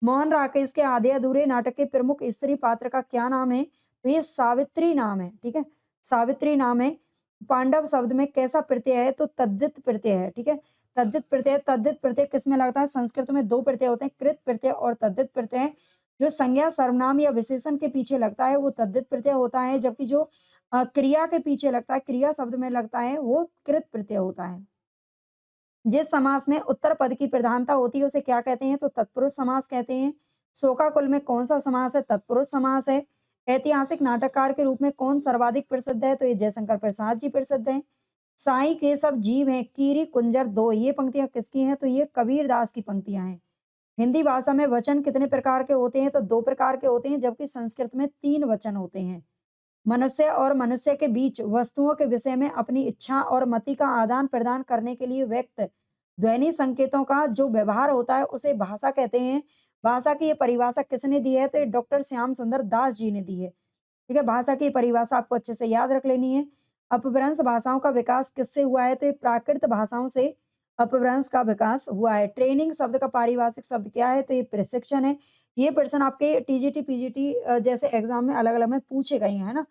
मोहन राकेश के आधे अधूरे नाटक के प्रमुख स्त्री पात्र का क्या नाम है? तो ये सावित्री नाम है, ठीक है? सावित्री नाम है। पांडव शब्द में कैसा प्रत्यय है? तो तद्धित प्रत्यय है, ठीक है? तद्धित प्रत्यय किसमें लगता है? संस्कृत में 2 प्रत्यय होते हैं, कृत प्रत्यय और तद्धित प्रत्यय। जो संज्ञा, सर्वनाम या विशेषण के पीछे लगता है, वो तद्धित प्रत्यय होता है, जबकि जो क्रिया के पीछे लगता है, क्रिया शब्द में लगता है, वो कृत प्रत्यय होता है। जिस समास में उत्तर पद की प्रधानता होती है, उसे क्या कहते हैं? तो तत्पुरुष समास कहते हैं। शोकाकुल में कौन-सा समास है? तत्पुरुष समास है। ऐतिहासिक नाटककार के रूप में कौन सर्वाधिक प्रसिद्ध है? तो ये जयशंकर प्रसाद जी प्रसिद्ध हैं। साईं के सब जीव हैं, कीरी कुंजर दो, ये पंक्तियाँ किसकी हैं? तो ये कबीरदास की पंक्तियाँ हैं। हिंदी भाषा में वचन कितने प्रकार के होते हैं? तो 2 प्रकार के होते हैं, जबकि संस्कृत में 3 वचन होते हैं। मनुष्य और मनुष्य के बीच वस्तुओं के विषय में अपनी इच्छा और मति का आदान-प्रदान करने के लिए व्यक्त ध्वनि संकेतों का जो व्यवहार होता है, उसे भाषा कहते हैं। भाषा की ये परिभाषा किसने दी है? तो ये डॉक्टर श्याम सुंदर दास जी ने दी है। ठीक है? भाषा की परिभाषा आपको अच्छे से याद रख लेनी है। अपभ्रंश भाषाओं का विकास किससे हुआ है? तो ये प्राकृत भाषाओं से अपभ्रंश का विकास हुआ है। ट्रेनिंग शब्द का पारिभाषिक शब्द क्या है? तो ये प्रशिक्षण है। ये प्रश्न आपके टीजीटी, पीजीटी जैसे एग्जाम में अलग-अलग में पूछे गए हैं, है ना?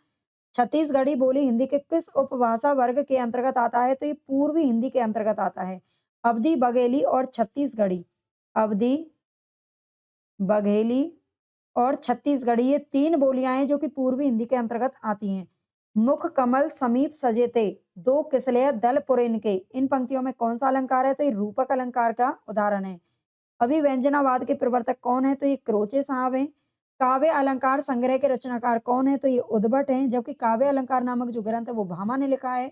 छत्तीसगढ़ी बोली हिंदी के किस उपभाषा वर्ग के अंतर्गत आता है? तो ये पूर्वी हिंदी के अंतर्गत आता है। अवधी, बघेली और छत्तीसगढ़ी। अवधी, बघेली और छत्तीसगढ़ी ये 3 बोलियां हैं जो कि पूर्वी हिंदी के अंतर्गत आती हैं। मुख कमल समीप सजेते, दो किसलय दल पुरेन के, इन पंक्तियों में कौन सा अलंकार है? तो ये रूपक अलंकार का उदाहरण है। अभिव्यंजनावाद के प्रवर्तक कौन है? तो ये क्रोचे साहब हैं। काव्य अलंकार संग्रह के रचनाकार कौन है? तो ये उद्भट हैं, जबकि काव्य अलंकार नामक जो ग्रंथ है वो भामा ने लिखा है।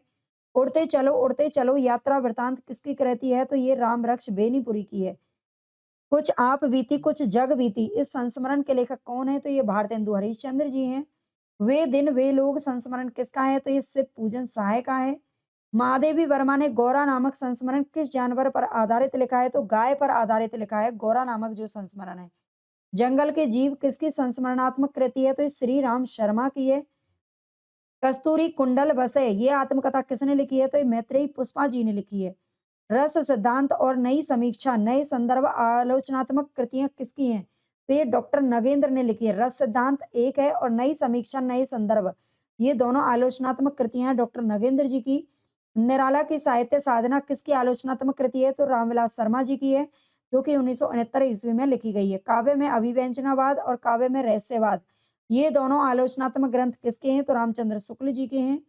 उड़ते चलो यात्रा वृतांत किसकी कृति है? तो ये रामरक्ष बेनीपुरी की है। कुछ आप बीती कुछ जग बीती, इस संस्मरण के लेखक कौन है? तो ये भारतेंदु हरिश्चंद्र जी हैं। वे दिन वे लोग संस्मरण किसका है? तो ये शिव पूजन सहाय का है। महादेवी वर्मा ने गौरा नामक संस्मरण किस जानवर पर आधारित लिखा है? तो गाय पर आधारित लिखा है गौरा नामक जो संस्मरण है। जंगल के जीव किसकी संस्मरणात्मक कृति है? तो ये श्री राम शर्मा की है। कस्तूरी कुंडल बसे, ये आत्मकथा किसने लिखी है? तो ये मैत्रेयी पुष्पा जी ने लिखी है। रस सिद्धांत और नई समीक्षा, नए संदर्भ आलोचनात्मक कृतियां किसकी हैं? तो ये डॉक्टर नगेंद्र ने लिखी है। रस सिद्धांत एक है और नई समीक्षा, नए संदर्भ, ये दोनों आलोचनात्मक कृतियां हैं डॉक्टर नगेंद्र जी की। निराला की साहित्य साधना किसकी आलोचनात्मक कृति है? तो रामविलास शर्मा जी की है, जो कि 1969 ईस्वी में लिखी गई है। काव्य में अभिव्यंजनावाद और काव्य में रहस्यवाद, ये दोनों आलोचनात्मक ग्रंथ किसके हैं? तो रामचंद्र शुक्ल जी के हैं।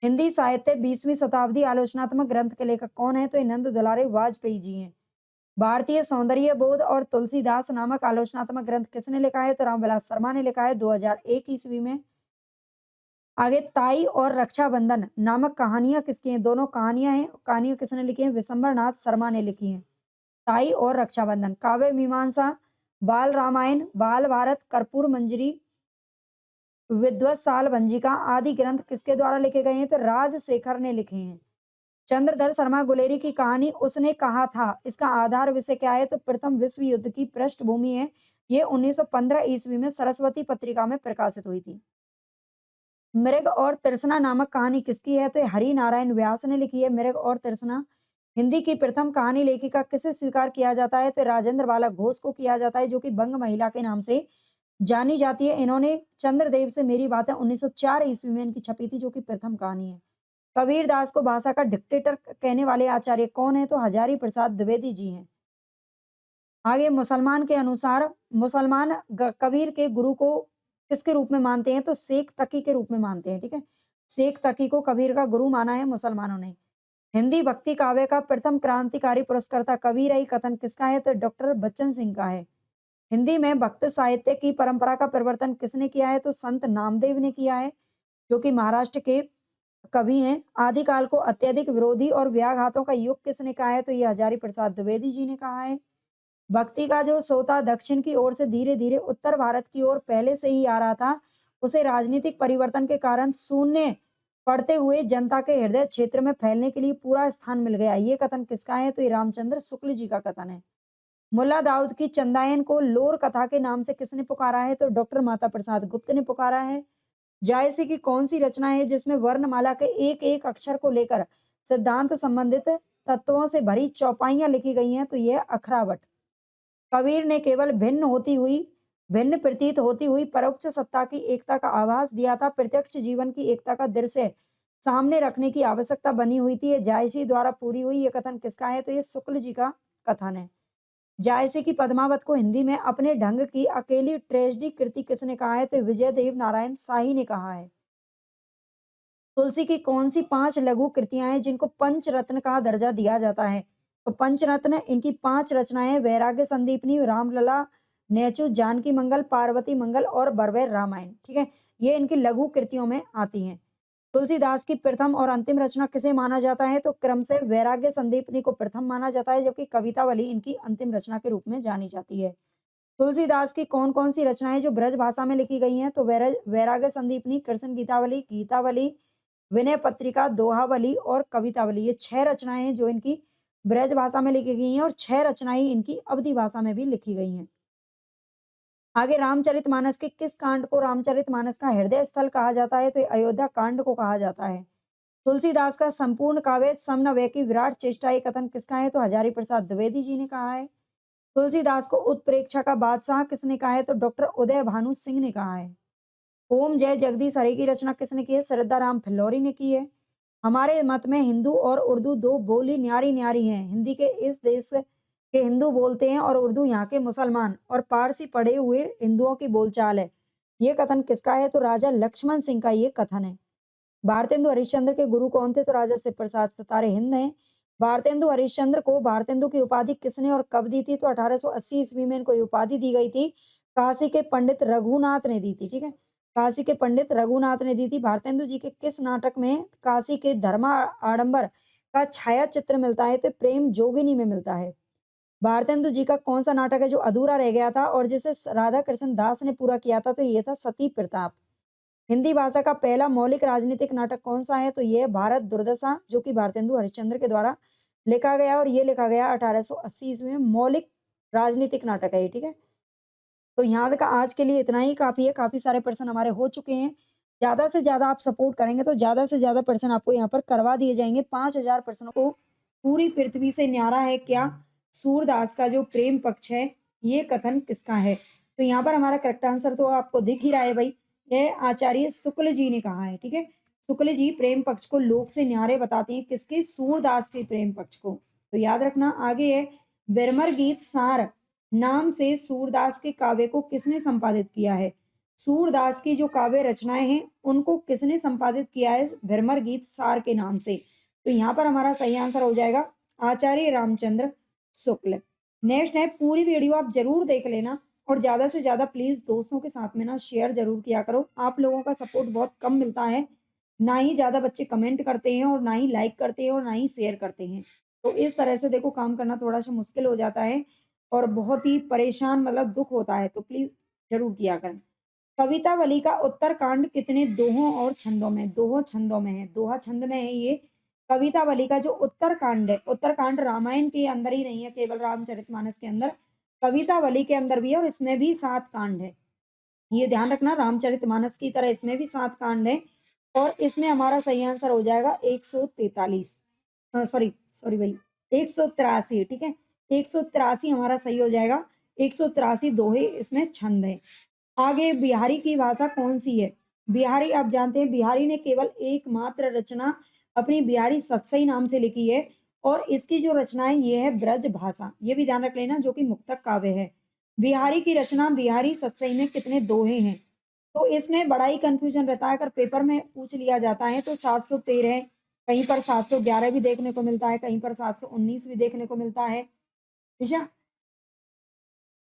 हिंदी साहित्य 20वीं शताब्दी आलोचनात्मक ग्रंथ के लेखक कौन है? तो ये नंद दुलारे वाजपेयी जी हैं। भारतीय सौंदर्य बोध और तुलसीदास नामक आलोचनात्मक ग्रंथ किसने लिखा है? तो रामविलास शर्मा ने लिखा है 2001 ईस्वी में। आगे ताई और रक्षाबंधन नामक कहानियां किसकी हैं? दोनों कहानियां हैं। कहानियां किसने लिखी हैं? विशंबर नाथ शर्मा ने लिखी हैं। ताई और रक्षाबंधन। काव्य मीमांसा, बाल रामायण, बाल भारत, कर्पूर मंजरी, विद्वत साल भंजिका आदि ग्रंथ किसके द्वारा लिखे गए हैं? तो राजशेखर ने लिखे हैं। चंद्रधर शर्मा गुलेरी की कहानी उसने कहा था, इसका आधार विषय क्या है? तो प्रथम विश्व युद्ध की पृष्ठभूमि है। ये 1915 ईस्वी में सरस्वती पत्रिका में प्रकाशित हुई थी। मृग और तृष्णा नामक कहानी किसकी है? तो ये हरि नारायण व्यास ने लिखी है मृग और तृष्णा। हिंदी की प्रथम कहानी लेखिका किसे स्वीकार किया जाता है? तो राजेंद्र बाला घोष को किया जाता है, जो कि बंग महिला के नाम से जानी जाती है। इन्होंने चंद्रदेव से मेरी बातें 1904 ईस्वी में इनकी छपी थी, जो कि प्रथम कहानी है। कबीरदास को भाषा का डिक्टेटर कहने वाले आचार्य कौन है? तो हजारी प्रसाद द्विवेदी जी हैं। आगे मुसलमान के अनुसार मुसलमान कबीर के गुरु को किसके रूप में मानते हैं? तो शेख तकी के रूप में मानते हैं, ठीक है? शेख तकी को कबीर का गुरु माना है मुसलमानों ने। हिंदी भक्ति काव्य का प्रथम क्रांतिकारी पुरस्कर्ता कबीर आई कथन किसका है? तो डॉक्टर बच्चन सिंह का है। हिंदी में भक्त साहित्य की परंपरा का परिवर्तन किसने किया है? तो संत नामदेव ने किया है, जो कि महाराष्ट्र के कवि हैं। आदिकाल को अत्यधिक विरोधी और व्याघातों का युग किसने कहा है? तो ये हजारी प्रसाद द्विवेदी जी ने कहा है। भक्ति का जो सोता दक्षिण की ओर से धीरे धीरे उत्तर भारत की ओर पहले से ही आ रहा था, उसे राजनीतिक परिवर्तन के कारण शून्य पड़ते हुए जनता के हृदय क्षेत्र में फैलने के लिए पूरा स्थान मिल गया। ये कथन किसका है? तो ये रामचंद्र शुक्ल जी का कथन है। मुल्ला दाऊद की चंदायन को लोर कथा के नाम से किसने पुकारा है? तो डॉक्टर माता प्रसाद गुप्त ने पुकारा है। जायसी की कौन सी रचना है जिसमें वर्णमाला के एक एक अक्षर को लेकर सिद्धांत संबंधित तत्वों से भरी चौपाइयां लिखी गई हैं? तो यह अखरावट। कबीर ने केवल भिन्न प्रतीत होती हुई परोक्ष सत्ता की एकता का आभास दिया था। प्रत्यक्ष जीवन की एकता का दृश्य सामने रखने की आवश्यकता बनी हुई थी। ये जायसी द्वारा पूरी हुई। ये कथन किसका है? तो ये शुक्ल जी का कथन है। जायसी की पद्मावत को हिंदी में अपने ढंग की अकेली ट्रेजेडी कृति किसने कहा है? तो विजय देव नारायण शाही ने कहा है। तुलसी की कौन सी 5 लघु कृतियां हैं जिनको पंचरत्न का दर्जा दिया जाता है? तो पंचरत्न इनकी 5 रचनाएं हैं, वैराग्य संदीपनी, रामलला, नेचु, जानकी मंगल, पार्वती मंगल और बरबैर रामायण। ठीक है, ये इनकी लघु कृतियों में आती हैं। तुलसीदास की प्रथम और अंतिम रचना किसे माना जाता है? तो क्रम से वैराग्य संदीपनी को प्रथम माना जाता है, जबकि कवितावली इनकी अंतिम रचना के रूप में जानी जाती है। तुलसीदास की कौन-कौन सी रचनाएं जो ब्रज भाषा में लिखी गई हैं? तो वैराग्य संदीपनी, कृष्ण गीतावली, गीतावली, विनय पत्रिका, दोहावली और कवितावली। ये 6 रचनाएं हैं जो इनकी ब्रज भाषा में लिखी गई हैं और 6 रचनाएं इनकी अवधी भाषा में भी लिखी गई हैं। आगे रामचरितमानस के किस कांड को रामचरितमानस का हृदय स्थल कहा जाता है? तो ये अयोध्या कांड को कहा जाता है। तुलसीदास का संपूर्ण काव्य समन्वय की विराट चेष्टा, ये कथन किसका है? तो हजारी प्रसाद द्विवेदी जी ने कहा है। तुलसीदास को उत्प्रेक्षा का बादशाह किसने कहा है? तो डॉक्टर उदय भानु सिंह ने कहा है। ओम जय जगदीश हरे की रचना किसने की है? श्रद्धा राम फिल्लौरी ने की है। हमारे मत में हिंदू और उर्दू दो बोली न्यारी न्यारी हैं। हिंदी के इस देश के हिंदू बोलते हैं और उर्दू यहाँ के मुसलमान और पारसी पढ़े हुए हिंदुओं की बोलचाल है। ये कथन किसका है? तो राजा लक्ष्मण सिंह का ये कथन है। भारतेंदु हरिश्चंद्र के गुरु कौन थे? तो राजा शिव प्रसाद सितारे हिंद हैं। भारतेंदु हरिश्चंद्र को भारतेंदु की उपाधि किसने और कब दी थी? तो 1880 ईस्वी में इनको ये उपाधि दी गई थी। काशी के पंडित रघुनाथ ने दी थी। ठीक है, काशी के पंडित रघुनाथ ने दी थी। भारतेंदु जी के किस नाटक में काशी के धर्मा आडंबर का छाया चित्र मिलता है? तो प्रेम जोगिनी में मिलता है। भारतेंदु जी का कौन सा नाटक है जो अधूरा रह गया था और जिसे राधा कृष्ण दास ने पूरा किया था? तो ये था सती प्रताप। हिंदी भाषा का पहला मौलिक राजनीतिक नाटक कौन सा है? तो ये भारत दुर्दशा, जो कि भारतेंदु हरिश्चंद्र के द्वारा लिखा गया और ये लिखा गया 1880 ईस्वी में। मौलिक राजनीतिक नाटक है ये। ठीक है, तो यहाँ तक आज के लिए इतना ही काफी है। काफी सारे प्रश्न हमारे हो चुके हैं। ज्यादा से ज्यादा आप सपोर्ट करेंगे तो ज्यादा से ज्यादा प्रश्न आपको यहाँ पर करवा दिए जाएंगे। 5000 प्रश्नों को पूरी पृथ्वी से न्यारा है क्या? सूरदास का जो प्रेम पक्ष है, ये कथन किसका है? तो यहाँ पर हमारा करेक्ट आंसर तो आपको दिख ही रहा है भाई, ये आचार्य शुक्ल जी ने कहा है। ठीक है, शुक्ल जी प्रेम पक्ष को लोक से न्यारे बताते हैं। किसके? सूरदास के प्रेम पक्ष को। तो याद रखना। आगे है बिरमर गीत सार नाम से सूरदास के काव्य को किसने संपादित किया है? सूरदास की जो काव्य रचनाएं हैं उनको किसने संपादित किया है? भ्रमर गीत सार के नाम से। तो यहाँ पर हमारा सही आंसर हो जाएगा आचार्य रामचंद्र शुक्ल। नेक्स्ट है, पूरी वीडियो आप जरूर देख लेना और ज्यादा से ज्यादा प्लीज दोस्तों के साथ में ना शेयर जरूर किया करो। आप लोगों का सपोर्ट बहुत कम मिलता है, ना ही ज्यादा बच्चे कमेंट करते हैं और ना ही लाइक करते हैं और ना ही शेयर करते हैं। तो इस तरह से देखो काम करना थोड़ा सा मुश्किल हो जाता है और बहुत ही परेशान मतलब दुख होता है। तो प्लीज जरूर किया करें। कवितावली का उत्तरकांड कितने दोहों और छंदों में? दोहों छंदों में है, दोहा छंद में है ये। कवितावली का जो उत्तरकांड है, उत्तरकांड रामायण के अंदर ही नहीं है, केवल रामचरितमानस के अंदर, कवितावली के अंदर भी है और इसमें भी 7 कांड है। ये ध्यान रखना, रामचरितमानस की तरह इसमें भी 7 कांड है और इसमें हमारा सही आंसर हो जाएगा 143। सॉरी सॉरी भाई 183। ठीक है, 183 हमारा सही हो जाएगा। 183 दोहे इसमें छंद है। आगे बिहारी की भाषा कौन सी है? बिहारी आप जानते हैं, बिहारी ने केवल एकमात्र रचना अपनी बिहारी सतसई नाम से लिखी है और इसकी जो रचना है ये है ब्रज भाषा। ये भी ध्यान रख लेना, जो कि मुक्तक काव्य है। बिहारी की रचना बिहारी सतसई में कितने दोहे हैं? तो इसमें बड़ा ही कंफ्यूजन रहता है। अगर पेपर में पूछ लिया जाता है तो 713, कहीं पर 711 भी देखने को मिलता है, कहीं पर 719 भी देखने को मिलता है।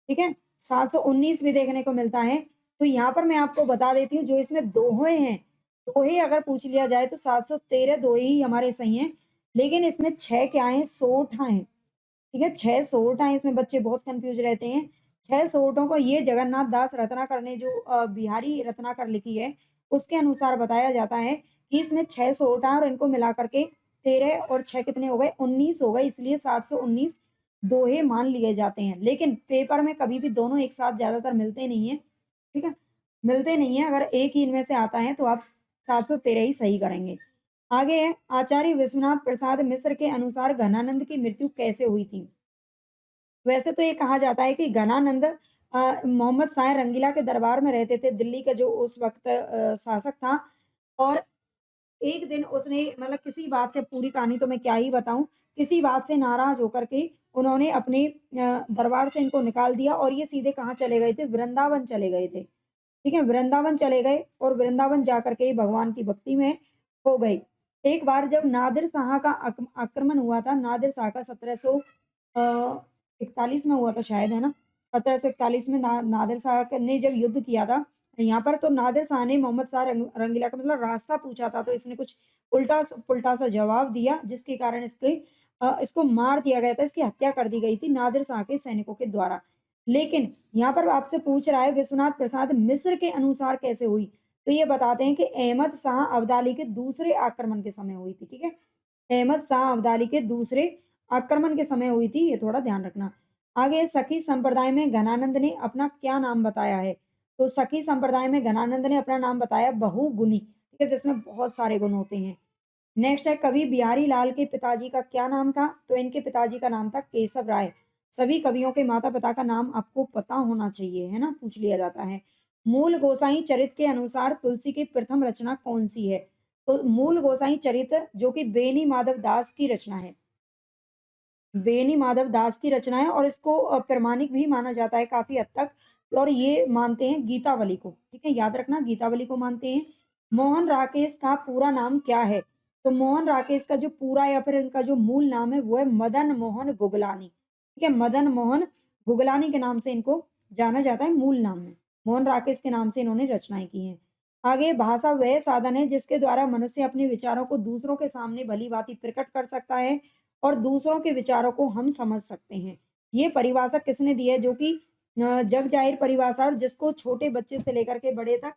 ठीक है, 719 भी देखने को मिलता है। तो यहाँ पर मैं आपको बता देती हूँ, जो इसमें दोहे हैं, दोहे अगर पूछ लिया जाए तो 713 दोहे ही हमारे सही हैं, लेकिन इसमें 6 क्या है? सोठा है। ठीक है, 6 सोर्ट हैं, इसमें बच्चे बहुत कन्फ्यूज़ रहते हैं। 6 सोर्टों को ये जगन्नाथ दास रत्नाकर ने जो बिहारी रत्नाकर लिखी है, उसके अनुसार बताया जाता है कि इसमें 6 सोर्ट हैं और इनको मिला कर के 13 और 6 कितने हो गए? 19 हो गए, इसलिए 719 दोहे मान लिए जाते हैं। लेकिन पेपर में कभी भी दोनों एक साथ ज़्यादातर मिलते नहीं हैं, ठीक है? मिलते नहीं हैं, अगर एक ही इनमें से आता है तो आप 713 ही सही करेंगे। आगे है आचार्य विश्वनाथ प्रसाद मिश्र के अनुसार घनानंद की मृत्यु कैसे हुई थी? वैसे तो ये कहा जाता है कि घनानंद मोहम्मद शाह रंगीला के दरबार में रहते थे, दिल्ली का जो उस वक़्त शासक था और एक दिन उसने मतलब किसी बात से पूरी कहानी तो मैं क्या ही बताऊँ, किसी बात से नाराज़ होकर के उन्होंने अपने दरबार से इनको निकाल दिया और ये सीधे कहाँ चले गए थे? वृंदावन चले गए थे। ठीक है? वृंदावन चले गए और वृंदावन जाकर के भगवान की भक्ति में खो गए। एक बार जब नादिर शाह का आक्रमण हुआ था, नादिर शाह का 1700 अ, 41 में हुआ था शायद, है ना? 1741 में नादिर शाह ने जब युद्ध किया था यहाँ पर, तो नादिर शाह ने मोहम्मद शाह रंगीला का मतलब रास्ता पूछा था, तो इसने कुछ उल्टा सा जवाब दिया, जिसके कारण इसको मार दिया गया था, इसकी हत्या कर दी गई थी नादिर शाह के सैनिकों के द्वारा। लेकिन यहाँ पर आपसे पूछ रहा है विश्वनाथ प्रसाद मिस्र के अनुसार कैसे हुई? तो ये बताते हैं कि अहमद शाह अब्दाली के दूसरे आक्रमण के समय हुई थी, ठीक है? अहमद शाह अब्दाली के दूसरे आक्रमण के समय हुई थी, ये थोड़ा ध्यान रखना। आगे सखी संप्रदाय में घनानंद ने अपना क्या नाम बताया है? तो सखी संप्रदाय में घनानंद ने अपना नाम बताया बहुगुणी, ठीक है? जिसमें बहुत सारे गुण होते हैं। नेक्स्ट है कवि बिहारी लाल के पिताजी का क्या नाम था? तो इनके पिताजी का नाम था केशव राय। सभी कवियों के माता-पिता का नाम आपको पता होना चाहिए, है ना? पूछ लिया जाता है। मूल गोसाई चरित के अनुसार तुलसी की प्रथम रचना कौन-सी है? तो मूल गोसाई चरित जो कि बेनी माधव दास की रचना है। बेनी माधव दास की रचना है और इसको प्रामाणिक भी माना जाता है काफ़ी हद तक और ये मानते हैं गीतावली को, ठीक है? याद रखना गीतावली को मानते हैं। मोहन राकेश का पूरा नाम क्या है? तो मोहन राकेश का जो पूरा या फिर इनका जो मूल नाम है वो है मदन मोहन गुगलानी, ठीक है? मदन मोहन गुगलानी के नाम से इनको जाना जाता है मूल नाम में। मोहन राकेश के नाम से इन्होंने रचनाएँ की हैं। आगे भाषा वह साधन है जिसके द्वारा मनुष्य अपने विचारों को दूसरों के सामने भली-भाँति प्रकट कर सकता है और दूसरों के विचारों को हम समझ सकते हैं। ये परिभाषा किसने दी है? जो कि जग ज़ाहिर परिभाषा और जिसको छोटे बच्चे से लेकर के बड़े तक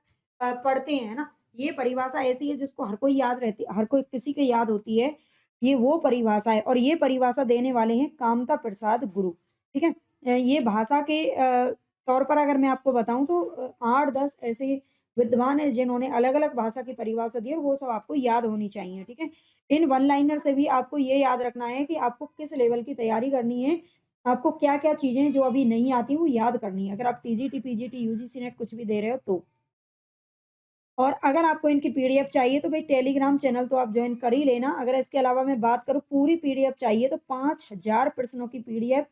पढ़ते हैं, है ना? ये परिभाषा ऐसी है जिसको हर कोई याद रहती हर कोई किसी को याद होती है। ये वो परिभाषा है और ये परिभाषा देने वाले हैं कामता प्रसाद गुरु, ठीक है? ये भाषा के तौर पर अगर मैं आपको बताऊँ तो 8-10 ऐसे विद्वान हैं जिन्होंने अलग-अलग भाषा की परिभाषा दी है और वो सब आपको याद होनी चाहिए, ठीक है? इन वन लाइनर से भी आपको ये याद रखना है कि आपको किस लेवल की तैयारी करनी है, आपको क्या-क्या चीज़ें जो अभी नहीं आती वो याद करनी है। अगर आप टीजीटी, पीजीटी, यूजीसी नेट कुछ भी दे रहे हो तो। और अगर आपको इनकी पीडीएफ चाहिए तो भई टेलीग्राम चैनल तो आप जॉइन कर ही लेना। अगर इसके अलावा मैं बात करूँ पूरी पीडीएफ चाहिए तो 5000 प्रश्नों की पीडीएफ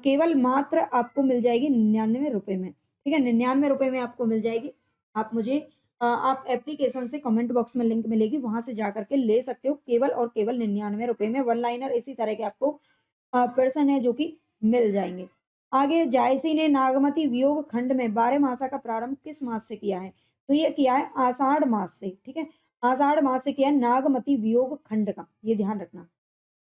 केवल मात्र आपको मिल जाएगी ₹99 में, ठीक है? ₹99 में आपको मिल जाएगी। आप मुझे आप एप्लीकेशन से कमेंट बॉक्स में लिंक मिलेगी, वहाँ से जाकर के ले सकते हो केवल और केवल ₹99 में। वन लाइनर इसी तरह के आपको प्रश्न है जो कि मिल जाएँगे। आगे जायसी ने नागमती वियोग खंड में 12 मासा का प्रारंभ किस मास से किया है? तो ये किया है आषाढ़ मास से, ठीक है? आषाढ़ मास से किया है नागमती वियोग खंड का, ये ध्यान रखना।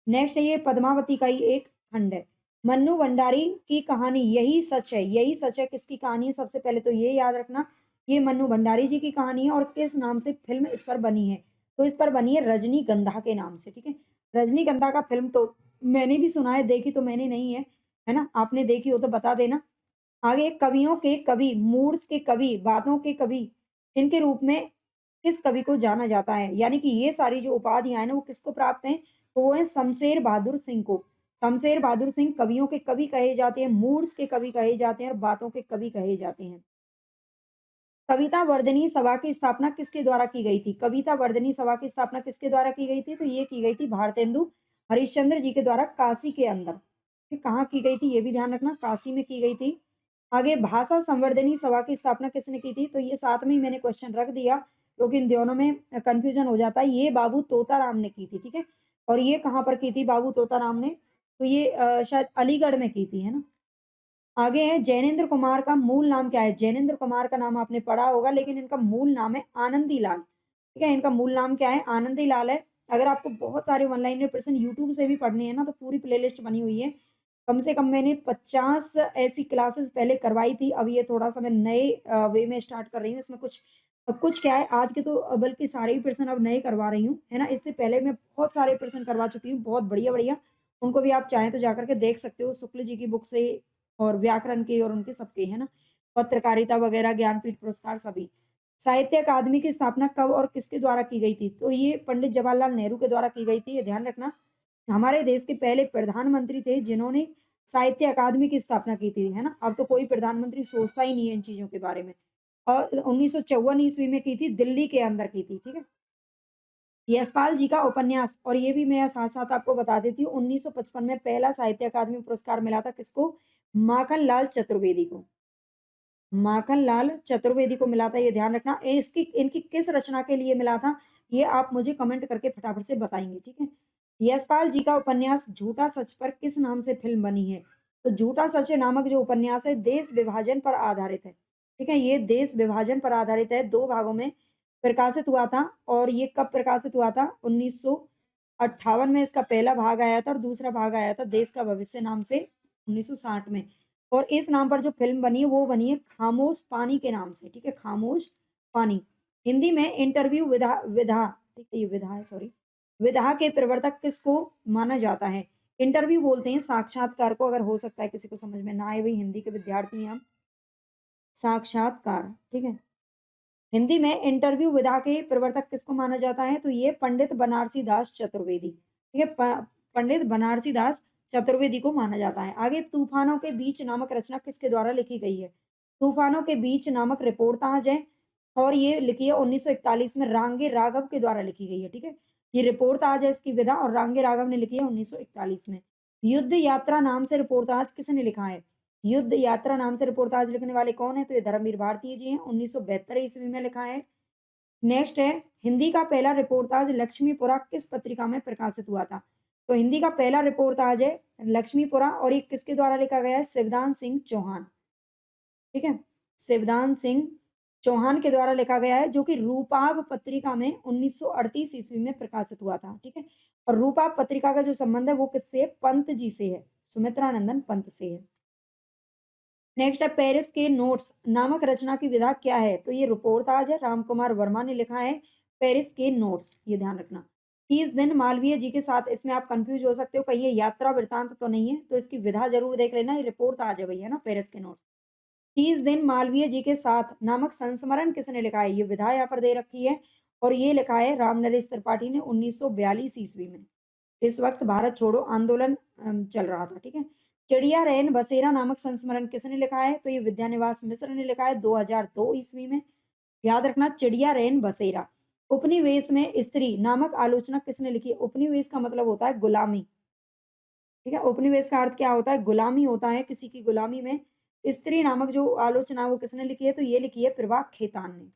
नेक्स्ट है ये पद्मावती का ही एक खंड है। मन्नू भंडारी की कहानी यही सच है, यही सच है किसकी कहानी है? सबसे पहले तो ये याद रखना, ये मन्नू भंडारी जी की कहानी है और किस नाम से फ़िल्म इस पर बनी है? तो इस पर बनी है रजनीगंधा के नाम से, ठीक है? रजनीगंधा का फ़िल्म तो मैंने भी सुना है, देखी तो मैंने नहीं है ना? आपने देखी हो तो बता देना। आगे कवियों के कवि, मूड्स के कवि, बातों के कवि, इनके रूप में किस कवि को जाना जाता है? यानी कि ये सारी जो उपाधियाँ हैं ना, वो किसको प्राप्त हैं? तो वो हैं शमशेर बहादुर सिंह को। शमशेर बहादुर सिंह कवियों के कवि कहे जाते हैं, मूड्स के कवि कहे जाते हैं और बातों के कवि कहे जाते हैं। कविता वर्धिनी सभा की स्थापना किसके द्वारा की गई थी? कविता वर्धिनी सभा की स्थापना किसके द्वारा की गई थी? तो ये की गई थी भारतेंदु हरिश्चंद्र जी के द्वारा काशी के अंदर। ये कहाँ की गई थी? ये भी ध्यान रखना, काशी में की गई थी। आगे भाषा संवर्धनी सभा की स्थापना किसने की थी? तो ये साथ में ही मैंने क्वेश्चन रख दिया क्योंकि इन दोनों में कन्फ्यूजन हो जाता है। ये बाबू तोताराम ने की थी, ठीक है? और ये कहाँ पर की थी बाबू तोताराम ने? तो ये शायद अलीगढ़ में की थी, है ना? आगे है जैनेंद्र कुमार का मूल नाम क्या है? जैनेंद्र कुमार का नाम आपने पढ़ा होगा लेकिन इनका मूल नाम है आनंदी लाल, ठीक है? इनका मूल नाम क्या है? आनंदी लाल है। अगर आपको बहुत सारे वन लाइनर प्रश्न यूट्यूब से भी पढ़ने हैं ना, तो पूरी प्लेलिस्ट बनी हुई है। कम से कम मैंने 50 ऐसी क्लासेस पहले करवाई थी। अब ये थोड़ा-सा मैं नए वे में स्टार्ट कर रही हूँ। इसमें कुछ क्या है, आज के तो बल्कि सारे ही प्रश्न अब नए करवा रही हूँ, है ना? इससे पहले मैं बहुत सारे प्रश्न करवा चुकी हूँ, बहुत बढ़िया-बढ़िया। उनको भी आप चाहें तो जाकर के देख सकते हो, शुक्ल जी की बुक से और व्याकरण के और उनके सबके, है ना? पत्रकारिता वगैरह, ज्ञानपीठ पुरस्कार सभी। साहित्य अकादमी की स्थापना कब और किसके द्वारा की गई थी? तो ये पंडित जवाहरलाल नेहरू के द्वारा की गई थी, ये ध्यान रखना। हमारे देश के पहले प्रधानमंत्री थे जिन्होंने साहित्य अकादमी की स्थापना की थी, है ना? अब तो कोई प्रधानमंत्री सोचता ही नहीं है इन चीज़ों के बारे में। और 1954 ईस्वी में की थी, दिल्ली के अंदर की थी, ठीक है? यशपाल जी का उपन्यास, और ये भी मैं साथ-साथ आपको बता देती हूँ, 1955 में पहला साहित्य अकादमी पुरस्कार मिला था किसको? माखनलाल चतुर्वेदी को। माखनलाल चतुर्वेदी को मिला था, ये ध्यान रखना। इसकी इनकी किस रचना के लिए मिला था, ये आप मुझे कमेंट करके फटाफट से बताएँगे, ठीक है? यशपाल जी का उपन्यास झूठा सच पर किस नाम से फ़िल्म बनी है? तो झूठा सच नामक जो उपन्यास है, देश विभाजन पर आधारित है, ठीक है? ये देश विभाजन पर आधारित है, 2 भागों में प्रकाशित हुआ था, और ये कब प्रकाशित हुआ था? 1958 में इसका पहला भाग आया था और दूसरा भाग आया था देश का भविष्य नाम से 1960 में। और इस नाम पर जो फ़िल्म बनी है, वो बनी है खामोश पानी के नाम से, ठीक है? खामोश पानी। हिंदी में इंटरव्यू विधा विधा ठीक है, ये विधा है, सॉरी। विधा के प्रवर्तक किसको माना जाता है? इंटरव्यू बोलते हैं साक्षात्कार को, अगर हो सकता है किसी को समझ में ना आए, भई हिंदी के विद्यार्थी हैं हम। साक्षात्कार, ठीक है? हिंदी में इंटरव्यू विधा के प्रवर्तक किसको माना जाता है? तो ये पंडित बनारसी दास चतुर्वेदी, ठीक है? पंडित बनारसी दास चतुर्वेदी को माना जाता है। आगे, तूफानों के बीच नामक रचना किसके द्वारा लिखी गई है? तूफानों के बीच नामक रिपोर्टाज है, और ये लिखी है 1941 में रांगे राघव के द्वारा लिखी गई है, ठीक है? ये रिपोर्टाज है इसकी विधा, और रांगे राघव ने लिखी है 1941 में। युद्ध यात्रा नाम से रिपोर्टाज किसने लिखा है? युद्ध यात्रा नाम से रिपोर्टाज लिखने वाले कौन है? तो ये धर्मवीर भारती जी हैं, 1972 ईस्वी में लिखा है। नेक्स्ट है, हिंदी का पहला रिपोर्टाज लक्ष्मीपुरा किस पत्रिका में प्रकाशित हुआ था? तो हिंदी का पहला रिपोर्टाज है लक्ष्मीपुरा, और ये किसके द्वारा लिखा गया है? शिवदान सिंह चौहान, ठीक है? शिवदान सिंह चौहान के द्वारा लिखा गया है, जो कि रूपाभ पत्रिका में 1938 ईस्वी में प्रकाशित हुआ था, ठीक है? और रूपाभ पत्रिका का जो संबंध है वो किससे है? पंत जी से है, सुमित्रानंदन पंत से है। नेक्स्ट है, पेरिस के नोट्स नामक रचना की विधा क्या है? तो ये रिपोर्टाज है, रामकुमार वर्मा ने लिखा है पेरिस के नोट्स, ये ध्यान रखना। 30 दिन मालवीय जी के साथ, इसमें आप कंफ्यूज हो सकते हो, कहीं ये यात्रा वृत्तांत तो नहीं है, तो इसकी विधा जरूर देख लेना, ये रिपोर्टाज है भैया ना, पेरिस के नोट्स। 30 दिन मालवीय जी के साथ नामक संस्मरण किसने लिखा है? ये विधा यहाँ पर दे रखी है, और ये लिखा है रामनरेश त्रिपाठी ने 1942 ईस्वी में। इस वक्त भारत छोड़ो आंदोलन चल रहा था, ठीक है? चिड़िया रैन बसेरा नामक संस्मरण किसने लिखा है? तो ये विद्यानिवास मिश्र ने लिखा है 2002 ईस्वी में। याद रखना, चिड़िया रैन बसेरा। उपनिवेश में स्त्री नामक आलोचना किसने लिखी है? उपनिवेश का मतलब होता है गुलामी, ठीक है? उपनिवेश का अर्थ क्या होता है? गुलामी होता है, किसी की गुलामी में स्त्री नामक जो आलोचना वो किसने लिखी है? तो ये लिखी है प्रभा खेतान ने।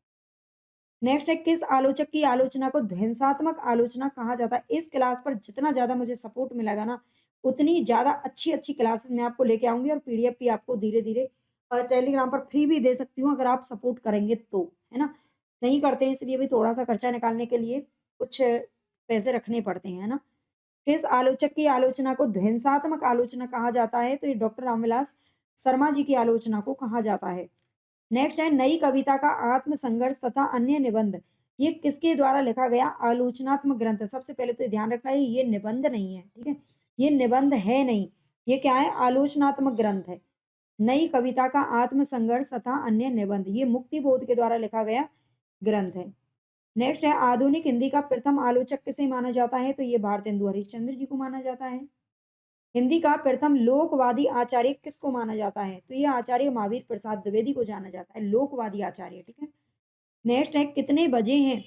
नेक्स्ट है, किस आलोचक की आलोचना को ध्वंसात्मक आलोचना कहा जाता है? इस क्लास पर जितना ज़्यादा मुझे सपोर्ट मिलेगा ना, उतनी ज़्यादा अच्छी-अच्छी क्लासेस मैं आपको लेके आऊँगी, और पीडीएफ भी आपको धीरे-धीरे टेलीग्राम पर फ्री भी दे सकती हूँ, अगर आप सपोर्ट करेंगे तो, है ना? नहीं करते हैं, इसलिए भी थोड़ा-सा खर्चा निकालने के लिए कुछ पैसे रखने पड़ते हैं, है ना? किस आलोचक की आलोचना को ध्वंसात्मक आलोचना कहा जाता है? तो ये डॉक्टर रामविलास शर्मा जी की आलोचना को कहा जाता है। नेक्स्ट है, नई कविता का आत्मसंघर्ष तथा अन्य निबंध, ये किसके द्वारा लिखा गया आलोचनात्मक ग्रंथ है? सबसे पहले तो ये ध्यान रखना है, ये निबंध नहीं है, ठीक है? ये निबंध है नहीं, ये क्या है? आलोचनात्मक ग्रंथ है। नई कविता का आत्मसंघर्ष तथा अन्य निबंध, ये मुक्ति बोध के द्वारा लिखा गया ग्रंथ है। नेक्स्ट है, आधुनिक हिंदी का प्रथम आलोचक किसे माना जाता है? तो ये भारतेंदु हरिश्चंद्र जी को माना जाता है। हिंदी का प्रथम लोकवादी आचार्य किसको माना जाता है? तो ये आचार्य महावीर प्रसाद द्विवेदी को जाना जाता है, लोकवादी आचार्य, ठीक है? नेक्स्ट है, कितने बजे हैं?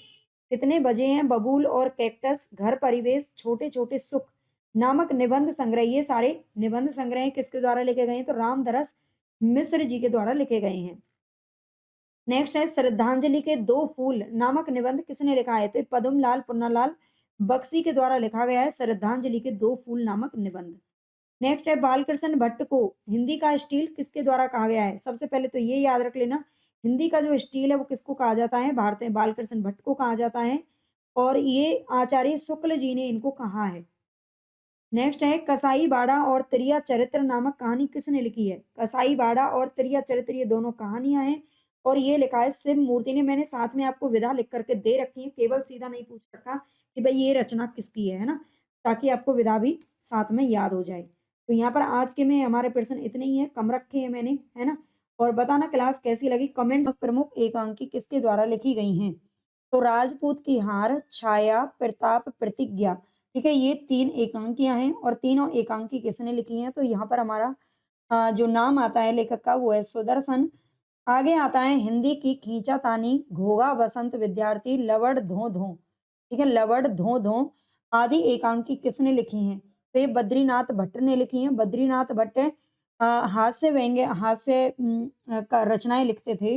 कितने बजे हैं बबूल और कैक्टस, घर परिवेश, छोटे छोटे सुख नामक निबंध संग्रह, ये सारे निबंध संग्रह किसके द्वारा लिखे गए हैं? तो रामदरस मिश्र जी के द्वारा लिखे गए हैं। नेक्स्ट है, श्रद्धांजलि के दो फूल नामक निबंध किसने लिखा है? तो ये पद्मलाल पुन्नालाल बख्शी के द्वारा लिखा गया है, श्रद्धांजलि के दो फूल नामक निबंध। नेक्स्ट है, बालकृष्ण भट्ट को हिंदी का स्टील किसके द्वारा कहा गया है? सबसे पहले तो ये याद रख लेना, हिंदी का जो स्टील है वो किसको कहा जाता है? भारत बालकृष्ण भट्ट को कहा जाता है। और ये आचार्य शुक्ल जी ने इनको कहा है। नेक्स्ट है कसाई बाड़ा और त्रिया चरित्र नामक कहानी किसने लिखी है? कसाई बाड़ा और त्रिया चरित्र ये दोनों कहानियां हैं और ये लिखा है शिव मूर्ति ने। मैंने साथ में आपको विधा लिख करके दे रखी है, केवल सीधा नहीं पूछ रखा कि भाई ये रचना किसकी है ना? ताकि आपको विधा भी साथ में याद हो जाए। तो यहाँ पर आज के में हमारे प्रश्न इतने ही है, कम रखे हैं मैंने, है ना? और बताना क्लास कैसी लगी, कमेंट। प्रमुख एकांकी किसके द्वारा लिखी गई हैं? तो राजपूत की हार, छाया, प्रताप, प्रतिज्ञा, ठीक है, ये 3 एकांकियाँ हैं और तीनों एकांकी किसने लिखी हैं? तो यहाँ पर हमारा जो नाम आता है लेखक का वो है सुदर्शन। आगे आता है हिंदी की खींचातानी, घोघा बसंत विद्यार्थी, लवड़ धों-धों, ठीक है, लवड़ धों-धों आदि एकांकी किसने लिखी हैं? तो ये बद्रीनाथ भट्ट ने लिखी हैं। बद्रीनाथ भट्ट हास्य व्यंग्य हास्य का रचनाएँ लिखते थे।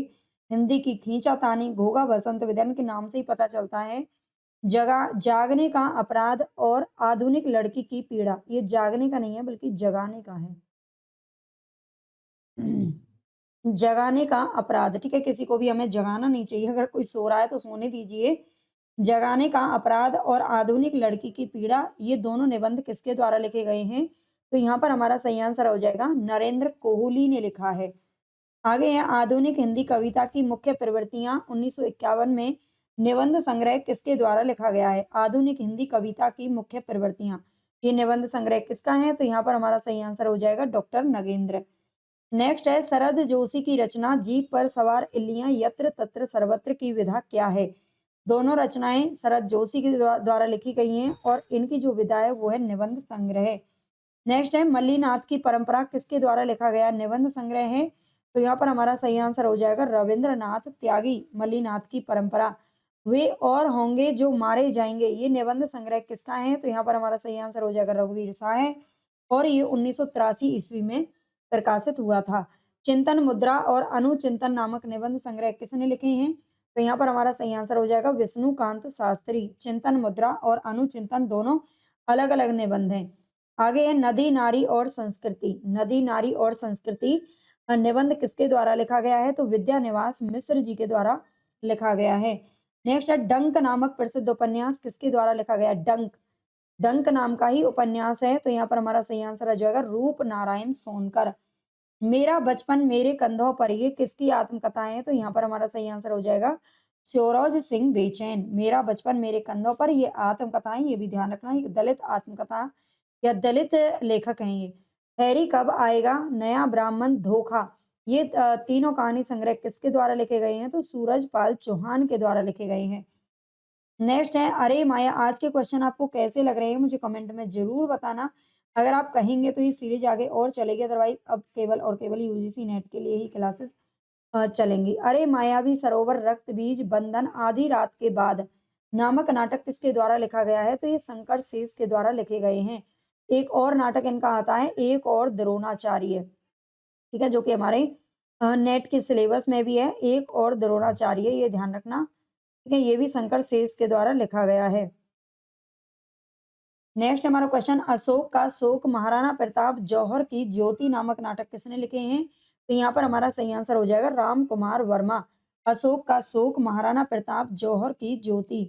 हिंदी की खींचातानी, घोघा बसंत विद्यार्थी के नाम से ही पता चलता है। जगा जागने का अपराध और आधुनिक लड़की की पीड़ा, ये जागने का नहीं है बल्कि जगाने का है। जगाने का अपराध, ठीक है, किसी को भी हमें जगाना नहीं चाहिए, अगर कोई सो रहा है तो सोने दीजिए। जगाने का अपराध और आधुनिक लड़की की पीड़ा, ये दोनों निबंध किसके द्वारा लिखे गए हैं? तो यहाँ पर हमारा सही आंसर हो जाएगा नरेंद्र कोहली ने लिखा है। आगे है आधुनिक हिंदी कविता की मुख्य प्रवृत्तियां 1951 में निबंध संग्रह किसके द्वारा लिखा गया है? आधुनिक हिंदी कविता की मुख्य प्रवृत्तियां, ये निबंध संग्रह किसका है? तो यहाँ पर हमारा सही आंसर हो जाएगा डॉक्टर नगेंद्र। नेक्स्ट है शरद जोशी की रचना जीप पर सवार इल्लियां यत्र तत्र सर्वत्र की विधा क्या है? दोनों रचनाएं शरद जोशी के द्वारा लिखी गई हैं और इनकी जो विधा है वो है निबंध संग्रह। नेक्स्ट है मल्लीनाथ की परंपरा किसके द्वारा लिखा गया निबंध संग्रह है? तो यहाँ पर हमारा सही आंसर हो जाएगा रविंद्रनाथ त्यागी। मल्लीनाथ की परंपरा, वे और होंगे जो मारे जाएंगे, ये निबंध संग्रह किसका है? तो यहाँ पर हमारा सही आंसर हो जाएगा रघुवीर साय और ये 1983 ईस्वी में प्रकाशित हुआ था। चिंतन मुद्रा और अनुचिंतन नामक निबंध संग्रह किसने लिखे हैं? तो यहाँ पर हमारा सही आंसर हो जाएगा विष्णुकांत शास्त्री। चिंतन मुद्रा और अनुचिंतन दोनों अलग अलग निबंध हैं। आगे है नदी नारी और संस्कृति। नदी नारी और संस्कृति निबंध किसके द्वारा लिखा गया है? तो विद्यानिवास मिश्र जी के द्वारा लिखा गया है। नेक्स्ट है डंक नामक प्रसिद्ध उपन्यास किसके द्वारा लिखा गया? डंक, डंक नाम का ही उपन्यास है। तो यहाँ पर हमारा सही आंसर आ जाएगा रूप नारायण सोनकर। मेरा बचपन मेरे कंधों पर, ये किसकी आत्मकथा है? तो यहाँ पर हमारा सही आंसर हो जाएगा स्योरोज सिंह बेचैन। मेरा बचपन मेरे कंधों पर, ये आत्मकथा है, ये भी ध्यान रखना, ये दलित आत्मकथा या दलित लेखक हैं ये। हैरी कब आएगा, नया ब्राह्मण, धोखा, ये तीनों कहानी संग्रह किसके द्वारा लिखे गए हैं? तो सूरजपाल चौहान के द्वारा लिखे गए हैं। नेक्स्ट है अरे माया। आज के क्वेश्चन आपको कैसे लग रहे हैं मुझे कमेंट में जरूर बताना। अगर आप कहेंगे तो ये सीरीज आगे और चलेगी, अदरवाइज अब केवल और केवल यूजीसी नेट के लिए ही क्लासेस चलेंगी। अरे मायावी सरोवर, रक्त बीज, बंधन, आधी रात के बाद नामक नाटक किसके द्वारा लिखा गया है? तो ये शंकर शेष के द्वारा लिखे गए हैं। एक और नाटक इनका आता है एक और द्रोणाचार्य, ठीक है, जो कि हमारे नेट के सिलेबस में भी है। एक और द्रोणाचार्य, ये ध्यान रखना, ठीक है, ये भी शंकर शेष के द्वारा लिखा गया है। नेक्स्ट हमारा क्वेश्चन अशोक का शोक, महाराणा प्रताप, जौहर की ज्योति नामक नाटक किसने लिखे हैं? तो यहाँ पर हमारा सही आंसर हो जाएगा राम कुमार वर्मा। अशोक का शोक, महाराणा प्रताप, जौहर की ज्योति।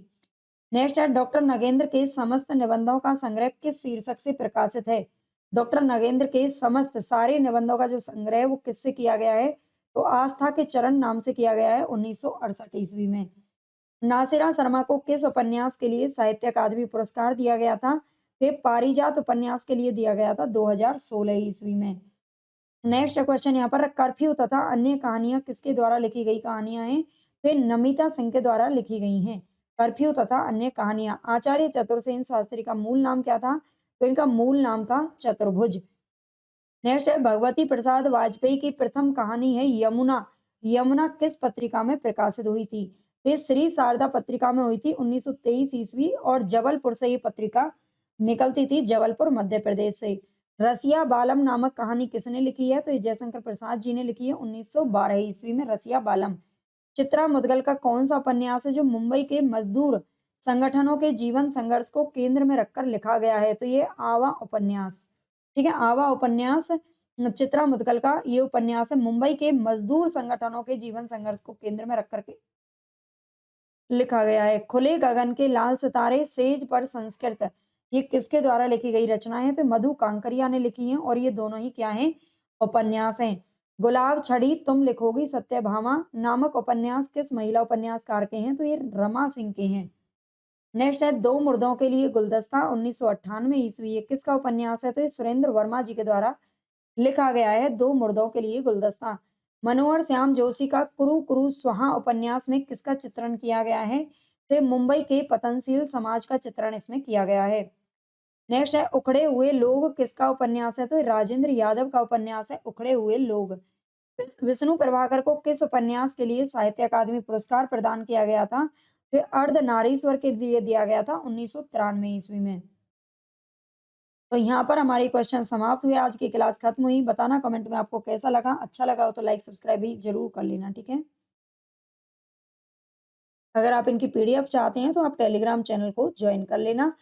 नेक्स्ट है डॉक्टर नगेंद्र के समस्त निबंधों का संग्रह किस शीर्षक से प्रकाशित है? डॉक्टर नगेंद्र के समस्त सारे निबंधों का जो संग्रह है वो किससे किया गया है? तो आस्था के चरण नाम से किया गया है 1968 ईस्वी में। नासिरा शर्मा को किस उपन्यास के लिए साहित्य अकादमी पुरस्कार दिया गया था? ये पारिजात उपन्यास के लिए दिया गया था 2016 ईस्वी में। नेक्स्ट क्वेश्चन यहाँ पर कर्फ्यू तथा अन्य कहानियां किसके द्वारा लिखी गई कहानियां हैं? तो ये नमिता सिंह के द्वारा लिखी गई हैं। कर्फ्यू तथा अन्य कहानियां। आचार्य चतुर्सेन शास्त्री का मूल नाम क्या था? तो इनका मूल नाम था चतुर्भुज। नेक्स्ट है भगवती प्रसाद वाजपेयी की प्रथम कहानी है यमुना। यमुना किस पत्रिका में प्रकाशित हुई थी? ये श्री शारदा पत्रिका में हुई थी 1923 ईस्वी और जबलपुर से ये पत्रिका निकलती थी, जबलपुर मध्य प्रदेश से। रसिया बालम नामक कहानी किसने लिखी है? तो ये जयशंकर प्रसाद जी ने लिखी है 1912 ईस्वी में, रसिया बालम। चित्रा मुदगल का कौन सा उपन्यास है जो मुंबई के मजदूर संगठनों के जीवन संघर्ष को केंद्र में रखकर लिखा गया है? तो ये आवा उपन्यास, ठीक है, आवा उपन्यास चित्रा मुदगल का ये उपन्यास है, मुंबई के मजदूर संगठनों के जीवन संघर्ष को केंद्र में रख करके लिखा गया है। खुले गगन के लाल सितारे, सेज पर संस्कृत, ये किसके द्वारा लिखी गई रचनाएं हैं? तो मधु कांकरिया ने लिखी हैं और ये दोनों ही क्या हैं? उपन्यास हैं। गुलाब छड़ी तुम लिखोगी सत्यभामा नामक उपन्यास किस महिला उपन्यासकार के हैं? तो ये रमा सिंह के हैं। नेक्स्ट है दो मुर्दों के लिए गुलदस्ता 1998 ईस्वी, ये किसका उपन्यास है? तो ये सुरेंद्र वर्मा जी के द्वारा लिखा गया है दो मुर्दों के लिए गुलदस्ता। मनोहर श्याम जोशी का कुरु कुरु स्वाहा उपन्यास में किसका चित्रण किया गया है? तो ये मुंबई के पतनशील समाज का चित्रण इसमें किया गया है। नेक्स्ट है उखड़े हुए लोग किसका उपन्यास है? तो ये राजेंद्र यादव का उपन्यास है उखड़े हुए लोग। विष्णु प्रभाकर को किस उपन्यास के लिए साहित्य अकादमी पुरस्कार प्रदान किया गया था? तो ये अर्धनारीश्वर के लिए दिया गया था 1993 ईस्वी में। तो यहाँ पर हमारी क्वेश्चन समाप्त हुए, आज की क्लास खत्म हुई। बताना कमेंट में आपको कैसा लगा? अच्छा लगा हो तो लाइक सब्सक्राइब भी जरूर कर लेना, ठीक है? अगर आप इनकी पीडीएफ चाहते हैं तो आप टेलीग्राम चैनल को ज्वाइन कर लेना।